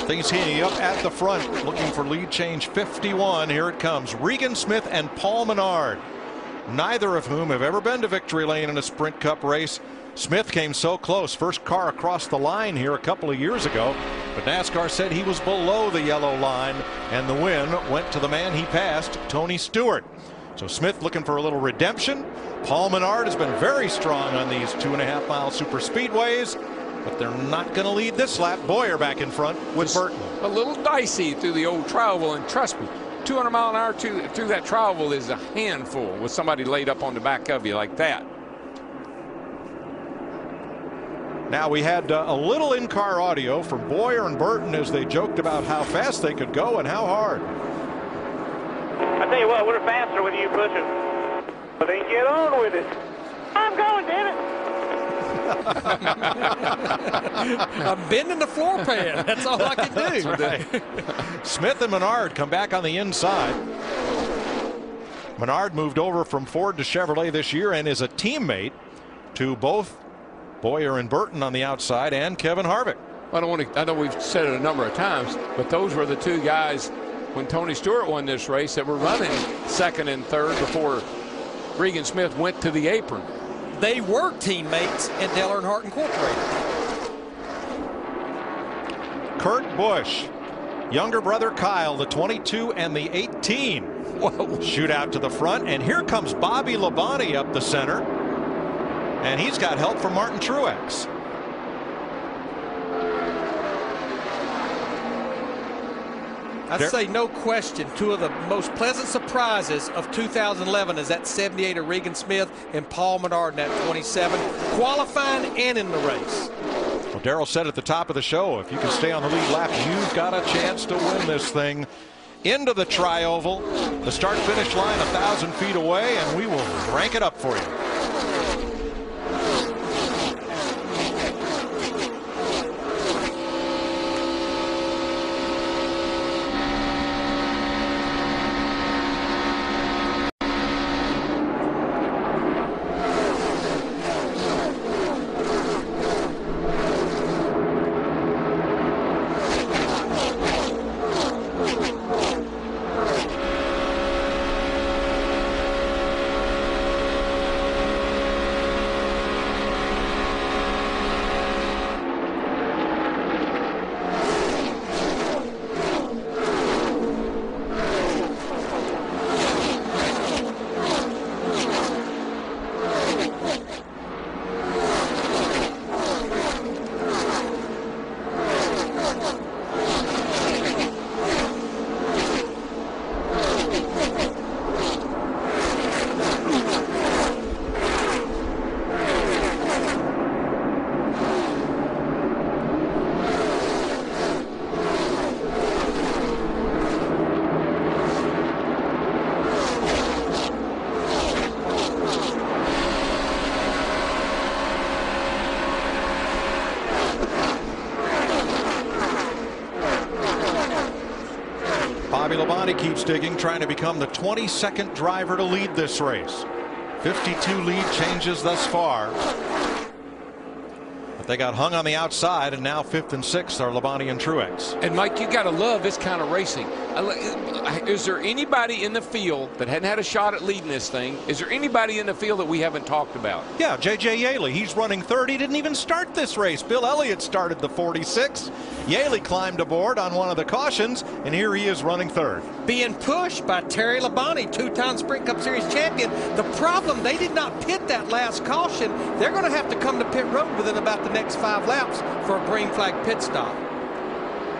Things heating up at the front, looking for lead change 51. Here it comes. Regan Smith and Paul Menard, neither of whom have ever been to victory lane in a Sprint Cup race. Smith came so close, first car across the line here a couple of years ago, but NASCAR said he was below the yellow line, and the win went to the man he passed, Tony Stewart. So Smith looking for a little redemption. Paul Menard has been very strong on these 2.5-mile super speedways, but they're not going to lead this lap. Bowyer back in front with Burton. A little dicey through the old tri-oval, and trust me, 200 mile an hour through that tri-oval is a handful with somebody laid up on the back of you like that. Now we had a little in-car audio from Bowyer and Burton as they joked about how fast they could go and how hard. I tell you what, we're faster with you pushing. But then get on with it. I'm going, damn it. I'm bending the floor pan. That's all I can do. That's right. Smith and Menard come back on the inside. Menard moved over from Ford to Chevrolet this year and is a teammate to both Bowyer and Burton on the outside and Kevin Harvick. I know we've said it a number of times, but those were the two guys when Tony Stewart won this race that were running second and third before Regan Smith went to the apron. They were teammates at Dale Earnhardt Incorporated. Kurt Busch younger brother Kyle, the 22 and the 18. Whoa. Shoot out to the front, and here comes Bobby Labonte up the center, and he's got help from Martin Truex. I'd say no question, two of the most pleasant surprises of 2011 is that 78 of Regan Smith and Paul Menard in that 27, qualifying and in the race. Well, Darrell said at the top of the show, if you can stay on the lead lap, you've got a chance to win this thing. Into the tri-oval, the start-finish line 1,000 feet away, and we will rank it up for you. Bobby Labonte keeps digging, trying to become the 22nd driver to lead this race. 52 lead changes thus far. But they got hung on the outside, and now 5th and 6th are Labonte and Truex. And Mike, you got to love this kind of racing. Is there anybody in the field that hadn't had a shot at leading this thing? Is there anybody in the field that we haven't talked about? Yeah, J.J. Yeley. He's running third. He didn't even start this race. Bill Elliott started the 46. Yeley climbed aboard on one of the cautions, and here he is running third. Being pushed by Terry Labonte, two-time Sprint Cup Series champion. The problem, they did not pit that last caution. They're going to have to come to pit road within about the next 5 laps for a green flag pit stop.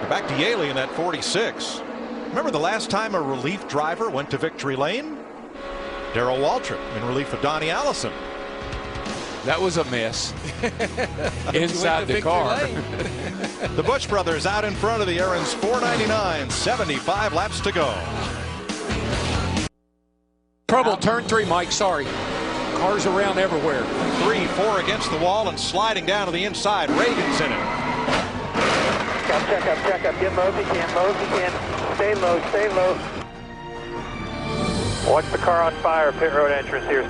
Back to Yeley in that 46. Remember the last time a relief driver went to victory lane? Darrell Waltrip in relief of Donnie Allison. That was a mess inside the car. The Busch brothers out in front of the Aaron's 499, 75 laps to go. Trouble, turn 3, Mike, sorry. Cars around everywhere. 3, 4 against the wall and sliding down to the inside. Reagan's in it. Check up. Get low if you can, Stay low. Watch the car on fire, pit road entrance here.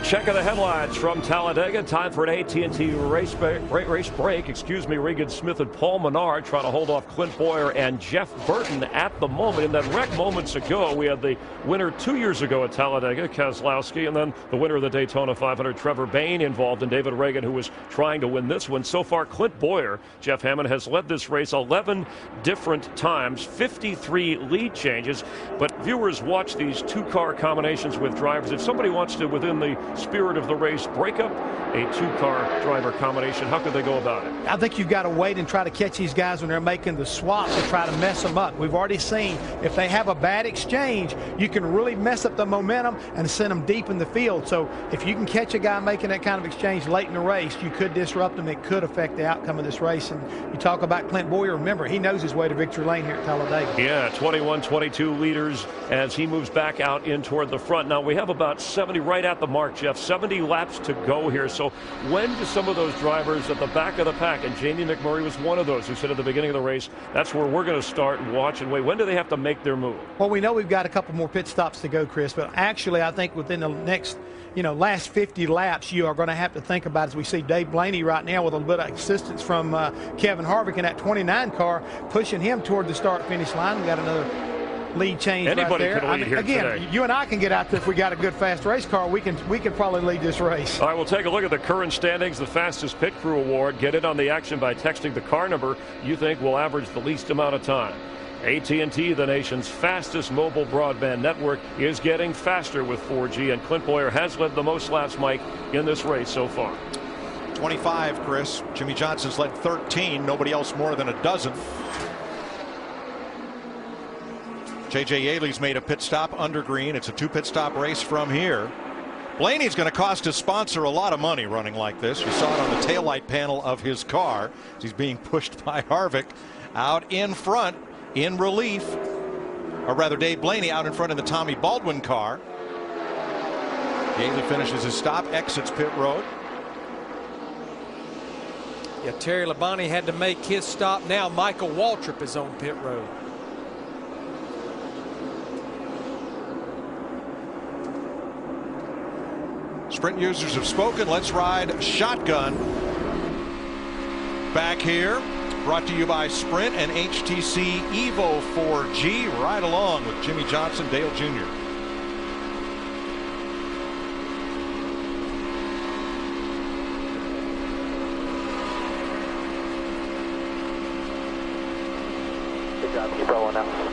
Check of the headlines from Talladega. Time for an AT&T race break. Regan Smith and Paul Menard trying to hold off Clint Bowyer and Jeff Burton at the moment. In that wreck moments ago, we had the winner 2 years ago at Talladega, Keselowski, and then the winner of the Daytona 500, Trevor Bayne, involved in David Reagan, who was trying to win this one. So far, Clint Bowyer, Jeff Hammond, has led this race 11 different times, 53 lead changes. But viewers watch these two-car combinations with drivers. If somebody wants to, within the spirit of the race, break up a two-car driver combination, how could they go about it? I think you've got to wait and try to catch these guys when they're making the swaps and try to mess them up. We've already seen if they have a bad exchange, you can really mess up the momentum and send them deep in the field. So if you can catch a guy making that kind of exchange late in the race, you could disrupt them. It could affect the outcome of this race. And you talk about Clint Bowyer, remember, he knows his way to victory lane here at Talladega. Yeah, 21-22 leaders as he moves back out in toward the front. Now we have about 70 right at the mark, Jeff. 70 laps to go here. So when do some of those drivers at the back of the pack, and Jamie McMurray was one of those who said at the beginning of the race, that's where we're going to start and watch and wait. When do they have to make their move? Well, we know we've got a couple more pit stops to go, Chris, but actually I think within the next, last 50 laps, you are going to have to think about, as we see Dave Blaney right now with a little bit of assistance from Kevin Harvick in that 29 car, pushing him toward the start-finish line. We got another lead change Anybody right there. can lead here again, today. you and I can get out there if we got a good fast race car. We can probably lead this race. All right, we'll take a look at the current standings. The fastest pit crew award. Get in on the action by texting the car number you think will average the least amount of time. AT&T, the nation's fastest mobile broadband network, is getting faster with 4G, and Clint Bowyer has led the most laps, Mike, in this race so far. 25, Chris. Jimmy Johnson's led 13. Nobody else more than a dozen. J.J. Yaley's made a pit stop under green. It's a 2 pit stop race from here. Blaney's going to cost his sponsor a lot of money running like this. You saw it on the taillight panel of his car. He's being pushed by Harvick out in front in relief. Or rather, Dave Blaney out in front of the Tommy Baldwin car. Yaley finishes his stop, exits pit road. Yeah, Terry Labonte had to make his stop. Now Michael Waltrip is on pit road. Sprint users have spoken. Let's ride shotgun. Back here, brought to you by Sprint and HTC Evo 4G. Right along with Jimmy Johnson, Dale Jr. Good job. Keep rolling now.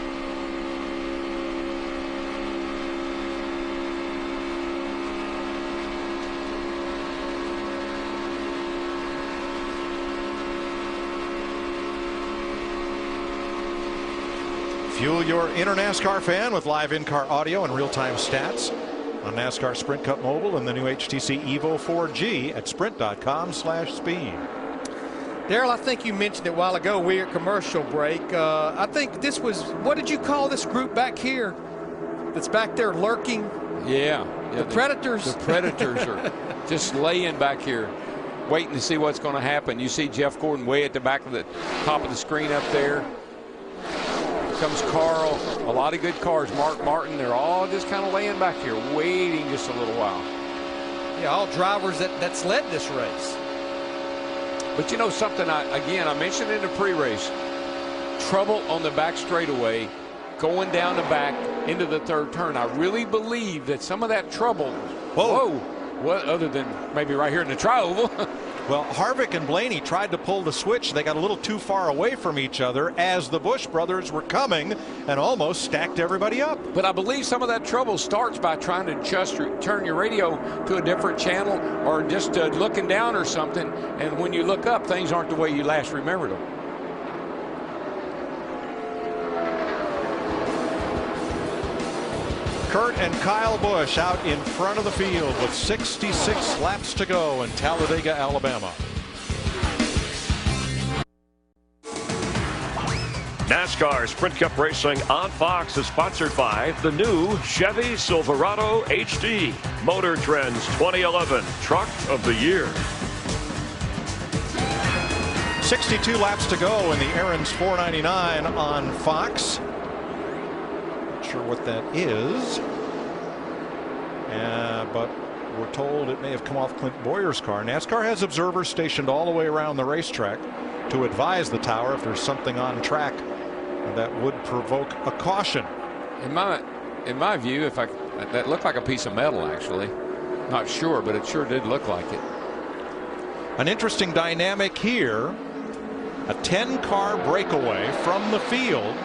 Fuel your inner NASCAR fan with live in-car audio and real-time stats on NASCAR Sprint Cup Mobile and the new HTC Evo 4G at sprint.com/speed. Darrell, I think you mentioned it a while ago. We're at commercial break. I think this was, what did you call this group back here that's back there lurking? Yeah. The Predators. The Predators are just laying back here, waiting to see what's going to happen. You see Jeff Gordon way at the back of the top of the screen up there. Comes Carl, a lot of good cars. Mark Martin, they're all just kind of laying back here, waiting just a little while. Yeah, all drivers that's led this race. But you know something, I mentioned in the pre-race, trouble on the back straightaway, going down the back into the third turn. I really believe that some of that trouble, what other than maybe right here in the tri-oval. Well, Harvick and Blaney tried to pull the switch. They got a little too far away from each other as the Busch brothers were coming and almost stacked everybody up. But I believe some of that trouble starts by trying to just turn your radio to a different channel or just looking down or something. And when you look up, things aren't the way you last remembered them. Kurt and Kyle Busch out in front of the field with 66 laps to go in Talladega, Alabama. NASCAR Sprint Cup Racing on Fox is sponsored by the new Chevy Silverado HD, Motor Trend's 2011 Truck of the Year. 62 laps to go in the Aaron's 499 on Fox. Sure what that is, but we're told it may have come off Clint Bowyer's car. NASCAR has observers stationed all the way around the racetrack to advise the tower if there's something on track that would provoke a caution. In my view, that looked like a piece of metal, actually. Not sure, but it sure did look like it. An interesting dynamic here. A 10-car breakaway from the field.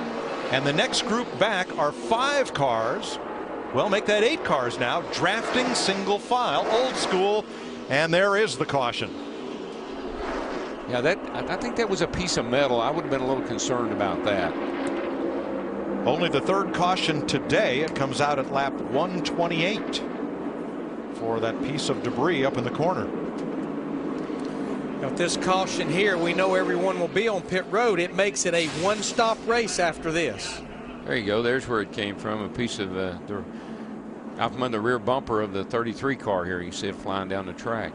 And the next group back are 5 cars. Well, make that 8 cars now, drafting single file, old school, and there is the caution. Yeah, I think that was a piece of metal. I would have been a little concerned about that. Only the 3rd caution today. It comes out at lap 128 for that piece of debris up in the corner. Now, with this caution here, we know everyone will be on pit road. It makes it a one-stop race after this. There you go. There's where it came from. A piece of out from under the rear bumper of the 33 car here. You see it flying down the track.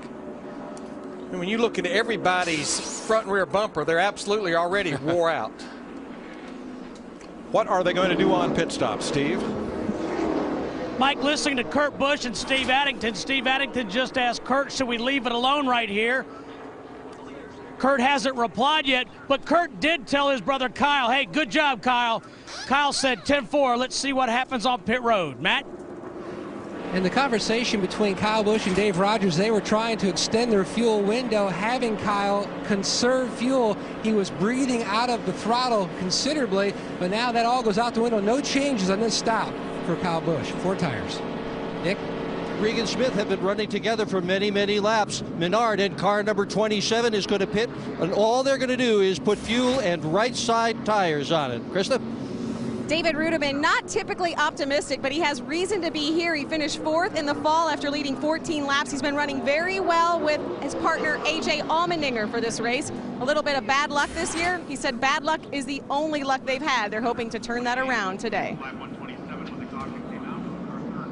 And when you look at everybody's front and rear bumper, they're absolutely already wore out. What are they going to do on pit stop, Steve? Mike, listening to Kurt Busch and Steve Addington. Steve Addington just asked Kurt, should we leave it alone right here? Kurt hasn't replied yet, but Kurt did tell his brother Kyle, hey, good job, Kyle. Kyle said 10-4. Let's see what happens on pit road. Matt? In the conversation between Kyle Busch and Dave Rogers, they were trying to extend their fuel window, having Kyle conserve fuel. He was breathing out of the throttle considerably, but now that all goes out the window. No changes on this stop for Kyle Busch. 4 tires. Nick? Regan Smith have been running together for many, many laps. Menard in car number 27 is going to pit, and all they're going to do is put fuel and right side tires on it. Krista? David Rudiman, not typically optimistic, but he has reason to be here. He finished 4th in the fall after leading 14 laps. He's been running very well with his partner A.J. Allmendinger for this race. A little bit of bad luck this year. He said bad luck is the only luck they've had. They're hoping to turn that around today.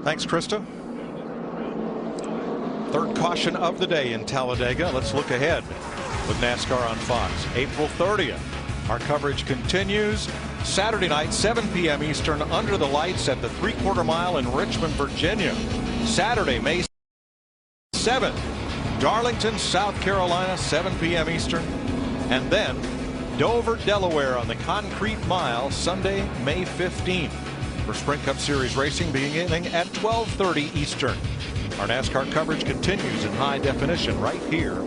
Thanks, Krista. Third caution of the day in Talladega. Let's look ahead with NASCAR on Fox. April 30th. Our coverage continues. Saturday night, 7 p.m. Eastern, under the lights at the 3/4 mile in Richmond, Virginia. Saturday, May 7th, Darlington, South Carolina, 7 p.m. Eastern. And then Dover, Delaware on the Concrete Mile, Sunday, May 15th. For Sprint Cup Series racing beginning at 12:30 Eastern. Our NASCAR coverage continues in high definition right here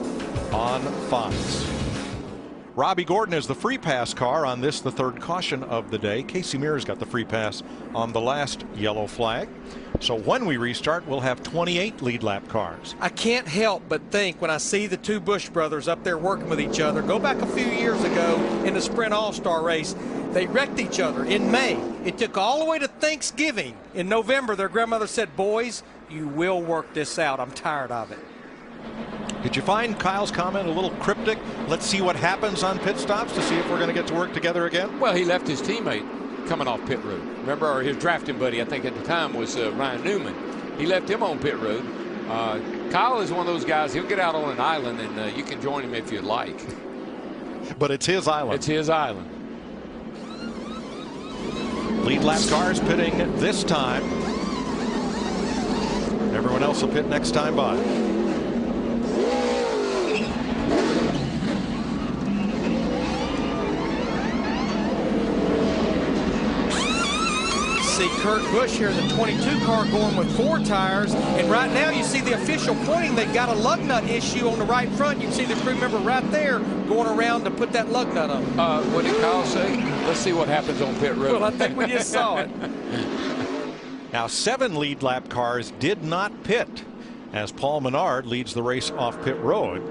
on Fox. Robbie Gordon is the free pass car on this, the third caution of the day. Casey Mears got the free pass on the last yellow flag. So when we restart, we'll have 28 lead lap cars. I can't help but think when I see the two Busch brothers up there working with each other, go back a few years ago in the Sprint All-Star race, they wrecked each other in May. It took all the way to Thanksgiving. In November, their grandmother said, boys, you will work this out. I'm tired of it. Did you find Kyle's comment a little cryptic? Let's see what happens on pit stops to see if we're going to get to work together again? Well, he left his teammate coming off pit road. Remember, or his drafting buddy, I think at the time, was Ryan Newman. He left him on pit road. Kyle is one of those guys, he'll get out on an island, and you can join him if you'd like. But it's his island. It's his island. Lead lap cars pitting this time. Everyone else will pit next time by. See Kurt Busch here, the 22 car going with 4 tires, and right now you see the official pointing. They've got a lug nut issue on the right front. You can see the crew member right there going around to put that lug nut on. What did Kyle say? Let's see what happens on pit road. Well, I think we just saw it. Now 7 lead lap cars did not pit as Paul Menard leads the race off pit road.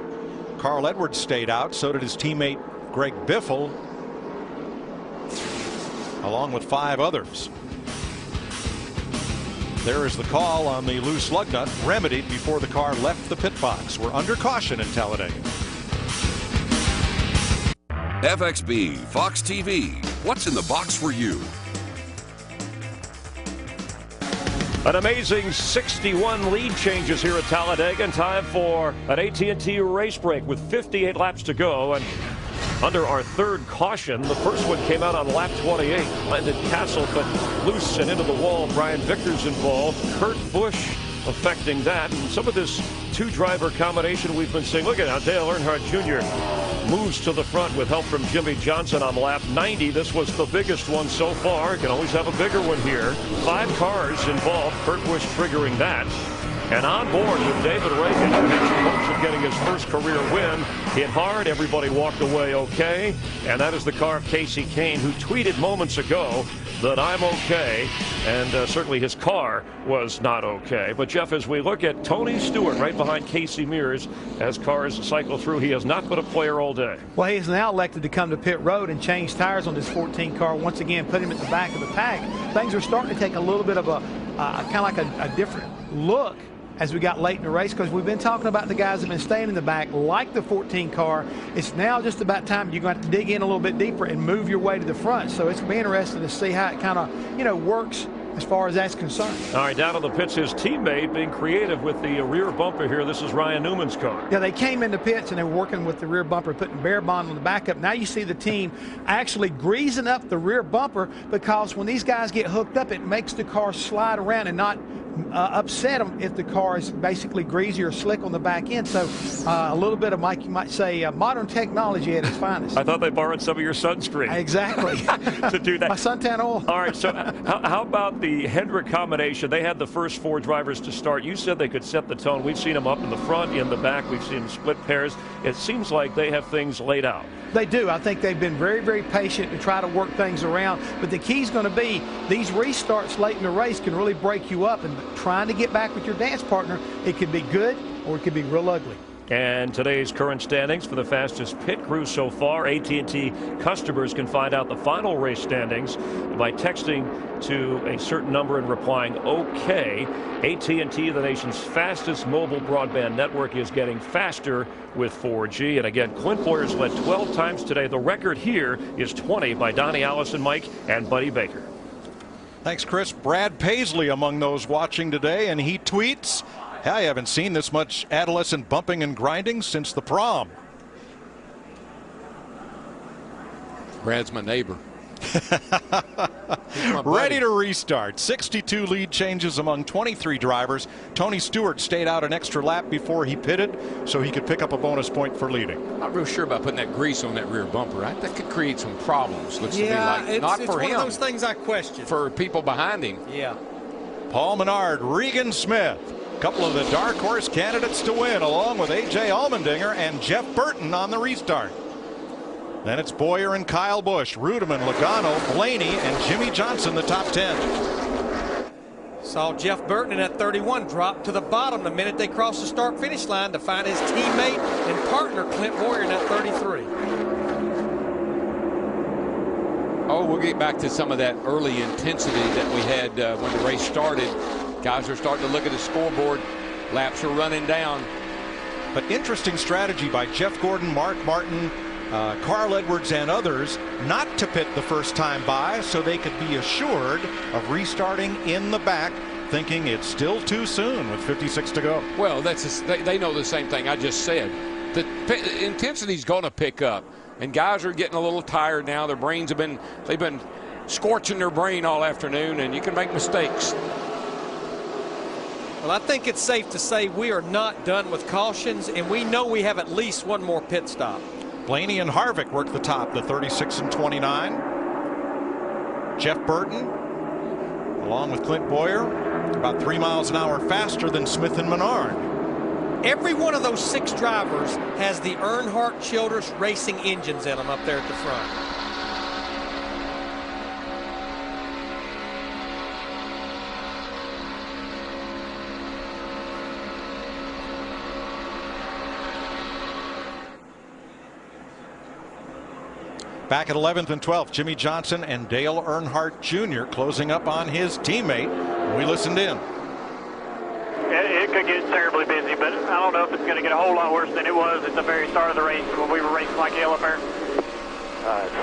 Carl Edwards stayed out, so did his teammate Greg Biffle, along with 5 others. There is the call on the loose lug nut, remedied before the car left the pit box. We're under caution in Talladega. FXB, Fox TV, what's in the box for you? An amazing 61 lead changes here at Talladega in time for an AT&T race break with 58 laps to go. And under our third caution, the first one came out on lap 28. Landed Castleton loose and into the wall. Brian Vickers involved. Kurt Busch affecting that. And some of this 2-driver combination we've been seeing. Look at how Dale Earnhardt Jr. moves to the front with help from Jimmy Johnson on lap 90. This was the biggest one so far. Can always have a bigger one here. 5 cars involved. Kurt Busch triggering that. And on board with David Reagan, who has hopes of getting his first career win. Hit hard, everybody walked away okay. And that is the car of Kasey Kahne, who tweeted moments ago that I'm okay. And certainly his car was not okay. But Jeff, as we look at Tony Stewart right behind Casey Mears as cars cycle through, he has not been a player all day. Well, he's now elected to come to pit road and change tires on this 14 car once again, put him at the back of the pack. Things are starting to take a little bit of a kind of like a different look as we got late in the race, because we've been talking about the guys that have been staying in the back like the 14 car. It's now just about time you're going to have to dig in a little bit deeper and move your way to the front. So it's going to be interesting to see how it kind of, works as far as that's concerned. All right, down on the pits, his teammate being creative with the rear bumper here. This is Ryan Newman's car. Yeah, they came into pits and they were working with the rear bumper, putting bare bond on the backup. Now you see the team actually greasing up the rear bumper, because when these guys get hooked up, it makes the car slide around and not upset them if the car is basically greasy or slick on the back end. So a little bit of, Mike, you might say, modern technology at its finest. I thought they borrowed some of your sunscreen. Exactly. To do that. My suntan oil. All right, so how about the Hendrick combination? They had the first 4 drivers to start. You said they could set the tone. We've seen them up in the front, in the back. We've seen them split pairs. It seems like they have things laid out. They do. I think they've been very, very patient to try to work things around. But the key is going to be these restarts late in the race can really break you up. And trying to get back with your dance partner, it could be good or it could be real ugly. And today's current standings for the fastest pit crew so far. AT&T customers can find out the final race standings by texting to a certain number and replying OK. AT&T, the nation's fastest mobile broadband network, is getting faster with 4G. And again, Clint Bowyer's led 12 times today. The record here is 20 by Donnie Allison, Mike, and Buddy Baker. Thanks, Chris. Brad Paisley among those watching today, and he tweets, I haven't seen this much adolescent bumping and grinding since the prom. Brad's my neighbor. Ready to restart. 62 lead changes among 23 drivers. Tony Stewart stayed out an extra lap before he pitted so he could pick up a bonus point for leading. Not real sure about putting that grease on that rear bumper. I think it could create some problems. Looks to me like not for him. It's one of those things I question. For people behind him. Yeah. Paul Menard, Regan Smith, a couple of the dark horse candidates to win, along with A.J. Allmendinger and Jeff Burton on the restart. Then it's Bowyer and Kyle Busch, Rudiman, Logano, Blaney, and Jimmy Johnson, the top 10. Saw Jeff Burton in that 31 drop to the bottom the minute they crossed the start-finish line to find his teammate and partner Clint Bowyer in that 33. Oh, we'll get back to some of that early intensity that we had when the race started. Guys are starting to look at the scoreboard. Laps are running down. But interesting strategy by Jeff Gordon, Mark Martin, Carl Edwards, and others not to pit the first time by so they could be assured of restarting in the back, thinking it's still too soon with 56 to go. Well, they know the same thing I just said. The intensity's going to pick up, and guys are getting a little tired now. Their brains they've been scorching their brain all afternoon, and you can make mistakes. Well, I think it's safe to say we are not done with cautions, and we know we have at least one more pit stop. Blaney and Harvick work the top, the 36 and 29. Jeff Burton, along with Clint Bowyer, about 3 miles an hour faster than Smith and Menard. Every one of those 6 drivers has the Earnhardt Childress Racing engines in them up there at the front. Back at 11th and 12th, Jimmy Johnson and Dale Earnhardt Jr. closing up on his teammate. We listened in. It could get terribly busy, but I don't know if it's going to get a whole lot worse than it was at the very start of the race when we were racing like hell up there.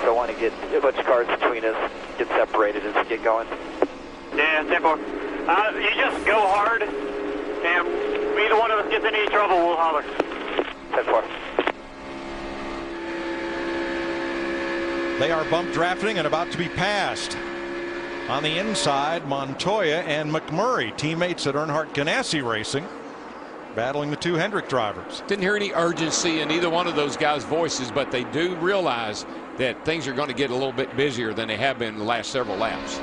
So I want to get a bunch of cars between us, get separated and get going. Yeah, 10-4. You just go hard, and if either one of us gets in any trouble, we'll holler. 10-4. They are bump drafting and about to be passed. On the inside, Montoya and McMurray, teammates at Earnhardt Ganassi Racing, battling the 2 Hendrick drivers. Didn't hear any urgency in either one of those guys' voices, but they do realize that things are going to get a little bit busier than they have been in the last several laps.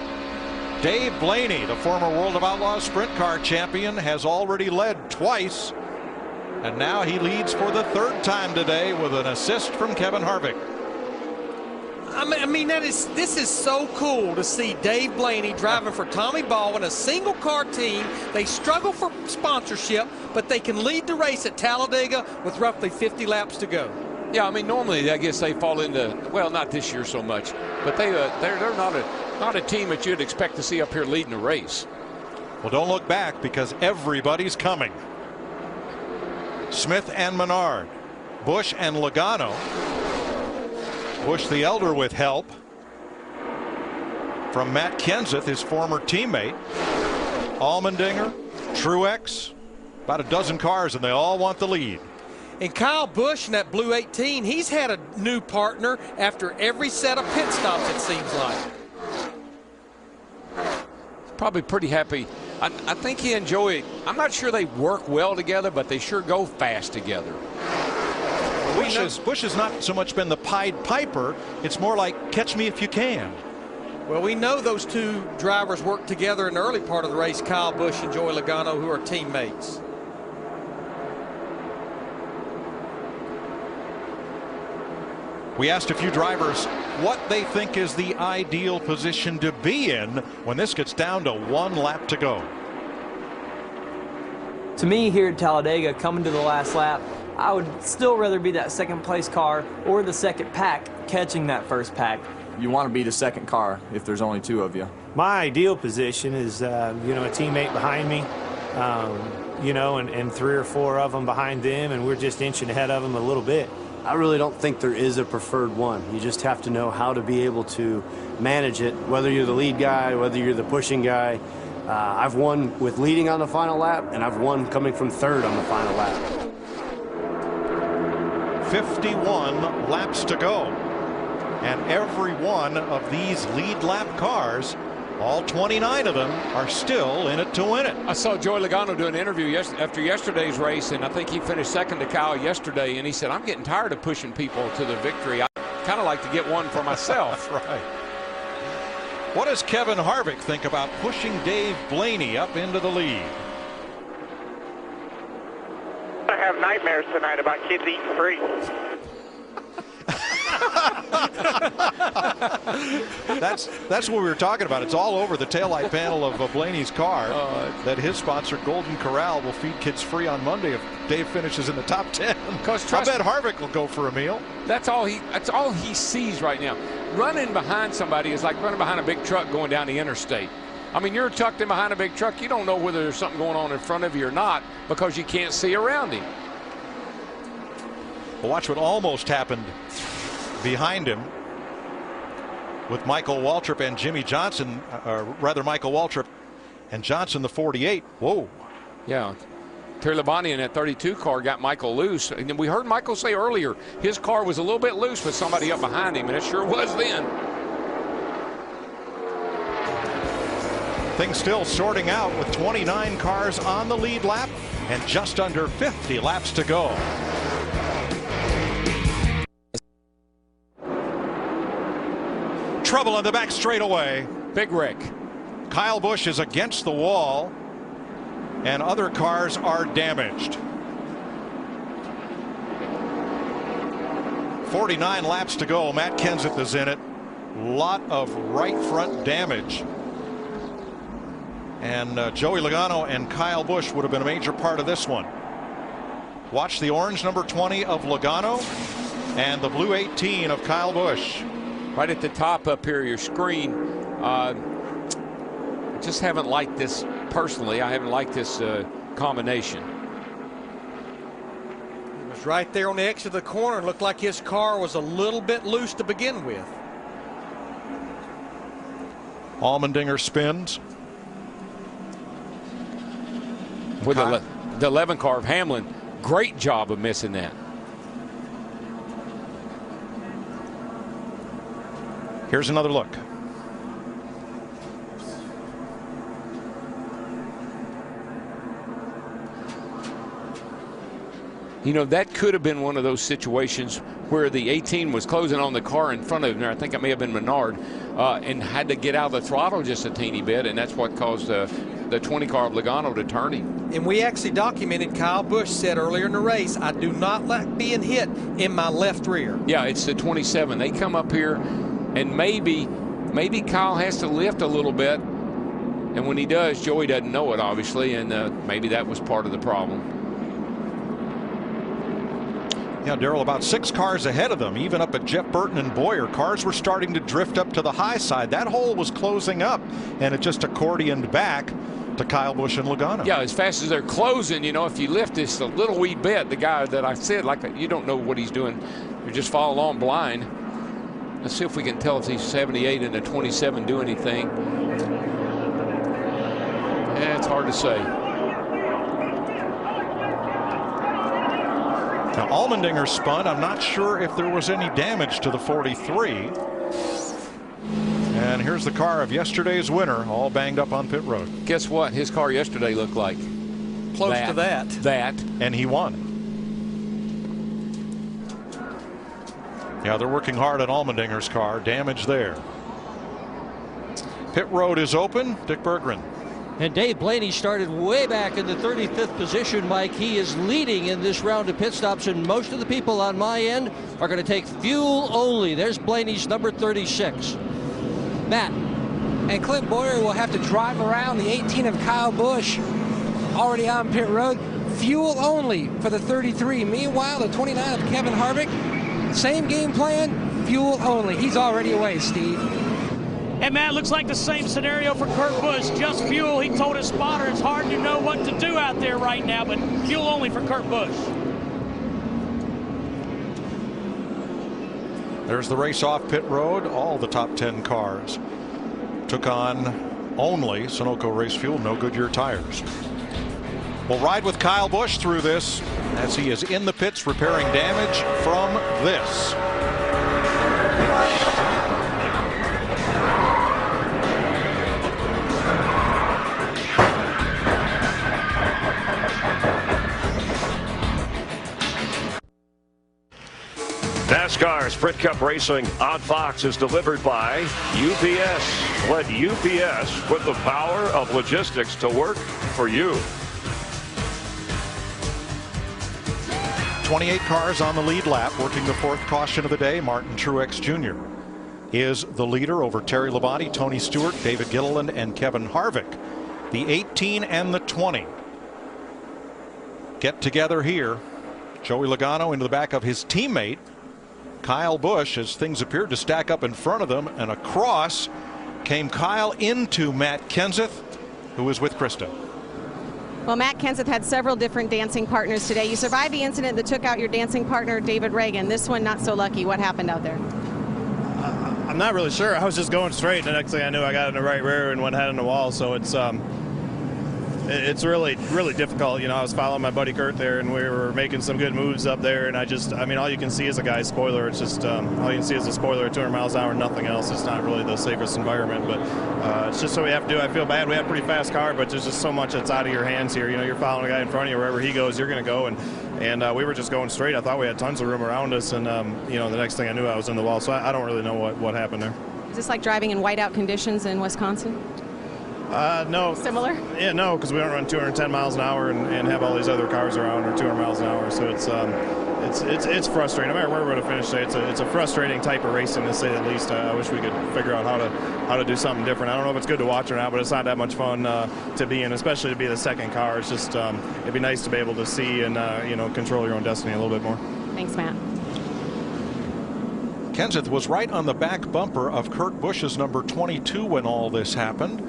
Dave Blaney, the former World of Outlaws sprint car champion, has already led twice, and now he leads for the 3rd time today with an assist from Kevin Harvick. I mean, this is so cool to see Dave Blaney driving for Tommy Baldwin, a single car team. They struggle for sponsorship, but they can lead the race at Talladega with roughly 50 laps to go. Yeah, I mean, normally I guess they fall into, well, not this year so much, but they're not a team that you'd expect to see up here leading a race. Well, don't look back because everybody's coming. Smith and Menard, Busch and Logano. Busch the elder with help from Matt Kenseth, his former teammate. Allmendinger, Truex, about a dozen cars, and they all want the lead. And Kyle Busch in that blue 18, he's had a new partner after every set of pit stops, it seems like. Probably pretty happy I think he and Joey, I'm not sure they work well together, but they sure go fast together. Busch has not so much been the Pied Piper. It's more like catch me if you can. Well, we know those two drivers worked together in the early part of the race, Kyle Busch and Joey Logano, who are teammates. We asked a few drivers what they think is the ideal position to be in when this gets down to 1 lap to go. To me, here at Talladega, coming to the last lap, I would still rather be that second place car or the second pack catching that first pack. You want to be the second car if there's only 2 of you. My ideal position is, a teammate behind me, and 3 or 4 of them behind them, and we're just inching ahead of them a little bit. I really don't think there is a preferred one. You just have to know how to be able to manage it, whether you're the lead guy, whether you're the pushing guy. I've won with leading on the final lap, and I've won coming from 3rd on the final lap. 51 laps to go. And every one of these lead lap cars, all 29 of them, are still in it to win it. I saw Joey Logano do an interview after yesterday's race, and I think he finished second to Kyle yesterday, and he said, I'm getting tired of pushing people to the victory. I kind of like to get one for myself. Right. What does Kevin Harvick think about pushing Dave Blaney up into the lead? I have nightmares tonight about kids eating free. That's what we were talking about. It's all over the taillight panel of Blaney's car that his sponsor Golden Corral will feed kids free on Monday if Dave finishes in the top 10. I bet Harvick will go for a meal. That's all he sees right now. Running behind somebody is like running behind a big truck going down the interstate. I mean, you're tucked in behind a big truck. You don't know whether there's something going on in front of you or not because you can't see around him. Well, watch what almost happened behind him with Michael Waltrip and Jimmy Johnson, or rather Michael Waltrip and Johnson, the 48. Whoa. Yeah. Terry Labonte in that 32 car got Michael loose. And we heard Michael say earlier his car was a little bit loose with somebody up behind him, and it sure was then. Things still sorting out with 29 cars on the lead lap and just under 50 laps to go. Trouble on the back straightaway. Big wreck. Kyle Busch is against the wall, and other cars are damaged. 49 laps to go. Matt Kenseth is in it. Lot of right front damage. And Joey Logano and Kyle Busch would have been a major part of this one. Watch the orange number 20 of Logano and the blue 18 of Kyle Busch. Right at the top up here, your screen. Just haven't liked this personally. I haven't liked this combination. It was right there on the exit of the corner. It looked like his car was a little bit loose to begin with. Allmendinger spins. With the 11 car of Hamlin, great job of missing that. Here's another look. You know, that could have been one of those situations where the 18 was closing on the car in front of him. I think it may have been Menard, and had to get out of the throttle just a teeny bit, and that's what caused the 20 car of Logano to turn him. And we actually documented Kyle Busch said earlier in the race, I do not like being hit in my left rear. Yeah, it's the 27. They come up here, and maybe Kyle has to lift a little bit, and when he does, Joey doesn't know it, obviously, and maybe that was part of the problem. Yeah, Darrell, about 6 cars ahead of them, even up at Jeff Burton and Boyer. Cars were starting to drift up to the high side. That hole was closing up, and it just accordioned back to Kyle Busch and Logano. Yeah, as fast as they're closing, you know, if you lift this a little wee bit, the guy that I said, like, you don't know what he's doing. You just follow along blind. Let's see if we can tell if these 78 and the 27 do anything. Yeah, it's hard to say. Now, Allmendinger spun. I'm not sure if there was any damage to the 43. And And here's the car of yesterday's winner, all banged up on pit road. Guess what? His car yesterday looked like close to that. And he won. Yeah, they're working hard on Allmendinger's car. Damage there. Pit road is open. Dick Berggren. And Dave Blaney started way back in the 35th position, Mike. He is leading in this round of pit stops, and most of the people on my end are going to take fuel only. There's Blaney's number 36. Matt. And Clint Bowyer will have to drive around the 18 of Kyle Busch, already on pit road. Fuel only for the 33. Meanwhile, the 29 of Kevin Harvick, same game plan, fuel only. He's already away, Steve. And Matt, looks like the same scenario for Kurt Busch. Just fuel. He told his spotter it's hard to know what to do out there right now, but fuel only for Kurt Busch. There's the race off pit road. All the top 10 cars took on only Sunoco race fuel, no Goodyear tires. We'll ride with Kyle Busch through this as he is in the pits repairing damage from this. NASCAR Sprint Cup Racing on Fox is delivered by UPS. Let UPS put the power of logistics to work for you. 28 cars on the lead lap, working the fourth caution of the day. Martin Truex Jr. is the leader over Terry Labonte, Tony Stewart, David Gilliland, and Kevin Harvick. The 18 and the 20 get together here. Joey Logano into the back of his teammate Kyle Busch as things appeared to stack up in front of them, and across came Kyle into Matt Kenseth, who was with Krista. Well, Matt Kenseth had several different dancing partners today. You survived the incident that took out your dancing partner, David Reagan. This one, not so lucky. What happened out there? I'm not really sure. I was just going straight, and the next thing I knew, I got in the right rear and went head in the wall. So it's really, really difficult. You know, I was following my buddy Kurt there, and we were making some good moves up there. And I mean, all you can see is a guy's spoiler. It's just all you can see is a spoiler at 200 miles an hour, nothing else. It's not really the safest environment, but it's just what we have to do. I feel bad. We have a pretty fast car, but there's just so much that's out of your hands here. You know, you're following a guy in front of you. Wherever he goes, you're going to go. And we were just going straight. I thought we had tons of room around us, and you know, the next thing I knew, I was in the wall. So I don't really know what happened there. Is this like driving in whiteout conditions in Wisconsin? No. Similar? Yeah, no, because we don't run 210 miles an hour and have all these other cars around, or 200 miles an hour. So it's frustrating. No matter where we're going to finish today, it's a frustrating type of racing, to say the least. I wish we could figure out how to do something different. I don't know if it's good to watch or not, but it's not that much fun to be in, especially to be the second car. It's just it'd be nice to be able to see and you know, control your own destiny a little bit more. Thanks, Matt. Kenseth was right on the back bumper of Kurt Busch's number 22 when all this happened.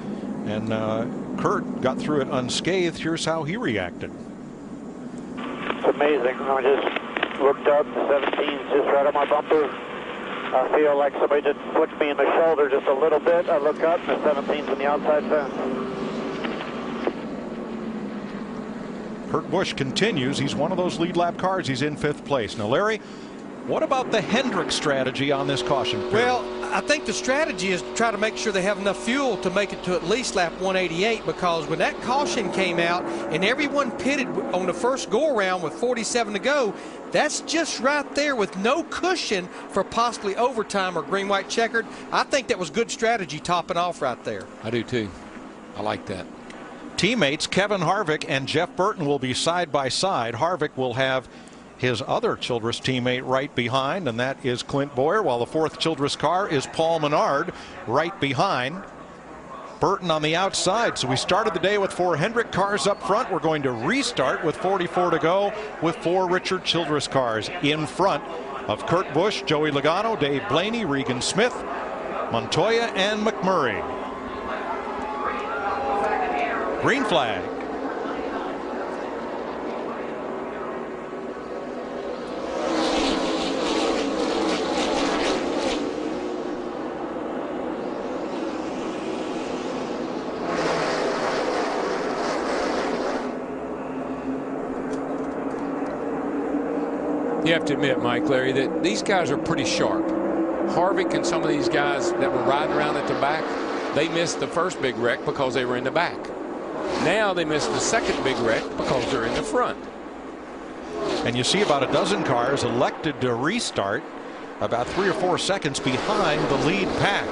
And Kurt got through it unscathed. Here's how he reacted. It's amazing. I just looked up, the 17's just right on my bumper. I feel like somebody just flicked me in the shoulder just a little bit. I look up, and the 17's on the outside fence. Kurt Busch continues. He's one of those lead lap cars. He's in 5th place. Now, Larry, what about the Hendrick strategy on this caution period? Well, I think the strategy is to try to make sure they have enough fuel to make it to at least lap 188, because when that caution came out and everyone pitted on the first go-around with 47 to go, that's just right there with no cushion for possibly overtime or green-white checkered. I think that was good strategy topping off right there. I do too. I like that. Teammates Kevin Harvick and Jeff Burton will be side by side. Harvick will have his other Childress teammate right behind, and that is Clint Bowyer, while the 4th Childress car is Paul Menard right behind Burton on the outside. So we started the day with 4 Hendrick cars up front. We're going to restart with 44 to go with 4 Richard Childress cars in front of Kurt Busch, Joey Logano, Dave Blaney, Regan Smith, Montoya, and McMurray. Green flag. You have to admit, Mike, Larry, that these guys are pretty sharp. Harvick and some of these guys that were riding around at the back, they missed the first big wreck because they were in the back. Now they missed the second big wreck because they're in the front. And you see about a dozen cars elected to restart about 3 or 4 seconds behind the lead pack.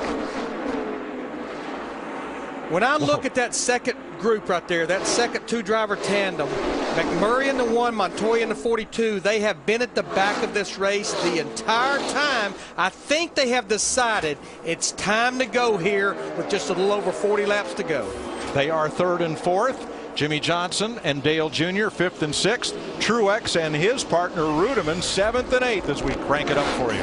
When I look at that second group right there, that second 2-driver tandem, McMurray in the 1, Montoya in the 42, they have been at the back of this race the entire time. I think they have decided it's time to go here with just a little over 40 laps to go. They are 3rd and 4th. Jimmy Johnson and Dale Jr. 5th and 6th. Truex and his partner Rudiman 7th and 8th as we crank it up for you.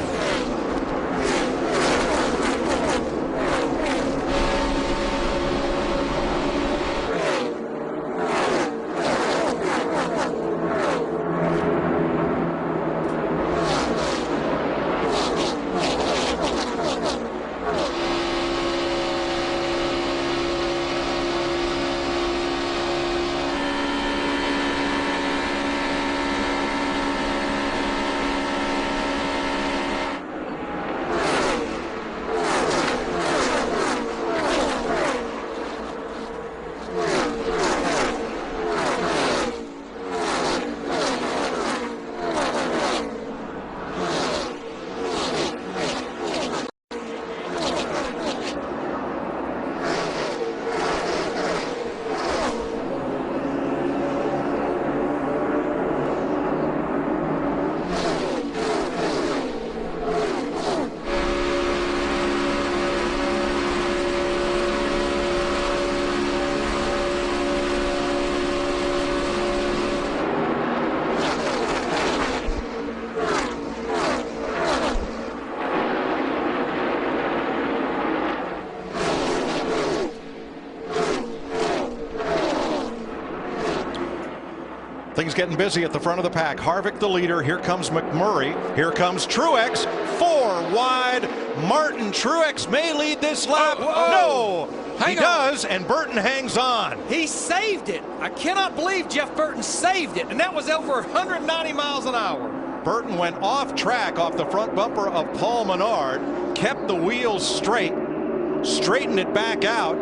Things getting busy at the front of the pack. Harvick the leader. Here comes McMurray. Here comes Truex. 4 wide. Martin Truex may lead this lap. No, he does, and Burton hangs on. He saved it. I cannot believe Jeff Burton saved it, and that was over 190 miles an hour. Burton went off track off the front bumper of Paul Menard, kept the wheels straight, straightened it back out,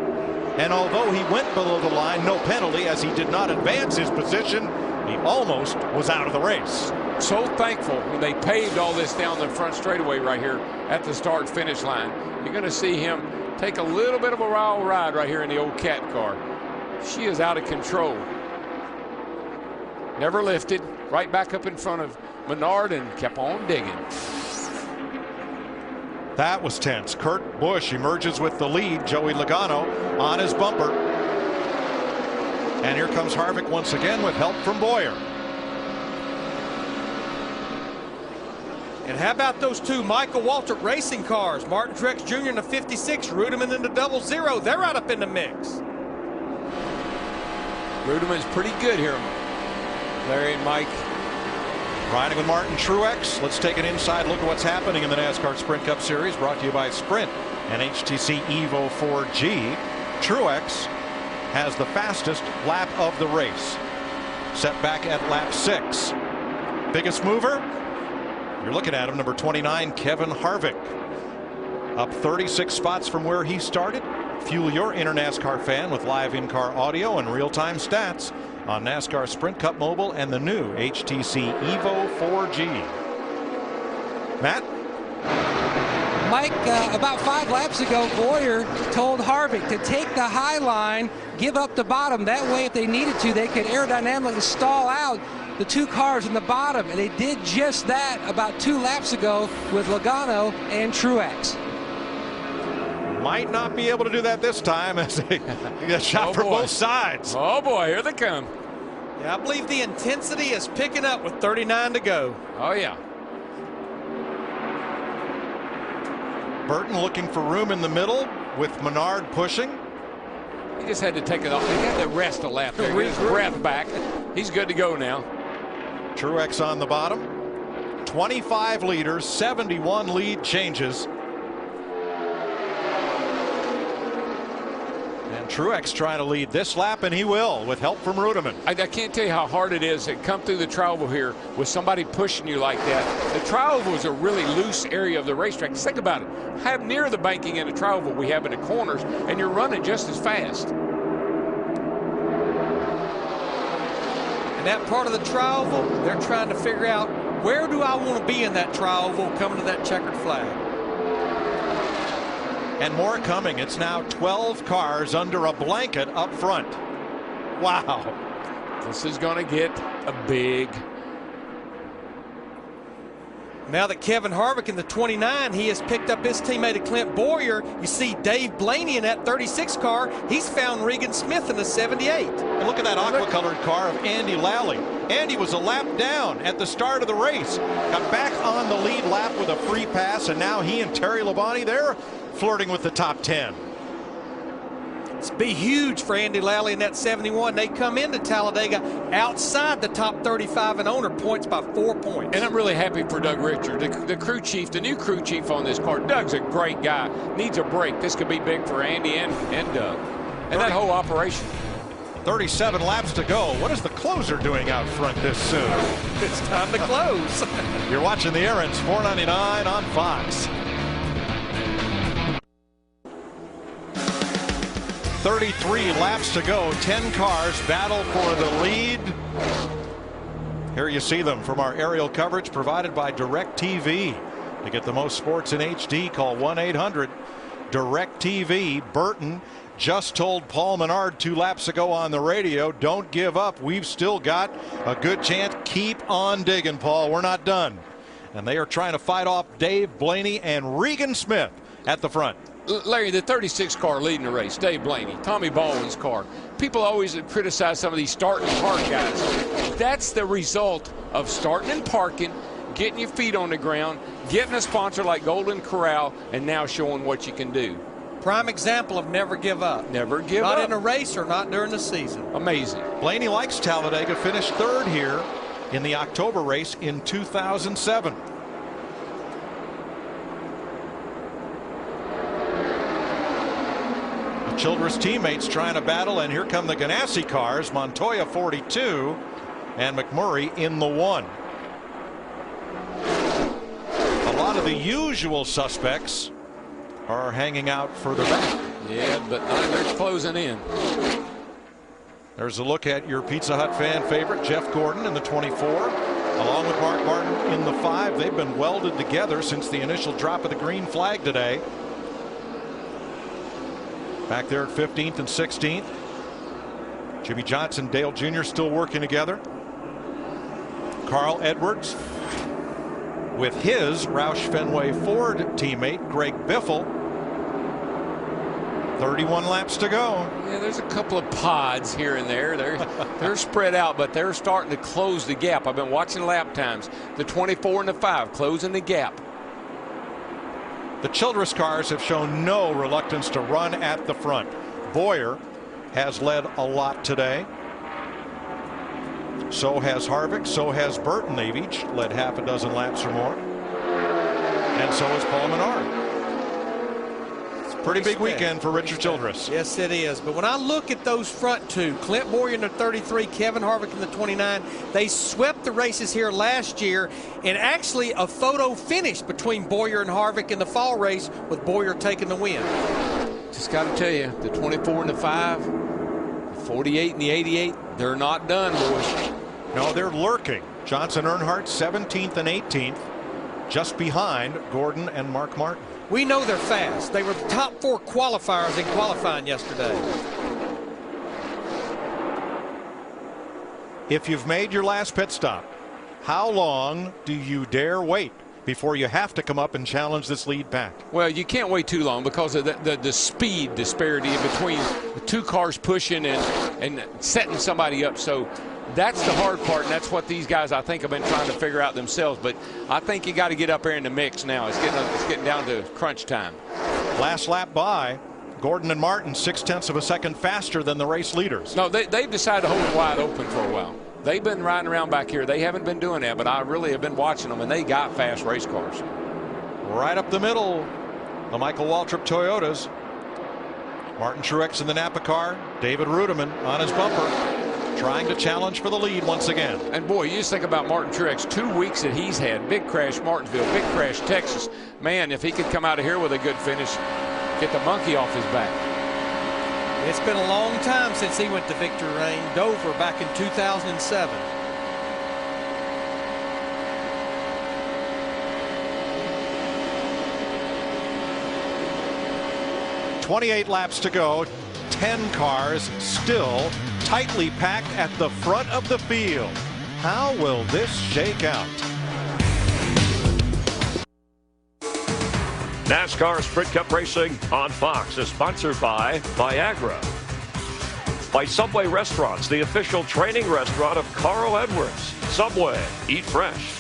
and although he went below the line, no penalty as he did not advance his position. He almost was out of the race. So thankful when they paved all this down the front straightaway right here at the start-finish line. You're going to see him take a little bit of a wild ride right here in the old Cat car. She is out of control. Never lifted. Right back up in front of Menard and kept on digging. That was tense. Kurt Busch emerges with the lead. Joey Logano on his bumper. And here comes Harvick once again with help from Bowyer. And how about those two Michael Waltrip racing cars? Martin Truex Jr. in the 56, Rudiman in the 00. They're right up in the mix. Rudiman's pretty good here. Larry and Mike. Riding with Martin Truex. Let's take an inside look at what's happening in the NASCAR Sprint Cup Series, brought to you by Sprint and HTC Evo 4G. Truex has the fastest lap of the race, set back at lap 6. Biggest mover, you're looking at him, number 29, Kevin Harvick, up 36 spots from where he started. Fuel your inner NASCAR fan with live in-car audio and real-time stats on NASCAR Sprint Cup Mobile and the new HTC Evo 4G. Matt? Mike, about 5 laps ago, Bowyer told Harvick to take the high line, give up the bottom. That way, if they needed to, they could aerodynamically stall out the two cars in the bottom. And they did just that about 2 laps ago with Logano and Truex. Might not be able to do that this time as they get shot from both sides. Oh boy, here they come. Yeah, I believe the intensity is picking up with 39 to go. Oh yeah. Burton looking for room in the middle with Menard pushing. He just had to take it off. He had to rest a lap there. Get his breath back. He's good to go now. Truex on the bottom. 25 leaders, 71 lead changes. And Truex trying to lead this lap, and he will, with help from Rudiman. I can't tell you how hard it is to come through the tri-oval here with somebody pushing you like that. The tri-oval is a really loose area of the racetrack. Just think about it. Have near the banking in the tri-oval we have in the corners, and you're running just as fast. And that part of the tri-oval, they're trying to figure out, where do I want to be in that tri-oval coming to that checkered flag? And more coming. It's now 12 cars under a blanket up front. Wow. This is going to get a big. Now that Kevin Harvick in the 29, he has picked up his teammate Clint Bowyer. You see Dave Blaney in that 36 car. He's found Regan Smith in the 78. And look at that aqua-colored car of Andy Lally. Andy was a lap down at the start of the race. Got back on the lead lap with a free pass, and now he and Terry Labonte, they're flirting with the top 10. It's be huge for Andy Lally in that 71. They come into Talladega outside the top 35 and owner points by 4 points. And I'm really happy for Doug Richard, the crew chief, the new crew chief on this car. Doug's a great guy. Needs a break. This could be big for Andy and Doug. And that whole operation. 37 laps to go. What is the closer doing out front this soon? It's time to close. You're watching the Aaron's 499 on Fox. 33 laps to go. 10 cars battle for the lead. Here you see them from our aerial coverage provided by DirecTV. To get the most sports in HD, call 1-800-DirecTV. Burton just told Paul Menard 2 laps ago on the radio, don't give up. We've still got a good chance. Keep on digging, Paul. We're not done. And they are trying to fight off Dave Blaney and Regan Smith at the front. Larry, the 36 car leading the race, Dave Blaney, Tommy Baldwin's car. People always criticize some of these start and park guys. That's the result of starting and parking, getting your feet on the ground, getting a sponsor like Golden Corral, and now showing what you can do. Prime example of never give up. Never give up. Not in a race or not during the season. Amazing. Blaney likes Talladega, finished 3rd here in the October race in 2007. The Childress teammates trying to battle, and here come the Ganassi cars. Montoya 42 and McMurray in the 1. A lot of the usual suspects are hanging out further back. Yeah, but they're closing in. There's a look at your Pizza Hut fan favorite, Jeff Gordon, in the 24, along with Mark Martin in the 5. They've been welded together since the initial drop of the green flag today. Back there at 15th and 16th. Jimmy Johnson, Dale Jr. still working together. Carl Edwards with his Roush Fenway Ford teammate, Greg Biffle. 31 laps to go. Yeah, there's a couple of pods here and there. They're spread out, but they're starting to close the gap. I've been watching lap times. The 24 and the 5 closing the gap. The Childress cars have shown no reluctance to run at the front. Bowyer has led a lot today. So has Harvick. So has Burton. They've each led half a dozen laps or more. And so has Paul Menard. Pretty big weekend for Richard Childress. Yes, it is. But when I look at those front two, Clint Bowyer in the 33, Kevin Harvick in the 29, they swept the races here last year, and actually a photo finish between Bowyer and Harvick in the fall race with Bowyer taking the win. Just got to tell you, the 24 and the 5, the 48 and the 88, they're not done, boys. No, they're lurking. Johnson Earnhardt 17th and 18th, just behind Gordon and Mark Martin. We know they're fast. They were the top 4 qualifiers in qualifying yesterday. If you've made your last pit stop, how long do you dare wait before you have to come up and challenge this lead back? Well, you can't wait too long because of the speed disparity between the 2 cars pushing and setting somebody up. So that's the hard part, and that's what these guys, I think, have been trying to figure out themselves. But I think you got to get up there in the mix now. It's getting down to crunch time. Last lap by, Gordon and Martin 0.6 of a second faster than the race leaders. No, they've decided to hold it wide open for a while. They've been riding around back here. They haven't been doing that, but I really have been watching them, and they got fast race cars. Right up the middle, the Michael Waltrip Toyotas. Martin Truex in the Napa car. David Rudiman on his bumper, trying to challenge for the lead once again. And boy, you just think about Martin Truex, 2 weeks that he's had. Big crash Martinsville, big crash Texas. Man, if he could come out of here with a good finish, get the monkey off his back. It's been a long time since he went to victory lane. Dover back in 2007. "28 laps to go, 10 cars still tightly packed at the front of the field. How will this shake out?" NASCAR Sprint Cup Racing on Fox is sponsored by Viagra, by Subway Restaurants, the official training restaurant of Carl Edwards. Subway, eat fresh.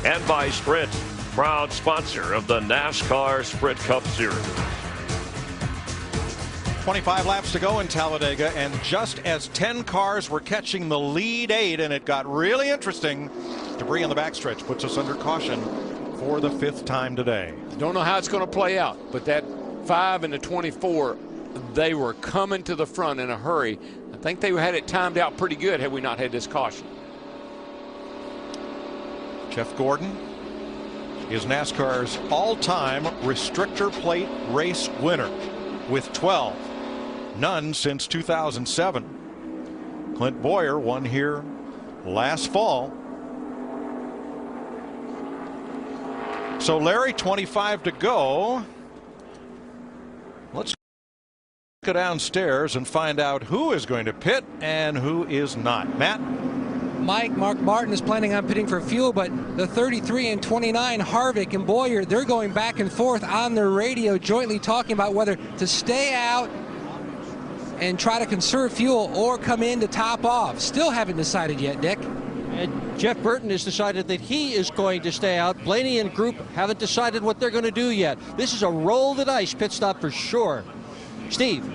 And by Sprint, proud sponsor of the NASCAR Sprint Cup Series. 25 laps to go in Talladega, and just as 10 cars were catching the lead 8, and it got really interesting, debris on the backstretch puts us under caution for the 5th time today. Don't know how it's going to play out, but that 5 and the 24, they were coming to the front in a hurry. I think they had it timed out pretty good had we not had this caution. Jeff Gordon is NASCAR's all-time restrictor plate race winner with 12. None since 2007. Clint Bowyer won here last fall. So Larry, 25 to go. Let's go downstairs and find out who is going to pit and who is not. Matt? Mark Martin is planning on pitting for fuel, but the 33 and 29, Harvick and Bowyer, they're going back and forth on their radio, jointly talking about whether to stay out and try to conserve fuel or come in to top off. Still haven't decided yet, Dick. And Jeff Burton has decided that he is going to stay out. Blaney and group haven't decided what they're going to do yet. This is a roll the dice pit stop for sure. Steve.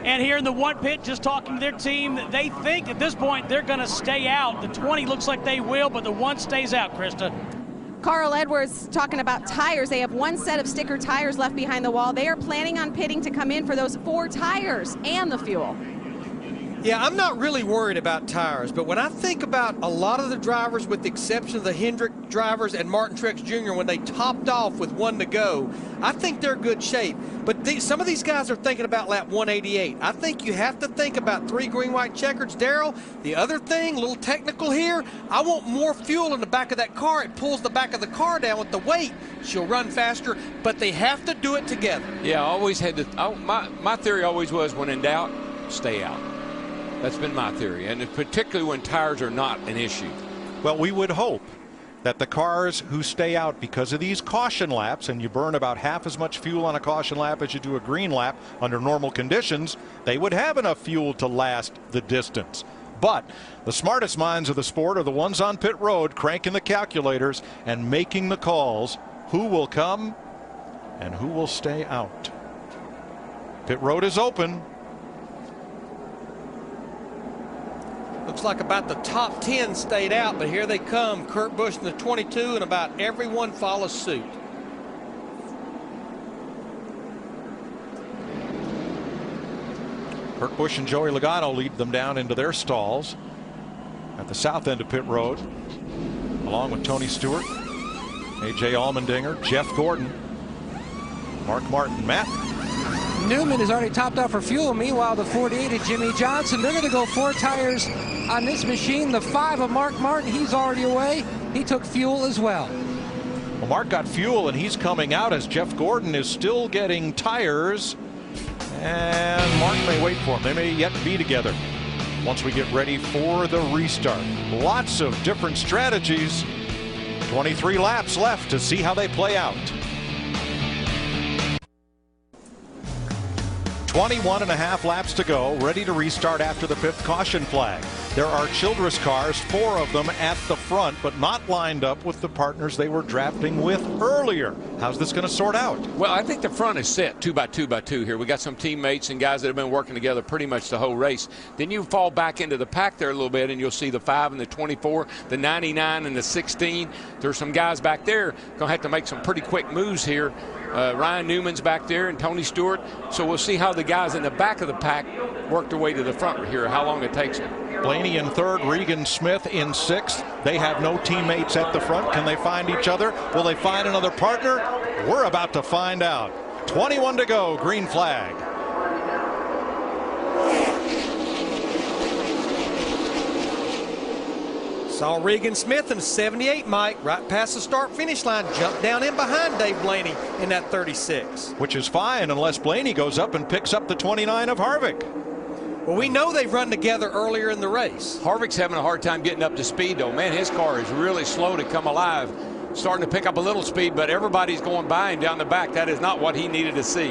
And here in the one pit, just talking to their team, they think at this point they're going to stay out. The 20 looks like they will, but the 1 stays out, Krista. Carl Edwards talking about tires. They have 1 set of sticker tires left behind the wall. They are planning on pitting to come in for those 4 tires and the fuel. Yeah, I'm not really worried about tires, but when I think about a lot of the drivers, with the exception of the Hendrick drivers and Martin Truex Jr., when they topped off with 1 to go, I think they're in good shape. But some of these guys are thinking about lap 188. I think you have to think about 3 green, white checkers. Darrell, the other thing, a little technical here, I want more fuel in the back of that car. It pulls the back of the car down with the weight. She'll run faster, but they have to do it together. Yeah, I always had to. My theory always was, when in doubt, stay out. That's been my theory, and particularly when tires are not an issue. Well, we would hope that the cars who stay out because of these caution laps, and you burn about half as much fuel on a caution lap as you do a green lap under normal conditions, they would have enough fuel to last the distance. But the smartest minds of the sport are the ones on pit road, cranking the calculators and making the calls. Who will come and who will stay out? Pit road is open. Looks like about the top 10 stayed out, but here they come. Kurt Busch in the 22, and about everyone follows suit. Kurt Busch and Joey Logano lead them down into their stalls at the south end of pit road, along with Tony Stewart, A.J. Allmendinger, Jeff Gordon, Mark Martin. Matt? Newman has already topped out for fuel. Meanwhile, the 48 of Jimmy Johnson, they're going to go 4 tires on this machine. The 5 of Mark Martin, he's already away. He took fuel as well. Well, Mark got fuel, and he's coming out as Jeff Gordon is still getting tires. And Mark may wait for him. They may yet be together once we get ready for the restart. Lots of different strategies. 23 laps left to see how they play out. 21.5 laps to go, ready to restart after the 5th caution flag. There are Childress cars, 4 of them at the front, but not lined up with the partners they were drafting with earlier. How's this going to sort out? Well, I think the front is set 2 by 2 by 2 here. We got some teammates and guys that have been working together pretty much the whole race. Then you fall back into the pack there a little bit, and you'll see the 5 and the 24, the 99 and the 16. There's some guys back there going to have to make some pretty quick moves here. Ryan Newman's back there and Tony Stewart. So we'll see how the guys in the back of the pack work their way to the front here, how long it takes them. Blaney in third, Regan Smith in sixth. They have no teammates at the front. Can they find each other? Will they find another partner? We're about to find out. 21 to go, green flag. Saw Regan Smith in 78, Mike, right past the start-finish line, jumped down in behind Dave Blaney in that 36. Which is fine unless Blaney goes up and picks up the 29 of Harvick. Well, we know they've run together earlier in the race. Harvick's having a hard time getting up to speed, though. Man, his car is really slow to come alive. Starting to pick up a little speed, but everybody's going by him down the back. That is not what he needed to see.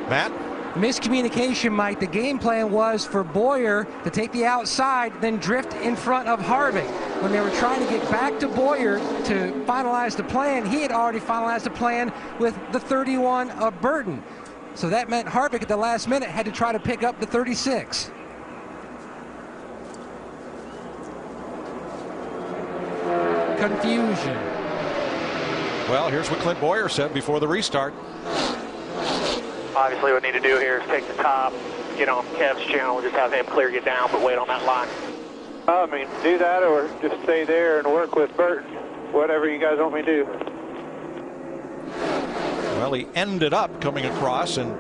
Matt? Miscommunication, Mike. The game plan was for Bowyer to take the outside, then drift in front of Harvick. When they were trying to get back to Bowyer to finalize the plan, he had already finalized the plan with the 31 of Burton. So that meant Harvick at the last minute had to try to pick up the 36. Confusion. Well, here's what Clint Bowyer said before the restart. Obviously what we need to do here is take the top, get on Kev's channel, just have him clear, get down, but wait on that line. I mean, do that or just stay there and work with Burton, whatever you guys want me to do. Well, he ended up coming across and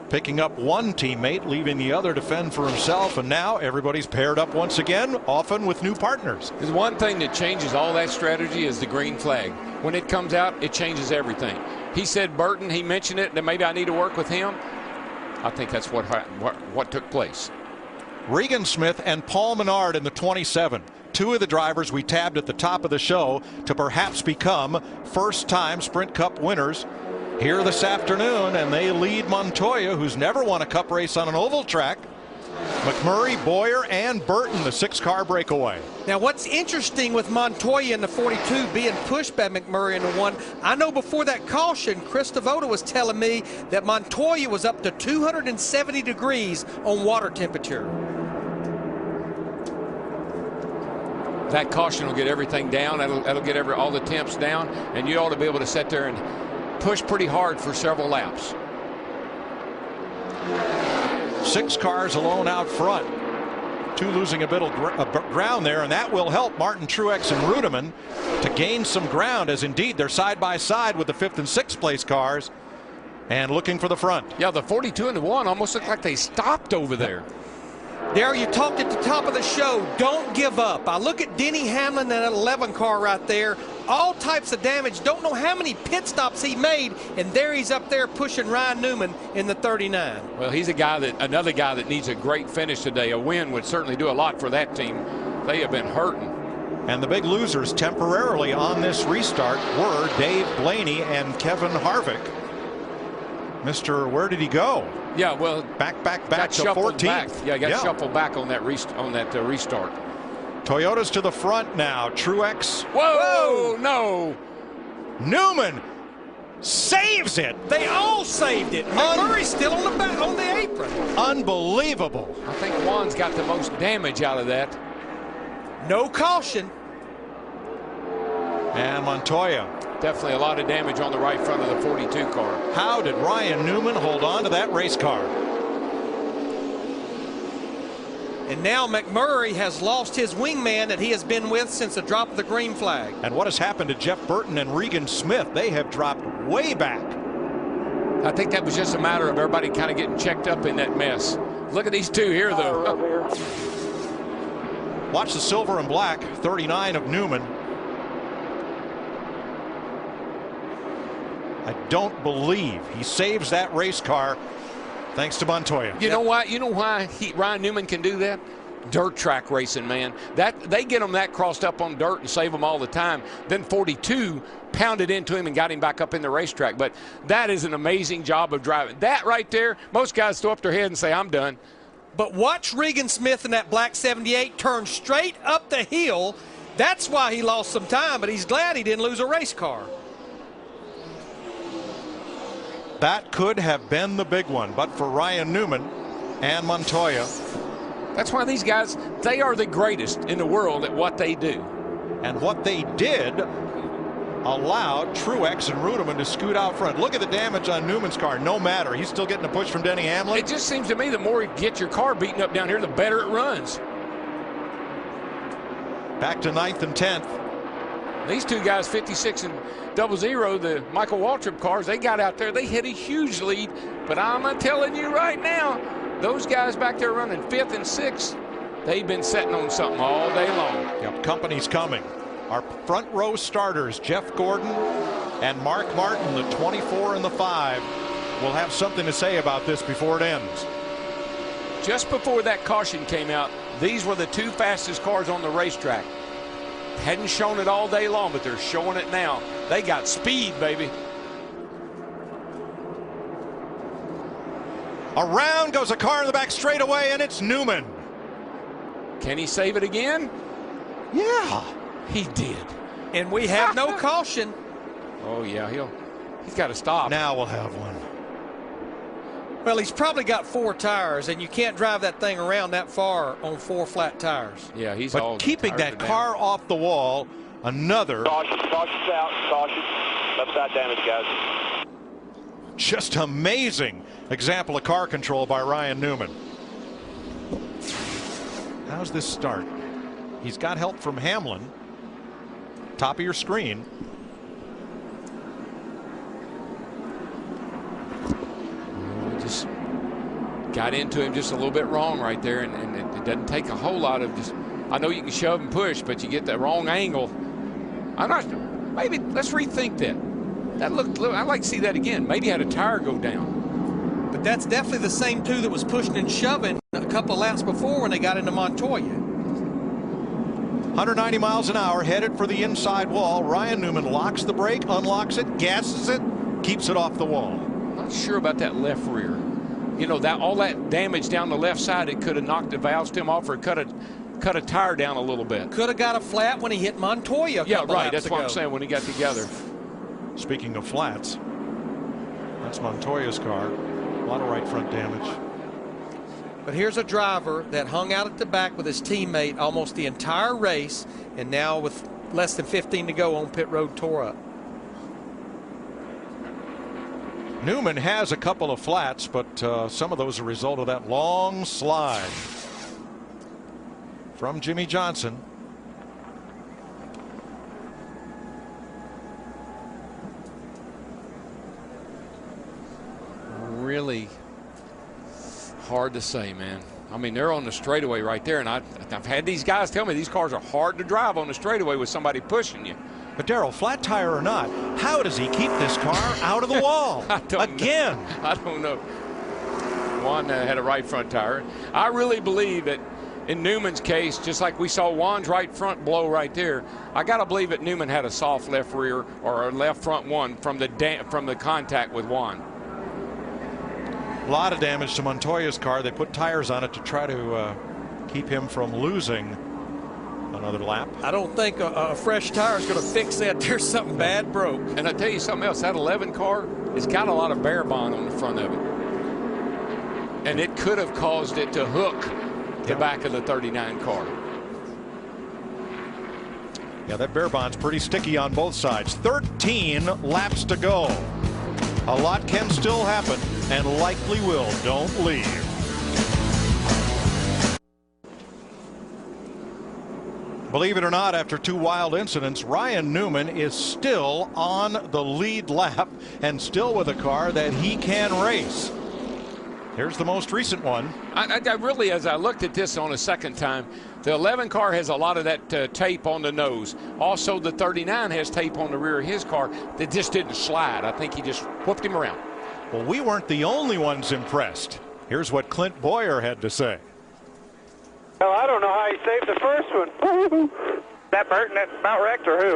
picking up one teammate, leaving the other to fend for himself, and now everybody's paired up once again, often with new partners. There's one thing that changes all that strategy is the green flag. When it comes out, it changes everything. He said Burton, he mentioned it, that maybe I need to work with him. I think that's what took place. Regan Smith and Paul Menard in the 27. Two of the drivers we tabbed at the top of the show to perhaps become first-time Sprint Cup winners here this afternoon, and they lead Montoya, who's never won a Cup race on an oval track. McMurray, Bowyer, and Burton, the 6-car breakaway. Now, what's interesting with Montoya in the 42 being pushed by McMurray in the 1, I know before that caution, Chris Devoto was telling me that Montoya was up to 270 degrees on water temperature. That caution will get everything down. That'll get all the temps down, and you ought to be able to sit there and push pretty hard for several laps. 6 cars alone out front. 2 losing a bit of ground there, and that will help Martin Truex and Rudiman to gain some ground, as indeed they're side by side with the 5th and 6th place cars and looking for the front. Yeah, the 42 and the 1 almost look like they stopped over there. Darryl, you talked at the top of the show, don't give up. I look at Denny Hamlin and that 11 car right there. All types of damage. Don't know how many pit stops he made, and there he's up there pushing Ryan Newman in the 39. Well, he's another guy that needs a great finish today. A win would certainly do a lot for that team. They have been hurting. And the big losers temporarily on this restart were Dave Blaney and Kevin Harvick. Where did he go? Yeah, well, back to 14th. Yeah, he got shuffled back on that restart. Toyota's to the front now. Truex. Whoa, no. Newman saves it. They all saved it. McMurray's still on the apron. Unbelievable. I think Juan's got the most damage out of that. No caution. And Montoya. Definitely a lot of damage on the right front of the 42 car. How did Ryan Newman hold on to that race car? And now McMurray has lost his wingman that he has been with since the drop of the green flag. And what has happened to Jeff Burton and Regan Smith? They have dropped way back. I think that was just a matter of everybody kind of getting checked up in that mess. Look at these two here, though. Watch the silver and black, 39 of Newman. I don't believe he saves that race car thanks to Montoya. You know why? You know why Ryan Newman can do that? Dirt track racing, man. They get him that crossed up on dirt and save him all the time. Then 42 pounded into him and got him back up in the racetrack. But that is an amazing job of driving. That right there, most guys throw up their head and say, I'm done. But watch Regan Smith in that black 78 turn straight up the hill. That's why he lost some time, but he's glad he didn't lose a race car. That could have been the big one, but for Ryan Newman and Montoya. That's why these guys, they are the greatest in the world at what they do. And what they did allowed Truex and Rudiman to scoot out front. Look at the damage on Newman's car. No matter. He's still getting a push from Denny Hamlin. It just seems to me the more you get your car beaten up down here, the better it runs. Back to 9th and 10th. These two guys, 56 and 00, the Michael Waltrip cars, they got out there. They hit a huge lead. But I'm telling you right now, those guys back there running 5th and 6th, they've been sitting on something all day long. Yep, company's coming. Our front row starters, Jeff Gordon and Mark Martin, the 24 and the 5, will have something to say about this before it ends. Just before that caution came out, these were the two fastest cars on the racetrack. Hadn't shown it all day long, but they're showing it now. They got speed, baby. Around goes a car in the back straightaway, and it's Newman. Can he save it again? Yeah. He did. And we have no caution. Oh, yeah, he's got to stop. Now we'll have one. Well, he's probably got 4 tires, and you can't drive that thing around that far on 4 flat tires. Yeah, he's but all keeping that car off the wall, another. Caution out, caution. Left side damage, guys. Just amazing example of car control by Ryan Newman. How's this start? He's got help from Hamlin. Top of your screen. Just got into him just a little bit wrong right there, and it doesn't take a whole lot of just. I know you can shove and push, but you get that wrong angle. I'm not. Maybe let's rethink that. That looked. I'd like to see that again. Maybe had a tire go down. But that's definitely the same two that was pushing and shoving a couple of laps before when they got into Montoya. 190 miles an hour, headed for the inside wall. Ryan Newman locks the brake, unlocks it, gasses it, keeps it off the wall. Not sure about that left rear. You know, that all that damage down the left side, it could have knocked the valve stem off or cut a tire down a little bit. Could have got a flat when he hit Montoya. Yeah, right. That's what I'm saying when he got together. Speaking of flats, that's Montoya's car. A lot of right front damage. But here's a driver that hung out at the back with his teammate almost the entire race, and now with less than 15 to go on pit road tore up. Newman has a couple of flats, but some of those are a result of that long slide from Jimmy Johnson. Really hard to say, man. I mean, they're on the straightaway right there, and I've had these guys tell me these cars are hard to drive on the straightaway with somebody pushing you. But Darrell, flat tire or not, how does he keep this car out of the wall again? I don't know. Juan had a right front tire. I really believe that in Newman's case, just like we saw Juan's right front blow right there, I got to believe that Newman had a soft left rear or a left front one from the contact with Juan. A lot of damage to Montoya's car. They put tires on it to try to keep him from losing another lap. I don't think a fresh tire is going to fix that. There's something bad broke. And I tell you something else, that 11 car has got a lot of bear bond on the front of it. And it could have caused it to hook the back of the 39 car. Yeah, that bear bond's pretty sticky on both sides. 13 laps to go. A lot can still happen, and likely will. Don't leave. Believe it or not, after 2 wild incidents, Ryan Newman is still on the lead lap and still with a car that he can race. Here's the most recent one. I really, as I looked at this on a second time, the 11 car has a lot of that tape on the nose. Also, the 39 has tape on the rear of his car that just didn't slide. I think he just whooped him around. Well, we weren't the only ones impressed. Here's what Clint Boyer had to say. Well, I don't know how he saved the first one. That Burton that about wrecked or who?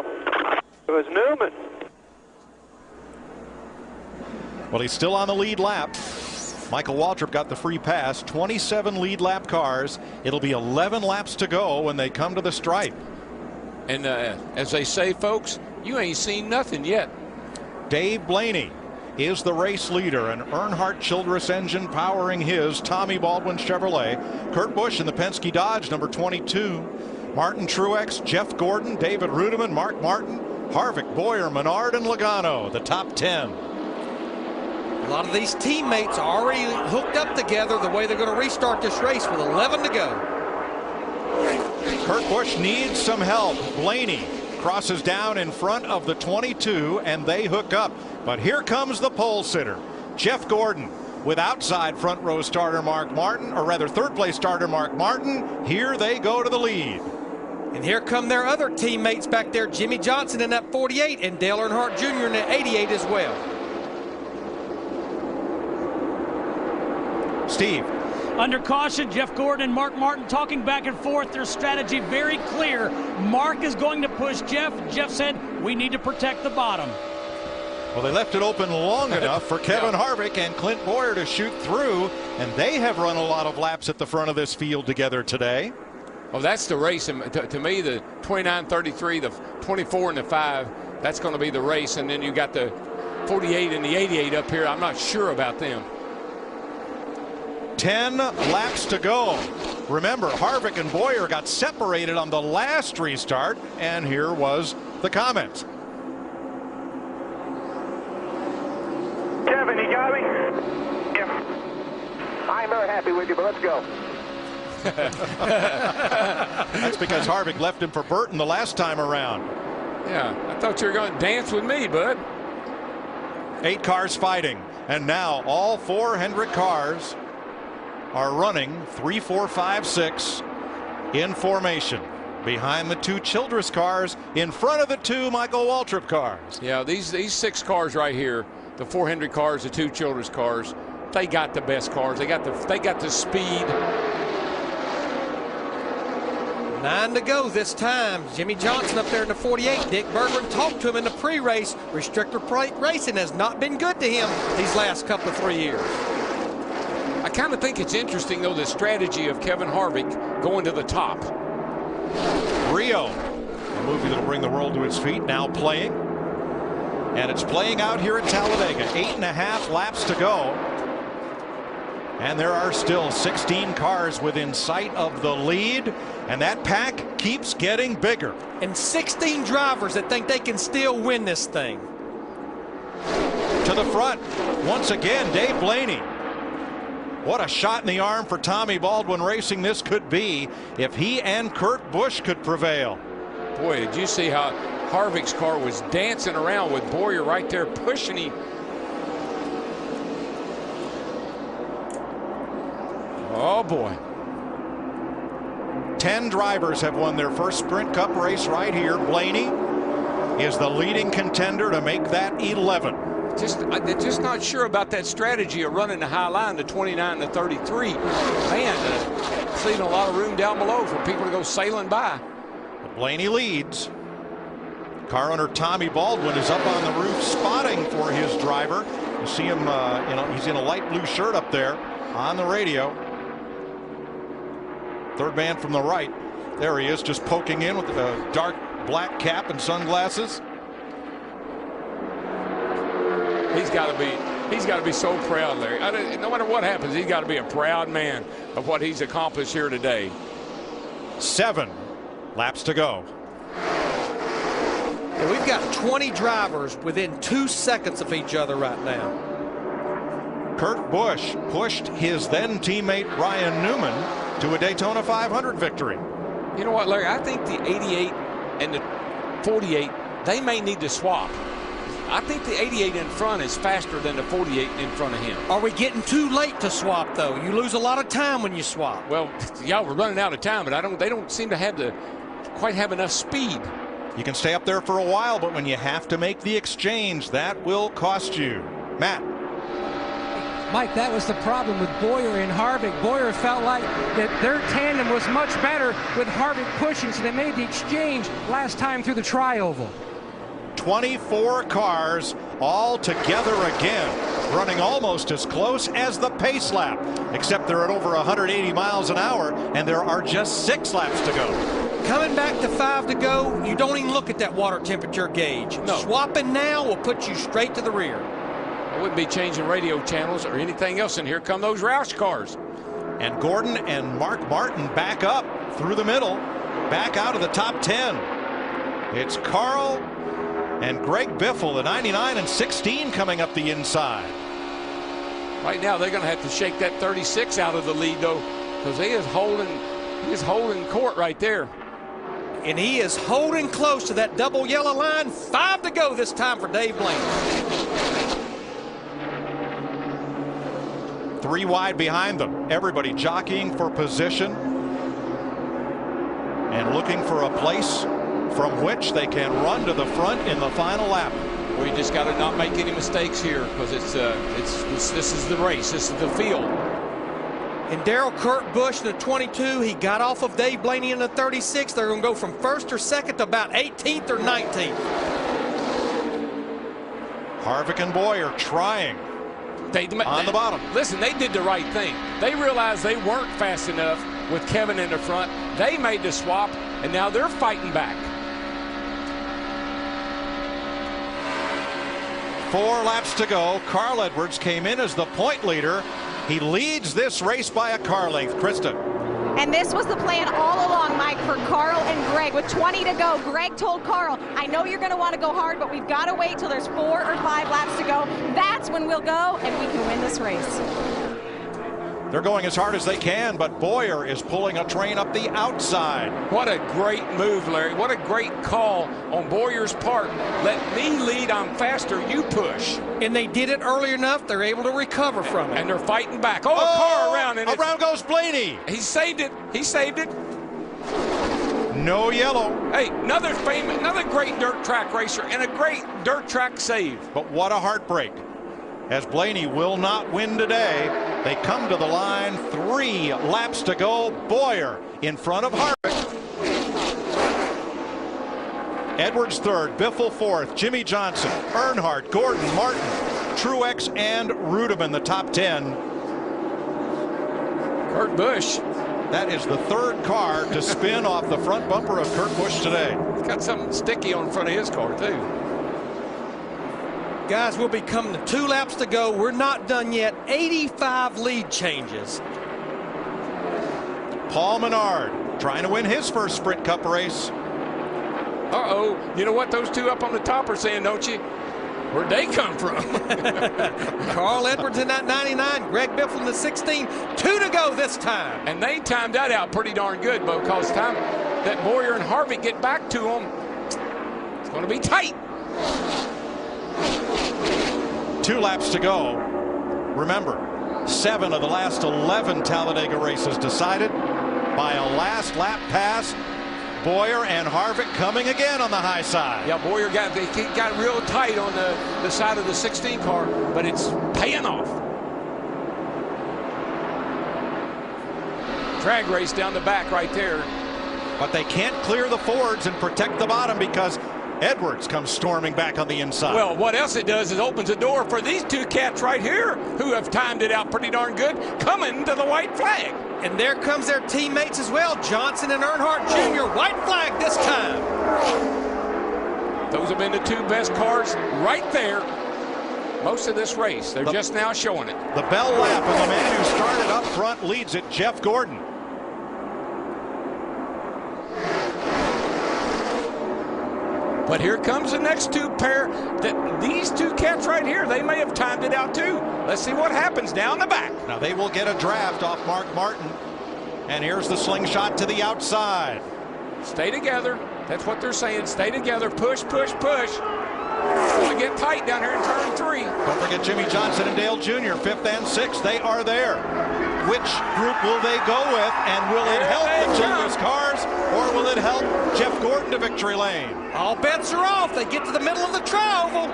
It was Newman. Well, he's still on the lead lap. Michael Waltrip got the free pass. 27 lead lap cars. It'll be 11 laps to go when they come to the stripe. And as they say, folks, you ain't seen nothing yet. Dave Blaney is the race leader, an Earnhardt Childress engine powering his Tommy Baldwin Chevrolet. Kurt Busch in the Penske Dodge, number 22. Martin Truex, Jeff Gordon, David Rudiman, Mark Martin, Harvick, Bowyer, Menard, and Logano, the top 10. A lot of these teammates are already hooked up together the way they're going to restart this race with 11 to go. Kurt Busch needs some help. Blaney crosses down in front of the 22, and they hook up. But here comes the pole sitter, Jeff Gordon, with outside front row starter Mark Martin, or rather third place starter Mark Martin. Here they go to the lead. And here come their other teammates back there, Jimmy Johnson in that 48 and Dale Earnhardt Jr. in that 88 as well. Steve. Under caution, Jeff Gordon and Mark Martin talking back and forth. Their strategy very clear. Mark is going to push Jeff. Jeff said, we need to protect the bottom. Well, they left it open long enough for Kevin Harvick and Clint Bowyer to shoot through, and they have run a lot of laps at the front of this field together today. Well, that's the race. To me, the 29-33, the 24 and the 5, that's going to be the race. And then you got the 48 and the 88 up here. I'm not sure about them. 10 laps to go. Remember, Harvick and Bowyer got separated on the last restart, and here was the comment. Kevin, you got me? Yeah. I'm very happy with you, but let's go. That's because Harvick left him for Burton the last time around. Yeah, I thought you were going to dance with me, bud. 8 cars fighting, and now all 4 Hendrick cars are running 3, 4, 5, 6 in formation behind the 2 Childress cars, in front of the 2 Michael Waltrip cars. Yeah, these 6 cars right here, the 4 Hendrick cars, the 2 Childress cars, they got the best cars. They got the speed. 9 to go this time. Jimmy Johnson up there in the 48. Dick Berggren talked to him in the pre-race. Restrictor plate racing has not been good to him these last couple of 3 years. I kind of think it's interesting, though, the strategy of Kevin Harvick going to the top. Rio, a movie that'll bring the world to its feet, now playing. And it's playing out here at Talladega. 8.5 laps to go. And there are still 16 cars within sight of the lead. And that pack keeps getting bigger. And 16 drivers that think they can still win this thing. To the front, once again, Dave Blaney. What a shot in the arm for Tommy Baldwin Racing this could be if he and Kurt Busch could prevail. Boy, did you see how Harvick's car was dancing around with Bowyer right there pushing him. Oh, boy. 10 drivers have won their first Sprint Cup race right here. Blaney is the leading contender to make that 11. I'm just not sure about that strategy of running the high line to 29 to 33. Man, seeing a lot of room down below for people to go sailing by. Blaney leads. Car owner Tommy Baldwin is up on the roof spotting for his driver. You see him, he's in a light blue shirt up there on the radio. Third man from the right. There he is, just poking in with a dark black cap and sunglasses. He's got to be so proud, Larry. No matter what happens, he's got to be a proud man of what he's accomplished here today. 7 laps to go. And we've got 20 drivers within 2 seconds of each other right now. Kurt Busch pushed his then teammate Ryan Newman to a Daytona 500 victory. You know what, Larry? I think the 88 and the 48, they may need to swap. I think the 88 in front is faster than the 48 in front of him. Are we getting too late to swap, though? You lose a lot of time when you swap. Well, yeah, we're running out of time, but they don't seem to have quite have enough speed. You can stay up there for a while, but when you have to make the exchange, that will cost you. Matt. Mike, that was the problem with Bowyer and Harvick. Bowyer felt like that their tandem was much better with Harvick pushing, so they made the exchange last time through the tri-oval. 24 cars all together again, running almost as close as the pace lap, except they're at over 180 miles an hour, and there are just 6 laps to go. Coming back to 5 to go, you don't even look at that water temperature gauge. No. Swapping now will put you straight to the rear. I wouldn't be changing radio channels or anything else, and here come those Roush cars. And Gordon and Mark Martin back up through the middle, back out of the top 10. It's Carl And Greg Biffle, the 99 and 16 coming up the inside. Right now, they're going to have to shake that 36 out of the lead, though, because he is holding court right there. And he is holding close to that double yellow line. 5 to go this time for Dave Blaney. 3 wide behind them. Everybody jockeying for position and looking for a place from which they can run to the front in the final lap. Well, you just got to not make any mistakes here, because this is the race. This is the field. And Daryl Kurt Busch, the 22, he got off of Dave Blaney in the 36. They're going to go from first or second to about 18th or 19th. Harvick and Bowyer trying on the bottom. Listen, they did the right thing. They realized they weren't fast enough with Kevin in the front. They made the swap, and now they're fighting back. 4 laps to go. Carl Edwards came in as the point leader. He leads this race by a car length. Krista. And this was the plan all along, Mike, for Carl and Greg. With 20 to go, Greg told Carl, I know you're going to want to go hard, but we've got to wait till there's 4 or 5 laps to go. That's when we'll go, and we can win this race. They're going as hard as they can, but Bowyer is pulling a train up the outside. What a great move, Larry. What a great call on Bowyer's part. Let me lead. I'm faster. You push. And they did it early enough. They're able to recover from it. And they're fighting back. Oh, a car around. And around goes Blaney. He saved it. He saved it. No yellow. Hey, another great dirt track racer and a great dirt track save. But what a heartbreak. As Blaney will not win today, they come to the line. 3 laps to go. Bowyer in front of Harvick. Edwards third, Biffle fourth, Jimmy Johnson, Earnhardt, Gordon, Martin, Truex, and Reutemann the top 10. Kurt Busch. That is the 3rd car to spin off the front bumper of Kurt Busch today. He's got something sticky on front of his car, too. Guys, we'll be coming to 2 laps to go. We're not done yet. 85 lead changes. Paul Menard trying to win his first Sprint Cup race. Uh-oh. You know what those 2 up on the top are saying, don't you? Where'd they come from? Carl Edwards in that 99. Greg Biffle in the 16. 2 to go this time. And they timed that out pretty darn good, because time that Bowyer and Harvick get back to them, it's going to be tight. 2 laps to go. Remember, 7 of the last 11 Talladega races decided by a last lap pass. Bowyer and Harvick coming again on the high side. Yeah, Bowyer got real tight on the side of the 16 car, but it's paying off. Drag race down the back right there. But they can't clear the Fords and protect the bottom, because Edwards comes storming back on the inside. Well, what else it does is opens the door for these 2 cats right here, who have timed it out pretty darn good, coming to the white flag. And there comes their teammates as well, Johnson and Earnhardt Jr. White flag this time. Those have been the 2 best cars right there most of this race. They're just now showing it. The bell lap, and the man who started up front leads it, Jeff Gordon. But here comes the next 2 pair. These 2 cats right here, they may have timed it out too. Let's see what happens down the back. Now they will get a draft off Mark Martin. And here's the slingshot to the outside. Stay together. That's what they're saying. Stay together. Push, push, push. It's going to get tight down here in turn 3. Don't forget Jimmy Johnson and Dale Jr., 5th and 6th. They are there. Which group will they go with? And will it help the Childress cars, or will it help Jeff Gordon to victory lane? All bets are off. They get to the middle of the tri-oval.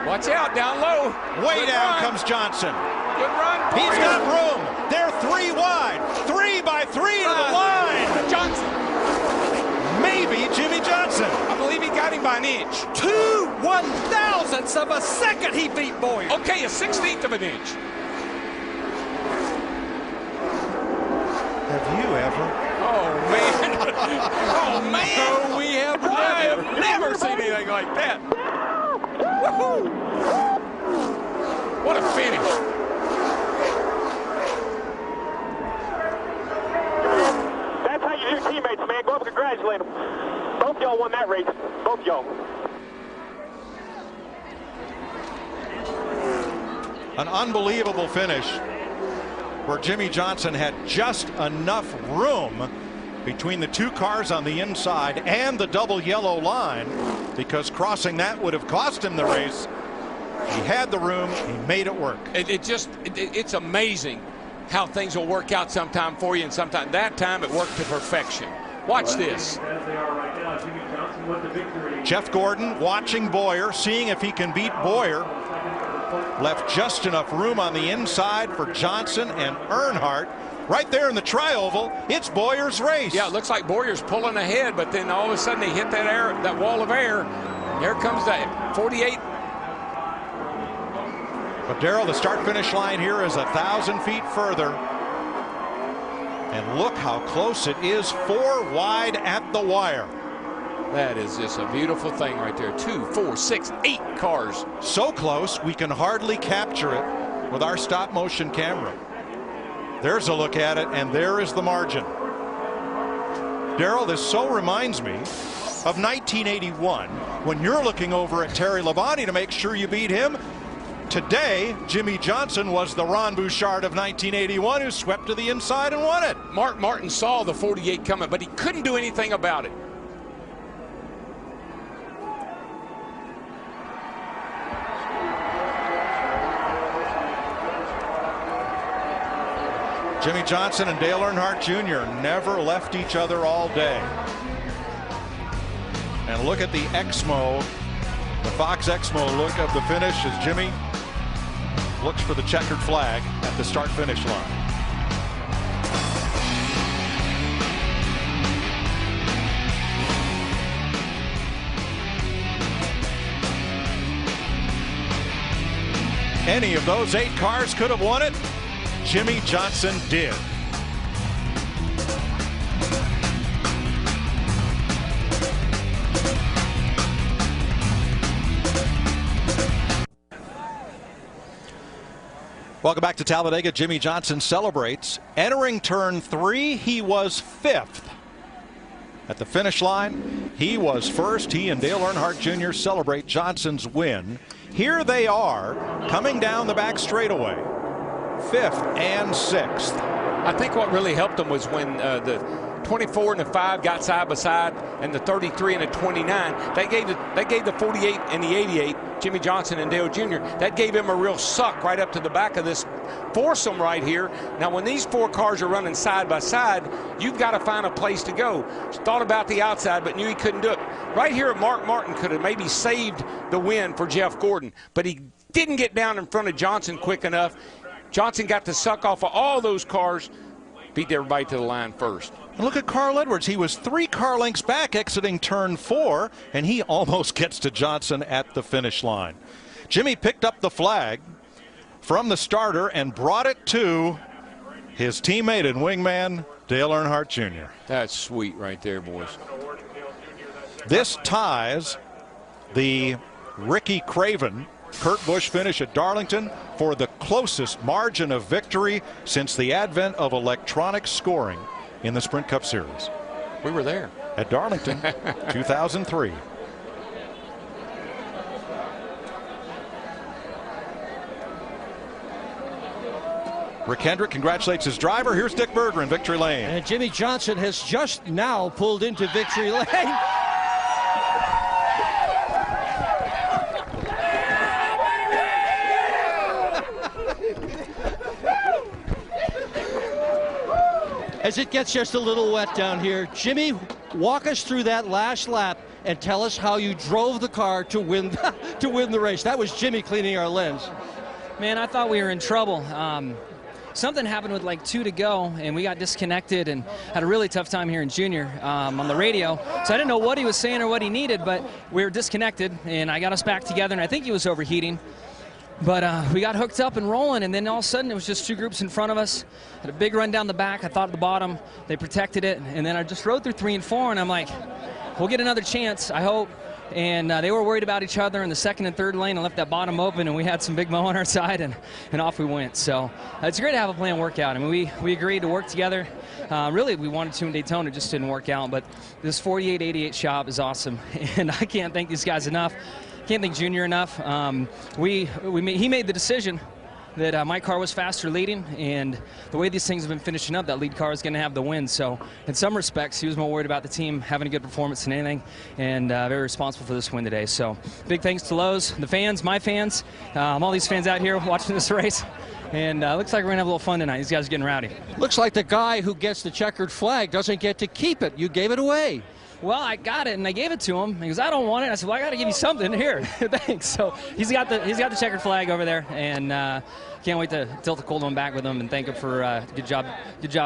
Watch out, down low. Way down comes Johnson. Good run. He's got room. They're 3 wide. 3 by 3 to the line. Johnson. Maybe Jimmy Johnson. I believe he got him by an inch. 2/1000ths of a second he beat Bowyer. Okay, a 1/16 of an inch. Have you ever? Oh, man. Oh, man. No, we have never. I have never seen anything like that. Woohoo! What a finish. That's how you do teammates, man. Go up and congratulate them. Both y'all won that race. Both y'all. unbelievable finish where Jimmie Johnson had just enough room between the two cars on the inside and the double yellow line, because crossing that would have cost him the race. He had the room. He made it work. It's amazing how things will work out sometime for you, and sometime that time it worked to perfection. Watch this. Jeff Gordon watching Bowyer, seeing if he can beat Bowyer. Left just enough room on the inside for Johnson and Earnhardt. Right there in the tri-oval, it's Bowyer's race. Yeah, it looks like Bowyer's pulling ahead, but then all of a sudden they hit that wall of air. Here comes that 48. But Darrell, the start-finish line here is 1,000 feet further. And look how close it is, 4 wide at the wire. That is just a beautiful thing right there. 2, 4, 6, 8 cars. So close, we can hardly capture it with our stop-motion camera. There's a look at it, and there is the margin. Darrell, this so reminds me of 1981, when you're looking over at Terry Labonte to make sure you beat him. Today, Jimmie Johnson was the Ron Bouchard of 1981 who swept to the inside and won it. Mark Martin saw the 48 coming, but he couldn't do anything about it. Jimmie Johnson and Dale Earnhardt Jr. never left each other all day. And look at the Exmo, the Fox Exmo look of the finish as Jimmie looks for the checkered flag at the start-finish line. Any of those 8 cars could have won it. Jimmie Johnson did. Welcome back to Talladega. Jimmie Johnson celebrates. Entering turn 3, he was 5th. At the finish line, he was first. He and Dale Earnhardt Jr. celebrate Johnson's win. Here they are coming down the back straightaway. 5th and 6th. I think what really helped them was when the 24 and the 5 got side by side, and the 33 and the 29. They gave the 48 and the 88, Jimmie Johnson and Dale Jr. That gave him a real suck right up to the back of this foursome right here. Now, when these 4 cars are running side by side, you've got to find a place to go. Thought about the outside, but knew he couldn't do it. Right here, Mark Martin could have maybe saved the win for Jeff Gordon, but he didn't get down in front of Johnson quick enough. Johnson got to suck off of all those cars, beat everybody to the line first. And look at Carl Edwards. He was 3 car lengths back exiting turn 4, and he almost gets to Johnson at the finish line. Jimmie picked up the flag from the starter and brought it to his teammate and wingman, Dale Earnhardt Jr. That's sweet right there, boys. This ties the Ricky Craven Kurt Busch finish at Darlington for the closest margin of victory since the advent of electronic scoring in the Sprint Cup Series. We were there. At Darlington, 2003. Rick Hendrick congratulates his driver. Here's Dick Berger in victory lane. And Jimmie Johnson has just now pulled into victory lane. As it gets just a little wet down here, Jimmie, walk us through that last lap and tell us how you drove the car to win the race. That was Jimmie cleaning our lens. Man, I thought we were in trouble. Something happened with like 2 to go, and we got disconnected and had a really tough time here in Junior on the radio. So I didn't know what he was saying or what he needed, but we were disconnected, and I got us back together, and I think he was overheating. But we got hooked up and rolling, and then all of a sudden it was just 2 groups in front of us. Had a big run down the back. I thought at the bottom they protected it, and then I just rode through 3 and 4, and I'm like, we'll get another chance, I hope. And they were worried about each other in the 2nd and 3rd lane and left that bottom open, and we had some big mo on our side, and off we went. So it's great to have a planned workout. I mean, we agreed to work together. Really, we wanted to in Daytona, it just didn't work out. But this 48-88 shop is awesome, and I can't thank these guys enough. Can't thank Junior enough. He made the decision that my car was faster leading, and the way these things have been finishing up, that lead car is going to have the win. So in some respects, he was more worried about the team having a good performance than anything, and very responsible for this win today. So big thanks to Lowe's, the fans, my fans, all these fans out here watching this race. And looks like we're going to have a little fun tonight. These guys are getting rowdy. Looks like the guy who gets the checkered flag doesn't get to keep it. You gave it away. Well, I got it, and I gave it to him. He goes, I don't want it. I said, well, I got to give you something. Here, thanks. So he's got the checkered flag over there, and can't wait to tilt the cold one back with him and thank him for good job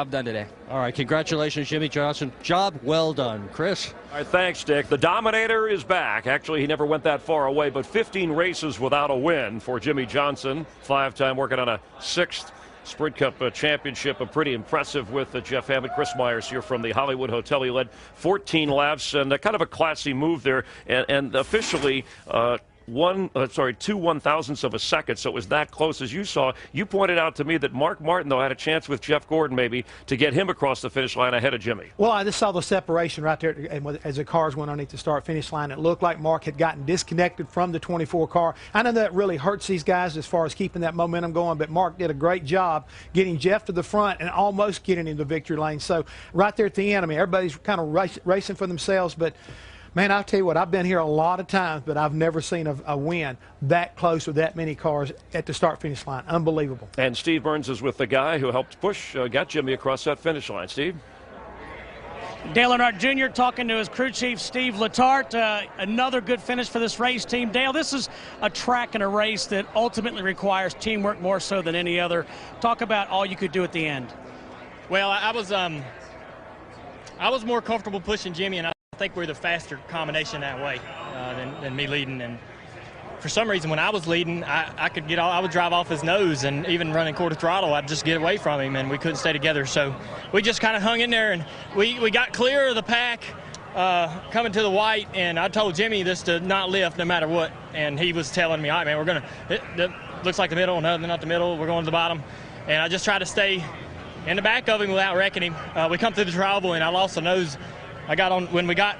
done today. All right, congratulations, Jimmie Johnson. Job well done. Chris? All right, thanks, Dick. The Dominator is back. Actually, he never went that far away, but 15 races without a win for Jimmie Johnson. 5-time working on a 6th Sprint Cup championship. Pretty impressive with Jeff Hammond. Chris Myers here from the Hollywood Hotel. He led 14 laps, and kind of a classy move there. And officially, 2 1,000ths of a second, so it was that close. As you saw, you pointed out to me that Mark Martin, though, had a chance with Jeff Gordon maybe to get him across the finish line ahead of Jimmie. Well, I just saw the separation right there as the cars went underneath the start-finish line. It looked like Mark had gotten disconnected from the 24 car. I know that really hurts these guys as far as keeping that momentum going, but Mark did a great job getting Jeff to the front and almost getting into victory lane. So right there at the end, I mean, everybody's kind of racing for themselves, but man, I'll tell you what, I've been here a lot of times, but I've never seen a win that close with that many cars at the start-finish line. Unbelievable. And Steve Burns is with the guy who helped push, got Jimmie across that finish line. Steve? Dale Earnhardt Jr. talking to his crew chief, Steve Letarte. Another good finish for this race team. Dale, this is a track and a race that ultimately requires teamwork more so than any other. Talk about all you could do at the end. Well, I was more comfortable pushing Jimmie, and I think we're the faster combination that way than me leading. And for some reason, when I was leading, I would drive off his nose, and even running quarter throttle, I'd just get away from him, and we couldn't stay together. So we just kind of hung in there, and we got clear of the pack coming to the white, and I told Jimmie this to not lift no matter what, and he was telling me, all right, man, we're going to, looks like the middle, no, not the middle, we're going to the bottom. And I just tried to stay in the back of him without wrecking him. We come through the tribal, and I lost the nose. When we got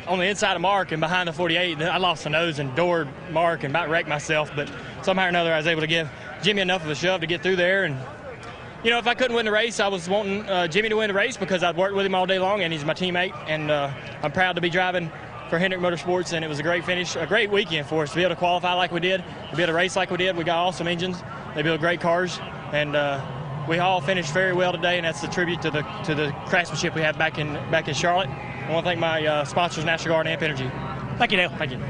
on the inside of Mark and behind the 48, I lost the nose and doored Mark and about wrecked myself. But somehow or another, I was able to give Jimmie enough of a shove to get through there. And, you know, if I couldn't win the race, I was wanting Jimmie to win the race because I'd worked with him all day long, and he's my teammate. And I'm proud to be driving for Hendrick Motorsports, and it was a great finish, a great weekend for us to be able to qualify like we did, to be able to race like we did. We got awesome engines. They build great cars. And we all finished very well today, and that's a tribute to the craftsmanship we have back in Charlotte. I want to thank my sponsors, National Guard and Amp Energy. Thank you, Dale. Thank you.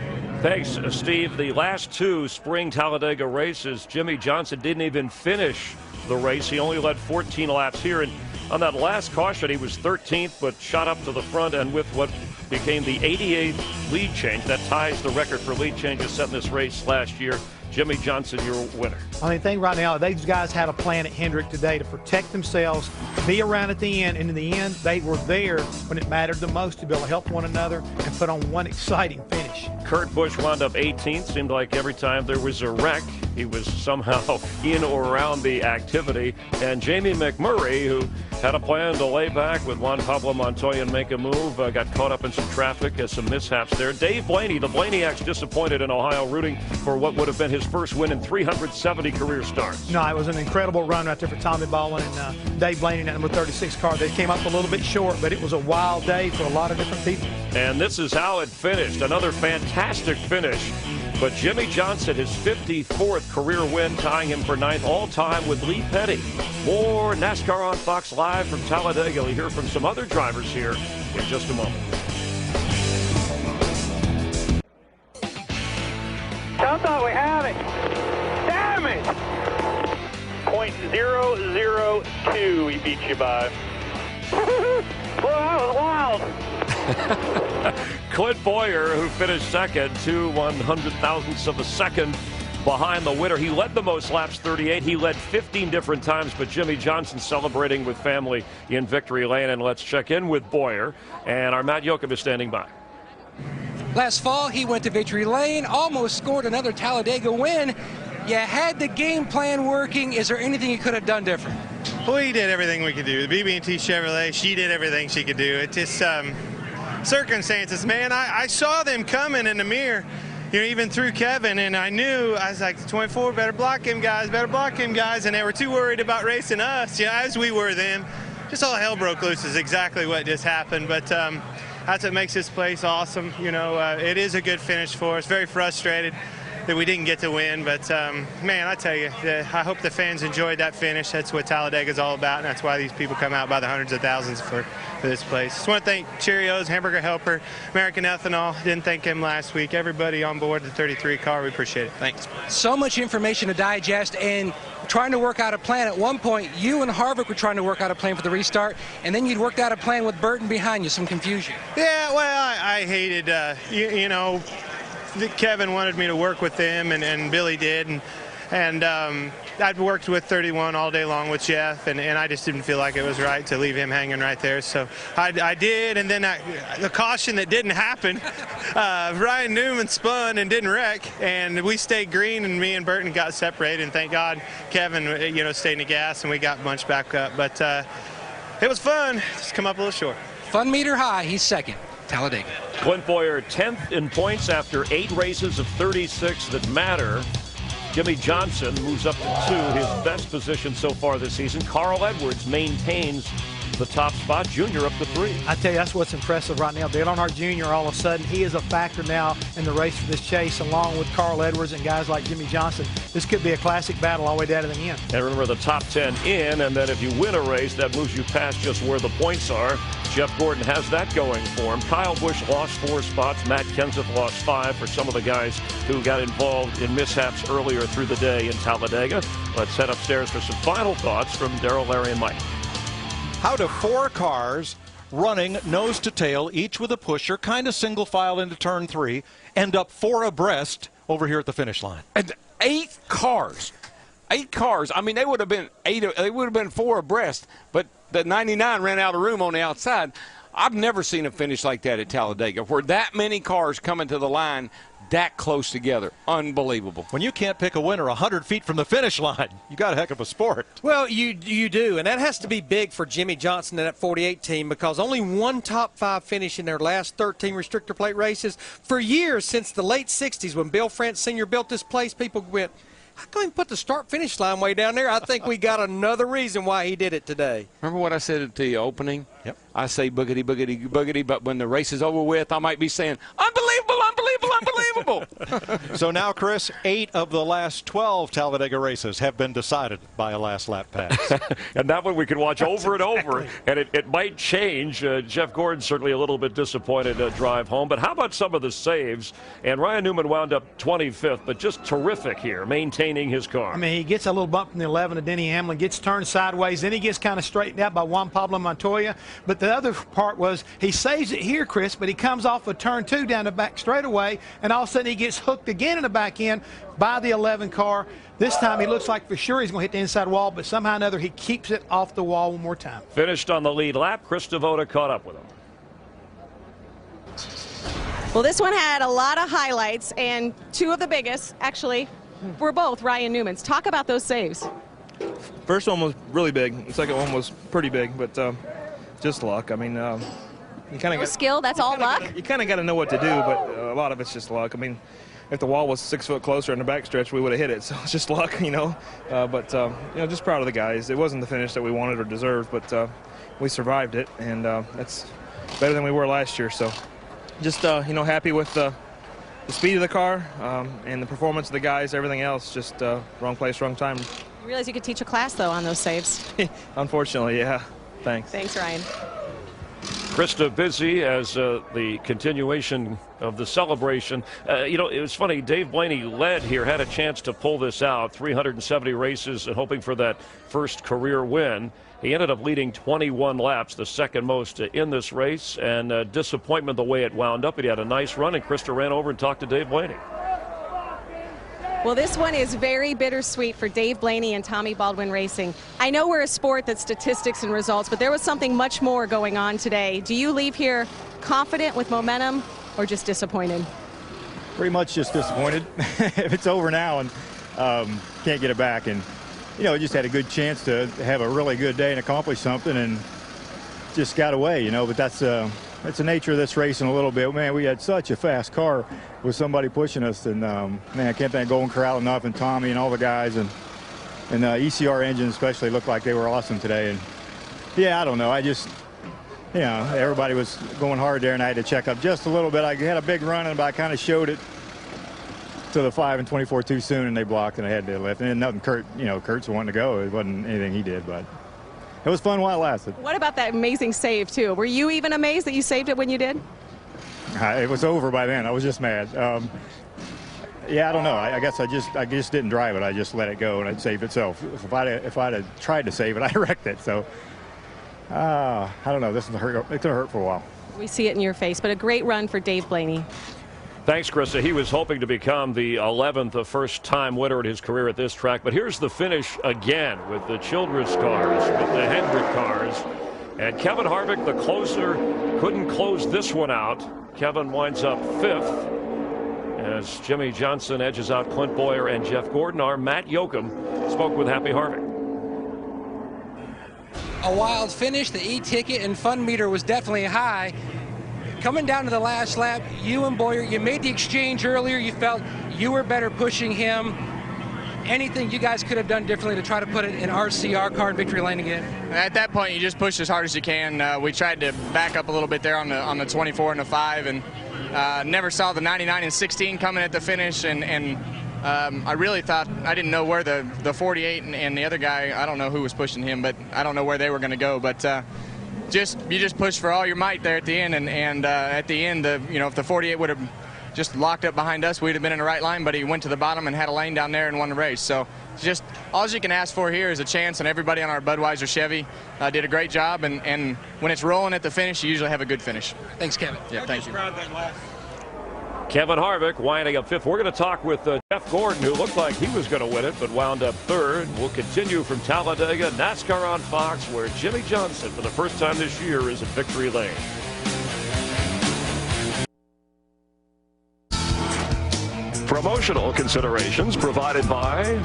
Thanks, Steve. The last 2 spring Talladega races, Jimmie Johnson didn't even finish the race. He only led 14 laps here, and on that last caution, he was 13th, but shot up to the front, and with what became the 88th lead change, that ties the record for lead changes set in this race last year. Jimmie Johnson, your winner. I mean, the thing right now, these guys had a plan at Hendrick today to protect themselves, be around at the end, and in the end, they were there when it mattered the most to be able to help one another and put on one exciting finish. Kurt Busch wound up 18th. Seemed like every time there was a wreck, he was somehow in or around the activity. And Jamie McMurray, who had a plan to lay back with Juan Pablo Montoya and make a move, got caught up in some traffic, some mishaps there. Dave Blaney, the Blaneyacks, disappointed in Ohio, rooting for what would have been his first win in 370 career starts. No, it was an incredible run right there for Tommy Baldwin and Dave Blaney in that number 36 car. They came up a little bit short, but it was a wild day for a lot of different people. And this is how it finished. Another fantastic finish. But Jimmie Johnson, his 54th career win, tying him for 9th all-time with Lee Petty. More NASCAR on Fox live from Talladega. We'll hear from some other drivers here in just a moment. I thought we had it. Damn it! .002 he beat you by. Well, that was wild. Clint Bowyer, who finished second, 2 100,000ths of a second behind the winner. He led the most laps, 38. He led 15 different times, but Jimmie Johnson celebrating with family in victory lane. And let's check in with Bowyer. And our Matt Yoakum is standing by. Last fall, he went to victory lane, almost scored another Talladega win. You had the game plan working. Is there anything you could have done different? We did everything we could do. The BB&T Chevrolet, she did everything she could do. It's just circumstances, man. I saw them coming in the mirror, even through Kevin, and I was like, 24, better block him, guys, and they were too worried about racing us, as we were them. Just all hell broke loose is exactly what just happened, but that's what makes this place awesome. It is a good finish for us. Very frustrated that we didn't get to win, but man, I tell you, I hope the fans enjoyed that finish. That's what Talladega is all about, and that's why these people come out by the hundreds of thousands for this place. Just want to thank Cheerios, Hamburger Helper, American Ethanol. Didn't thank him last week. Everybody on board the 33 car, we appreciate it. Thanks. So much information to digest and trying to work out a plan. At one point, you and Harvick were trying to work out a plan for the restart, and then you'd worked out a plan with Burton behind you. Some confusion. Yeah, well, I hated, Kevin wanted me to work with them, and Billy did, and I'd worked with 31 all day long with Jeff, and I just didn't feel like it was right to leave him hanging right there. So I did, and then the caution that didn't happen, Ryan Newman spun and didn't wreck, and we stayed green, and me and Burton got separated, and thank God Kevin, stayed in the gas, and we got bunched back up. But it was fun, just come up a little short. Fun meter high, he's second. Talladega. Clint Bowyer 10th in points after 8 races of 36 that matter. Jimmy Johnson moves up to 2, his best position so far this season. Carl Edwards maintains the top spot. Junior up to 3. I tell you, that's what's impressive right now. Dale Earnhardt Jr., all of a sudden, he is a factor now in the race for this chase, along with Carl Edwards and guys like Jimmy Johnson. This could be a classic battle all the way down to the end. And remember, the top 10 in, and then if you win a race, that moves you past just where the points are. Jeff Gordon has that going for him. Kyle Busch lost 4 spots. Matt Kenseth lost 5 for some of the guys who got involved in mishaps earlier through the day in Talladega. Let's head upstairs for some final thoughts from Darrell, Larry, and Mike. How do 4 cars running nose to tail, each with a pusher, kind of single file into turn 3, end up 4 abreast over here at the finish line? And 8 cars. 8 cars. I mean, they would have been 8. They would have been 4 abreast, but the 99 ran out of room on the outside. I've never seen a finish like that at Talladega, where that many cars coming to the line that close together. Unbelievable. When you can't pick a winner 100 feet from the finish line, you got a heck of a sport. Well, you do, and that has to be big for Jimmy Johnson and that 48 team, because only one top 5 finish in their last 13 restrictor plate races. For years, since the late 60s, when Bill France Sr. built this place, people went, how come he put the start-finish line way down there? I think we got another reason why he did it today. Remember what I said at the opening? Yep. I say boogity, boogity, boogity, but when the race is over with, I might be saying, unbelievable, unbelievable, unbelievable. So now, Chris, 8 of the last 12 Talladega races have been decided by a last lap pass. And that one we can watch over and over, and it might change. Jeff Gordon certainly a little bit disappointed to drive home. But how about some of the saves? And Ryan Newman wound up 25th, but just terrific here, maintaining his car. I mean, he gets a little bump from the 11 to Denny Hamlin, gets turned sideways, then he gets kind of straightened out by Juan Pablo Montoya. But the other part was he saves it here, Chris, but he comes off of turn 2 down the back straightaway, and all of a sudden he gets hooked again in the back end by the 11 car. This time he looks like for sure he's going to hit the inside wall, but somehow or another he keeps it off the wall one more time. Finished on the lead lap. Chris Devoda caught up with him. Well, this one had a lot of highlights, and 2 of the biggest, actually, were both Ryan Newman's. Talk about those saves. First one was really big. The second one was pretty big, but just luck. I mean, you kind of no skill. That's all luck. You kind of got to know what to do, but a lot of it's just luck. I mean, if the wall was 6 foot closer in the backstretch, we would have hit it. So it's just luck, you know. But just proud of the guys. It wasn't the finish that we wanted or deserved, but we survived it, and that's better than we were last year. So just happy with the speed of the car and the performance of the guys. Everything else, just wrong place, wrong time. You realize you could teach a class though on those saves. Unfortunately, yeah. Thanks. Thanks, Ryan. Krista busy as the continuation of the celebration. It was funny. Dave Blaney led here, had a chance to pull this out. 370 races and hoping for that first career win. He ended up leading 21 laps, the second most in this race, and disappointment the way it wound up. But he had a nice run, and Krista ran over and talked to Dave Blaney. Well, this one is very bittersweet for Dave Blaney and Tommy Baldwin Racing. I know we're a sport that's statistics and results, but there was something much more going on today. Do you leave here confident with momentum or just disappointed? Pretty much just disappointed. If it's over now and can't get it back, and just had a good chance to have a really good day and accomplish something, and just got away, but that's it's the nature of this racing a little bit. Man, we had such a fast car with somebody pushing us, and man, I can't thank Golden Corral enough, and Tommy and all the guys, and ECR engine especially looked like they were awesome today. And yeah, I don't know. I just, you know, everybody was going hard there, and I had to check up just a little bit. I had a big run, but I kind of showed it to the 5 and 24 too soon, and they blocked, and I had to lift. And nothing Kurt's wanting to go. It wasn't anything he did, but it was fun while it lasted. What about that amazing save, too? Were you even amazed that you saved it when you did? It was over by then. I was just mad. Yeah, I don't know. I guess I just didn't drive it. I just let it go, and it saved itself. If I'd have tried to save it, I wrecked it. So I don't know. This is hurt. It's gonna hurt for a while. We see it in your face, but a great run for Dave Blaney. Thanks, Krista. He was hoping to become the 11th first-time winner in his career at this track. But here's the finish again with the Childress cars, with the Hendrick cars. And Kevin Harvick, the closer, couldn't close this one out. Kevin winds up 5th as Jimmie Johnson edges out Clint Bowyer and Jeff Gordon. Our Matt Yoakum spoke with Happy Harvick. A wild finish. The e-ticket and fun meter was definitely high. Coming down to the last lap, you and Bowyer, you made the exchange earlier. You felt you were better pushing him. Anything you guys could have done differently to try to put it in RCR car in victory lane again? At that point, you just push as hard as you can. We tried to back up a little bit there on the 24 and the 5, and never saw the 99 and 16 coming at the finish. And I really thought, I didn't know where the 48 and the other guy, I don't know who was pushing him, but I don't know where they were going to go. But you just push for all your might there at the end, and at the end, if the 48 would have just locked up behind us, we'd have been in the right line, but he went to the bottom and had a lane down there and won the race. So just all you can ask for here is a chance, and everybody on our Budweiser Chevy did a great job, and when it's rolling at the finish, you usually have a good finish. Thanks, Kevin. Yeah, thank you. Kevin Harvick winding up 5th. We're going to talk with Jeff Gordon, who looked like he was going to win it, but wound up 3rd. We'll continue from Talladega, NASCAR on Fox, where Jimmie Johnson, for the first time this year, is in victory lane. Promotional considerations provided by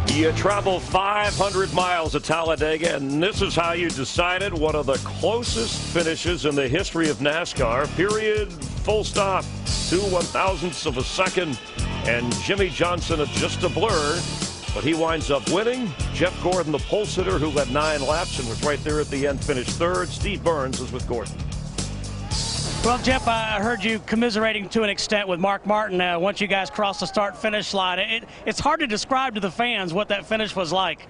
you travel 500 miles to Talladega, and this is how you decided one of the closest finishes in the history of NASCAR. Period. Full stop. 2 1,000ths of a second, and Jimmie Johnson is just a blur, but he winds up winning. Jeff Gordon, the pole sitter, who led 9 laps and was right there at the end, finished 3rd. Steve Burns is with Gordon. Well, Jeff, I heard you commiserating to an extent with Mark Martin once you guys crossed the start-finish line. It's hard to describe to the fans what that finish was like.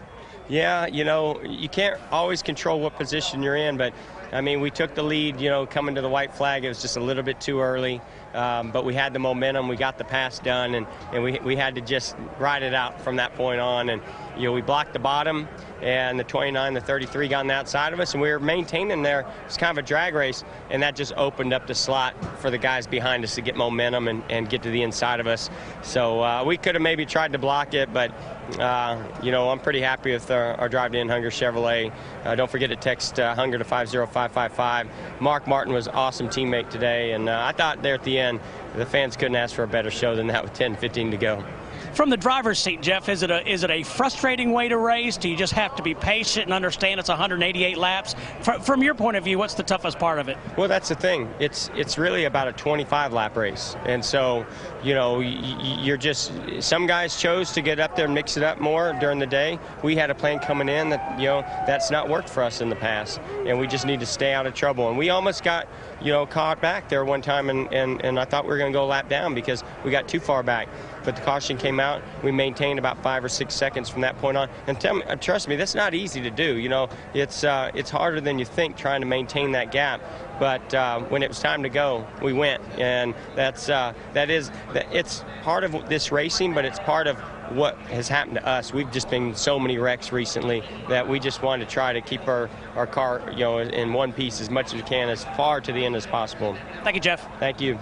Yeah, you can't always control what position you're in, but, I mean, we took the lead, coming to the white flag. It was just a little bit too early, but we had the momentum. We got the pass done, and we had to just ride it out from that point on. And, we blocked the bottom, and the 29, the 33 got on the outside of us, and we were maintaining there. It's kind of a drag race, and that just opened up the slot for the guys behind us to get momentum and get to the inside of us. So we could have maybe tried to block it, but, I'm pretty happy with our drive to Hunger Chevrolet. Don't forget to text Hunger to 50555. Mark Martin was an awesome teammate today, and I thought there at the end, the fans couldn't ask for a better show than that with 10:15 to go. From the driver's seat, Jeff, is it a frustrating way to race? Do you just have to be patient and understand it's 188 laps? From your point of view, what's the toughest part of it? Well, that's the thing. It's really about a 25-lap race. And so, you're just – some guys chose to get up there and mix it up more during the day. We had a plan coming in that, that's not worked for us in the past. And we just need to stay out of trouble. And we almost got, caught back there one time, and I thought we were going to go a lap down because we got too far back. But the caution came out. We maintained about 5 or 6 seconds from that point on. And trust me, that's not easy to do. It's harder than you think trying to maintain that gap. But when it was time to go, we went. And it's part of this racing, but it's part of what has happened to us. We've just been so many wrecks recently that we just wanted to try to keep our car, in one piece as much as we can, as far to the end as possible. Thank you, Jeff. Thank you.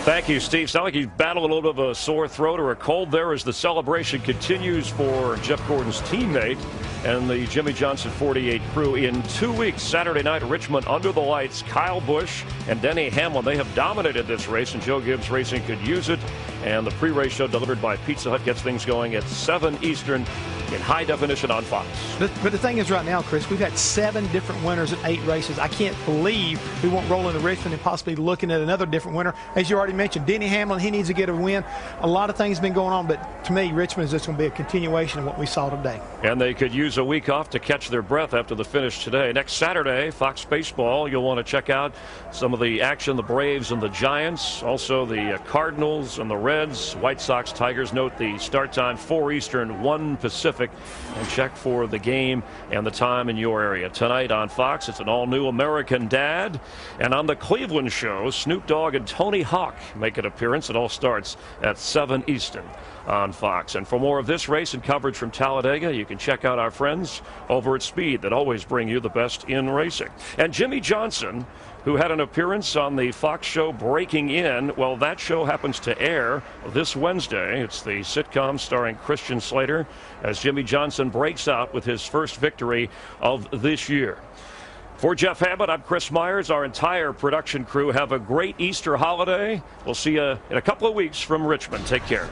Thank you, Steve. Sounds like he's battled a little bit of a sore throat or a cold there as the celebration continues for Jeff Gordon's teammate and the Jimmie Johnson 48 crew. In 2 weeks, Saturday night, Richmond under the lights, Kyle Busch and Denny Hamlin. They have dominated this race, and Joe Gibbs Racing could use it. And the pre-race show delivered by Pizza Hut gets things going at 7 Eastern in high definition on Fox. But the thing is right now, Chris, we've had 7 different winners in 8 races. I can't believe we won't roll into Richmond and possibly looking at another different winner. As you already mentioned, Denny Hamlin, he needs to get a win. A lot of things have been going on, but to me, Richmond is just going to be a continuation of what we saw today. And they could use a week off to catch their breath after the finish today. Next Saturday, Fox Baseball, you'll want to check out some of the action, the Braves and the Giants, also the Cardinals and the Reds, White Sox, Tigers. Note the start time, 4 Eastern, 1 Pacific, and check for the game and the time in your area. Tonight on Fox, it's an all-new American Dad. And on the Cleveland show, Snoop Dogg and Tony Hawk make an appearance. It all starts at 7 Eastern on Fox. And for more of this race and coverage from Talladega, you can check out our friends over at Speed that always bring you the best in racing. And Jimmy Johnson, who had an appearance on the Fox show Breaking In, well, that show happens to air this Wednesday. It's the sitcom starring Christian Slater as Jimmy Johnson breaks out with his first victory of this year. For Jeff Hammond, I'm Chris Myers. Our entire production crew, have a great Easter holiday. We'll see you in a couple of weeks from Richmond. Take care.